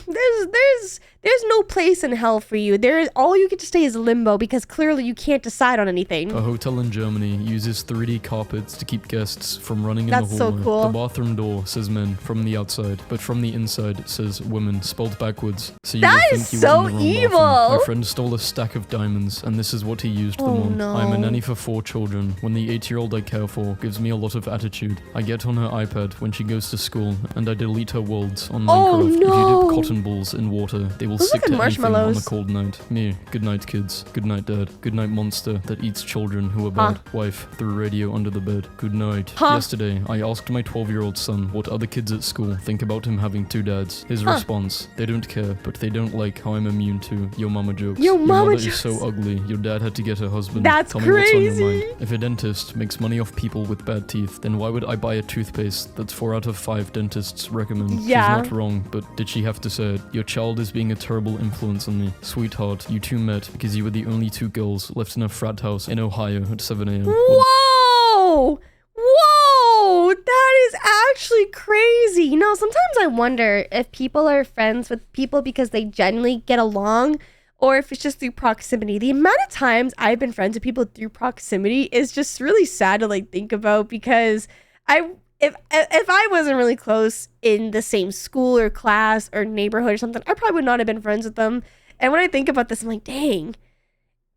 there's no place in hell for you. There is all you get to stay is limbo because clearly you can't decide on anything. A hotel in Germany uses 3D carpets to keep guests from running in That's the so hallway. cool. The bathroom door says men from the outside, but from the inside it says women, spelled backwards. So you That would is think you so was in the wrong evil. bathroom. My friend stole a stack of diamonds, and this is what he used them Oh, on. no. I'm a nanny for 4 children. When the 8-year-old I care for gives me a lot of attitude, I get on her iPad when she goes to school, and I delete her worlds on Oh, Minecraft. If no. you dip cotton balls in water, they will Those stick look to like anything on a marshmallows. cold night. Me, good night kids, good night dad, good night monster that eats children who are Huh. bad, wife through radio under the bed, good night. Huh. Yesterday, I asked my 12-year-old son what other kids at school think about him having 2 dads. His Huh. response, they don't care, but they don't like how I'm immune to your mama jokes. Your mama mother jokes. is so ugly, your dad had to get her husband. That's Tell me what's on your crazy. mind. If a dentist makes money off people with bad teeth, then why would I buy a toothpaste that's 4 out of 5 dentists recommend? Yeah. She's not wrong, but did she have to say it? Your child is being a terrible influence on me. Sweetheart, you two met because you were the only 2 girls left in a frat house in Ohio at 7 a.m. Whoa! Whoa! That is actually crazy. You know, sometimes I wonder if people are friends with people because they genuinely get along or if it's just through proximity. The amount of times I've been friends with people through proximity is just really sad to like think about because if I wasn't really close in the same school or class or neighborhood or something, I probably would not have been friends with them. And when I think about this, I'm like, dang.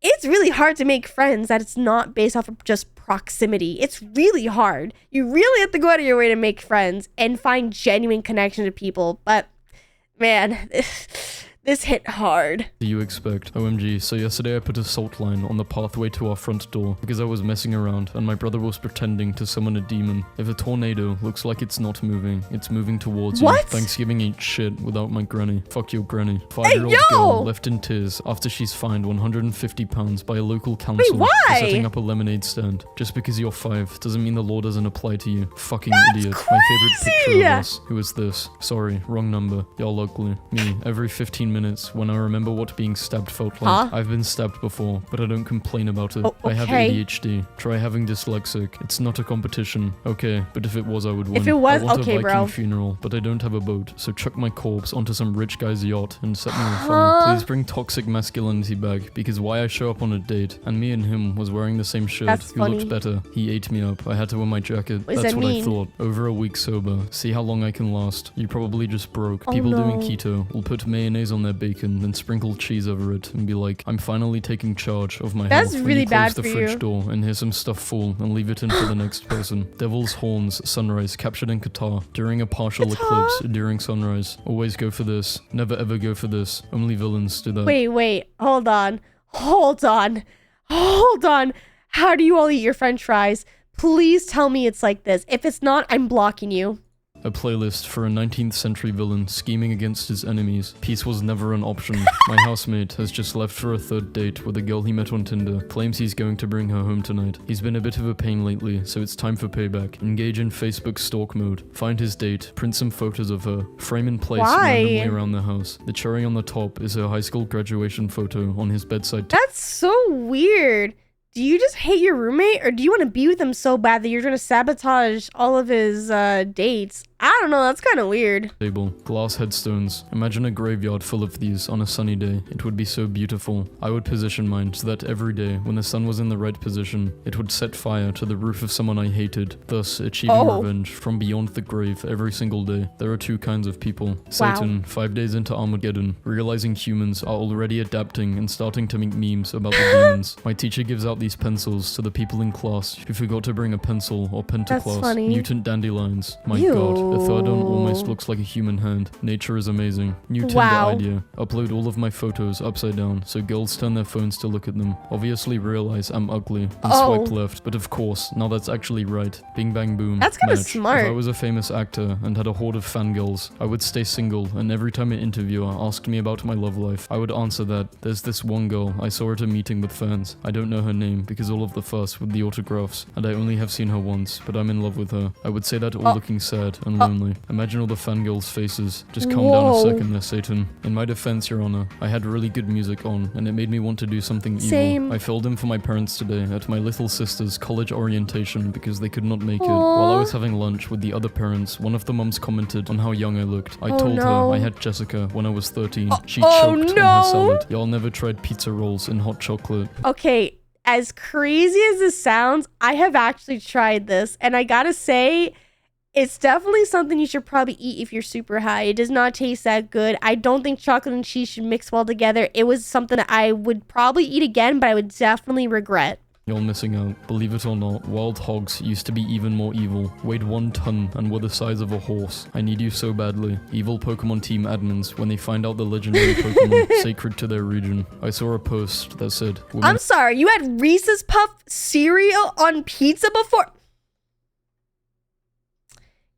It's really hard to make friends that it's not based off of just proximity. It's really hard. You really have to go out of your way to make friends and find genuine connection to people. But man, this hit hard. Do you expect? OMG, so yesterday I put a salt line on the pathway to our front door because I was messing around and my brother was pretending to summon a demon. If a tornado looks like it's not moving, it's moving towards What? you. Thanksgiving ain't shit without my granny. Fuck your granny. Hey, 5-year-old yo! girl left in tears after she's fined £150 by a local council why? for setting up a lemonade stand. Just because you're 5 doesn't mean the law doesn't apply to you. Fucking idiot. My favorite picture crazy! of us. Who is this? Sorry, wrong number. Y'all ugly. Me, every 15 minutes when I remember what being stabbed felt like. Huh? I've been stabbed before, but I don't complain about it. Oh, I have okay. ADHD. Try having dyslexic. It's not a competition. Okay, but if it was, I would win. If it was, I want okay, a Viking bro. funeral, but I don't have a boat, so chuck my corpse onto some rich guy's yacht and set me on Huh? fire. Please bring toxic masculinity back, because why I show up on a date, and me and him was wearing the same shirt. That's Who funny. looked better? He ate me up. I had to wear my jacket. What does That's that what I mean? thought. Over a week sober. See how long I can last. You probably just broke. Oh, People doing no. keto will put mayonnaise on their bacon, then sprinkle cheese over it, and be like, I'm finally taking charge of my That's health. When really you close bad the for fridge you. door and hear some stuff fall and leave it in for the next person. Devil's Horns Sunrise captured in Qatar during a partial Qatar? eclipse during sunrise. Always go for this. Never ever go for this. Only villains do that. Wait, hold on. How do you all eat your french fries? Please tell me it's like this. If it's not, I'm blocking you. A playlist for a 19th century villain scheming against his enemies. Peace was never an option. My housemate has just left for a 3rd date with a girl he met on Tinder. Claims he's going to bring her home tonight. He's been a bit of a pain lately, so it's time for payback. Engage in Facebook stalk mode. Find his date. Print some photos of her. Frame and place Why? randomly around the house. The cherry on the top is her high school graduation photo on his bedside That's so weird. Do you just hate your roommate or do you want to be with him so bad that you're going to sabotage all of his dates? I don't know, that's kind of weird. Table. Glass headstones. Imagine a graveyard full of these on a sunny day. It would be so beautiful. I would position mine so that every day, when the sun was in the right position, it would set fire to the roof of someone I hated, thus achieving revenge from beyond the grave every single day. There are two kinds of people. Satan, 5 days into Armageddon, realizing humans are already adapting and starting to make memes about the demons. My teacher gives out these pencils to the people in class who forgot to bring a pencil or pen to class. Funny. Mutant dandelions. My Ew. god, a thirdon almost looks like a human hand. Nature is amazing. New Tinder idea. Upload all of my photos upside down so girls turn their phones to look at them. Obviously realize I'm ugly and swipe left, but of course, now that's actually right. Bing bang boom. That's kind of Match. smart. If I was a famous actor and had a horde of fangirls, I would stay single, and every time an interviewer asked me about my love life, I would answer that there's this one girl I saw at a meeting with fans. I don't know her name because all of the fuss with the autographs, and I only have seen her once, but I'm in love with her. I would say that all looking sad and lonely. Imagine all the fangirls' faces. Just calm down a second there, Satan. In my defense, Your Honor, I had really good music on, and it made me want to do something evil. I filled in for my parents today at my little sister's college orientation because they could not make it. While I was having lunch with the other parents, one of the mums commented on how young I looked. I told her I had Jessica when I was 13. She choked on her salad. Y'all never tried pizza rolls and hot chocolate. Okay, as crazy as this sounds, I have actually tried this, and I gotta say, it's definitely something you should probably eat if you're super high. It does not taste that good. I don't think chocolate and cheese should mix well together. It was something that I would probably eat again, but I would definitely regret. You're missing out. Believe it or not, wild hogs used to be even more evil. Weighed 1 ton and were the size of a horse. I need you so badly. Evil Pokemon team admins when they find out the legendary Pokemon sacred to their region. I saw a post that said, I'm sorry, you had Reese's Puff cereal on pizza before?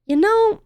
You know,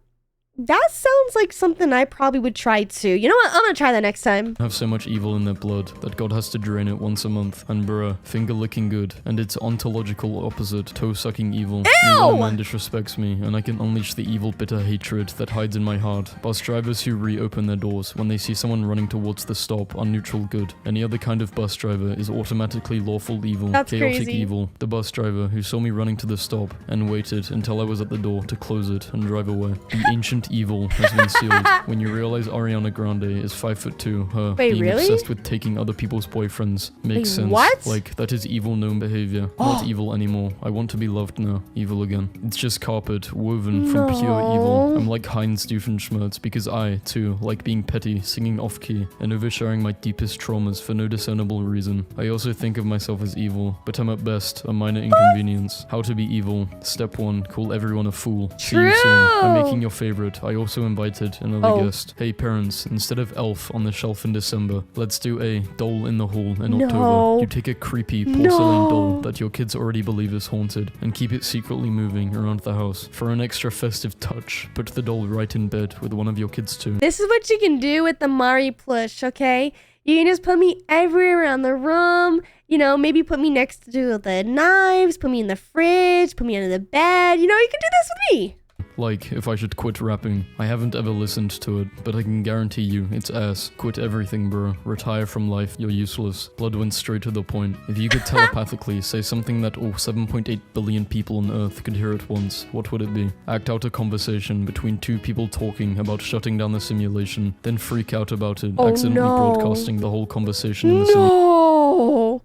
that sounds like something I probably would try too. You know what? I'm gonna try that next time. Have so much evil in their blood that God has to drain it once a month. And bruh, finger licking good. And its ontological opposite, toe sucking evil. Ew! When a man disrespects me, and I can unleash the evil bitter hatred that hides in my heart. Bus drivers who reopen their doors when they see someone running towards the stop are neutral good. Any other kind of bus driver is automatically lawful evil. That's chaotic crazy. evil. The bus driver who saw me running to the stop and waited until I was at the door to close it and drive away. The ancient evil has been sealed. When you realize Ariana Grande is 5'2", her being obsessed with taking other people's boyfriends makes sense. What? Like, that is evil gnome behavior. Not evil anymore. I want to be loved now. Evil again. It's just carpet woven from pure evil. I'm like Heinz Doofenshmirtz because I, too, like being petty, singing off-key, and oversharing my deepest traumas for no discernible reason. I also think of myself as evil, but I'm at best a minor inconvenience. How to be evil. Step 1, call everyone a fool. See you soon. I'm making your favorite. I also invited another guest. Hey parents, instead of Elf on the shelf in December, let's do a doll in the hall in October. You take a creepy porcelain doll that your kids already believe is haunted and keep it secretly moving around the house. For an extra festive touch, put the doll right in bed with one of your kids too. This is what you can do with the Mari plush, okay? You can just put me everywhere around the room. You know, maybe put me next to the knives, put me in the fridge, put me under the bed. You know, you can do this with me. Like, if I should quit rapping. I haven't ever listened to it, but I can guarantee you, it's ass. Quit everything, bro. Retire from life. You're useless. Blood went straight to the point. If you could telepathically say something that all 7.8 billion people on Earth could hear at once, what would it be? Act out a conversation between two people talking about shutting down the simulation, then freak out about it, accidentally broadcasting the whole conversation in the No!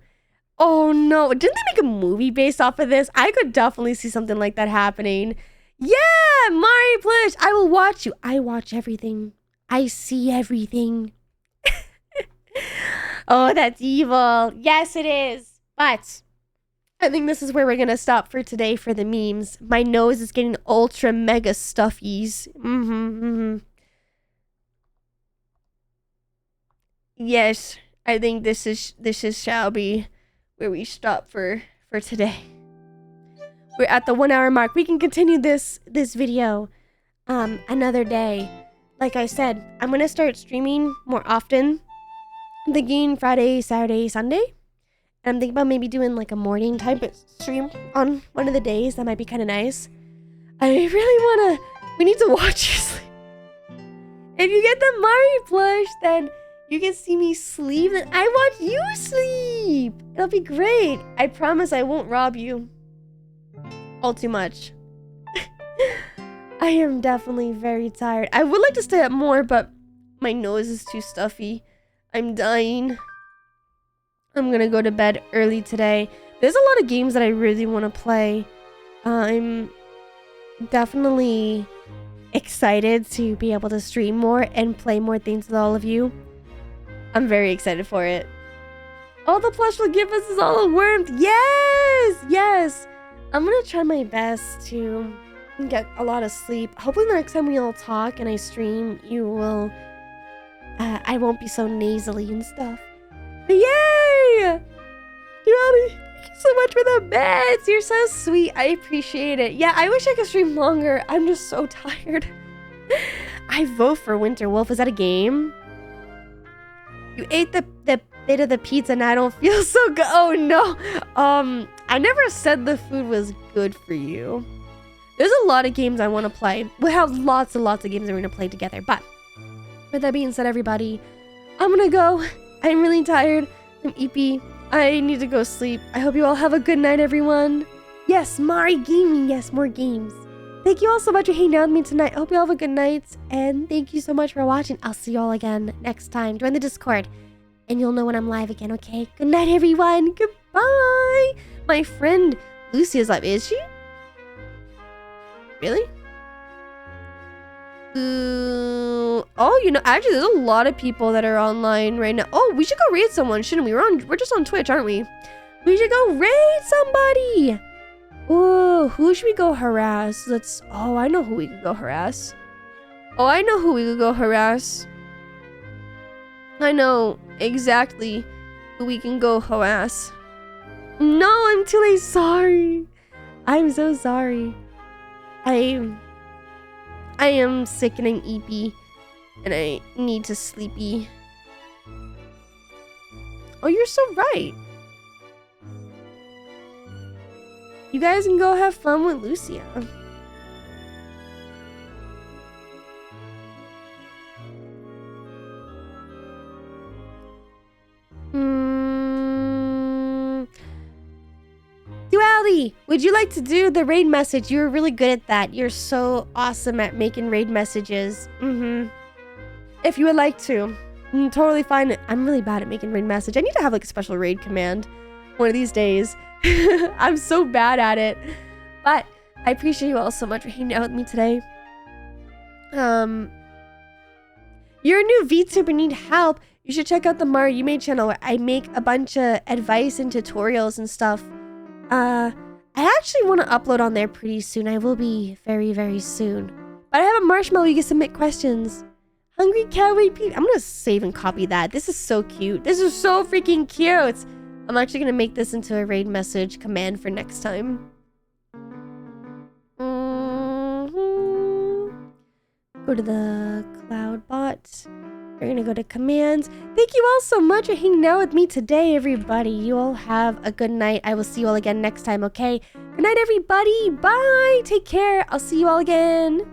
Oh no. Didn't they make a movie based off of this? I could definitely see something like that happening. Yeah, Mari Plush, I will watch you. I watch everything. I see everything. Oh, that's evil. Yes, it is. But I think this is where we're going to stop for today for the memes. My nose is getting ultra mega stuffies. Yes, I think this is shall be where we stop for today. We're at the 1 hour mark. We can continue this video another day. Like I said, I'm gonna start streaming more often. I'm thinking Friday, Saturday, Sunday. And I'm thinking about maybe doing like a morning type of stream on one of the days. That might be kind of nice. I really we need to watch you sleep. If you get the Mari plush, then you can see me sleep and I watch you sleep. It'll be great. I promise I won't rob you all too much. I am definitely very tired. I would like to stay up more, but my nose is too stuffy. I'm dying. I'm gonna go to bed early today. There's a lot of games that I really want to play. I'm definitely excited to be able to stream more and play more things with all of you. I'm very excited for it. All the plush will give us is all a worm. Yes! Yes! I'm gonna try my best to get a lot of sleep. Hopefully the next time we all talk and I stream, you will... I won't be so nasally and stuff. But yay! Duality, thank you so much for the beds. You're so sweet. I appreciate it. Yeah, I wish I could stream longer. I'm just so tired. I vote for Winter Wolf. Is that a game? You ate the bit of the pizza and I don't feel so good. Oh no. I never said the food was good for you. There's a lot of games I want to play. We have lots and lots of games that we're going to play together. But with that being said, everybody, I'm going to go. I'm really tired. I'm eepy. I need to go sleep. I hope you all have a good night, everyone. Yes, Mari Gaming. Yes, more games. Thank you all so much for hanging out with me tonight. I hope you all have a good night. And thank you so much for watching. I'll see you all again next time. Join the Discord. And you'll know when I'm live again, okay? Good night, everyone. Goodbye. My friend Lucy is live. Is she? Really? Oh, you know, actually, there's a lot of people that are online right now. Oh, we should go raid someone, shouldn't we? We're just on Twitch, aren't we? We should go raid somebody. Oh, who should we go harass? Oh, I know who we could go harass. Oh, I know who we could go harass. I know exactly who we can go harass. No, I'm too late. Sorry. I'm so sorry. I am sickening eepy and I need to sleepy. Oh, you're so right. You guys can go have fun with Lucia. Duality, would you like to do the raid message? You're really good at that. You're so awesome at making raid messages. If you would like to, totally fine. I'm really bad at making raid message. I need to have like a special raid command one of these days. I'm so bad at it. But I appreciate you all so much for hanging out with me today. You're a new VTuber and need help. You should check out the Mari You Made channel where I make a bunch of advice and tutorials and stuff. I actually want to upload on there pretty soon. I will be very, very soon. But I have a marshmallow you can submit questions. Hungry Cowboy Pete. I'm going to save and copy that. This is so cute. This is so freaking cute. I'm actually going to make this into a raid message command for next time. Go to the cloud bot. We're going to go to commands. Thank you all so much for hanging out with me today, everybody. You all have a good night. I will see you all again next time, okay? Good night, everybody. Bye. Take care. I'll see you all again.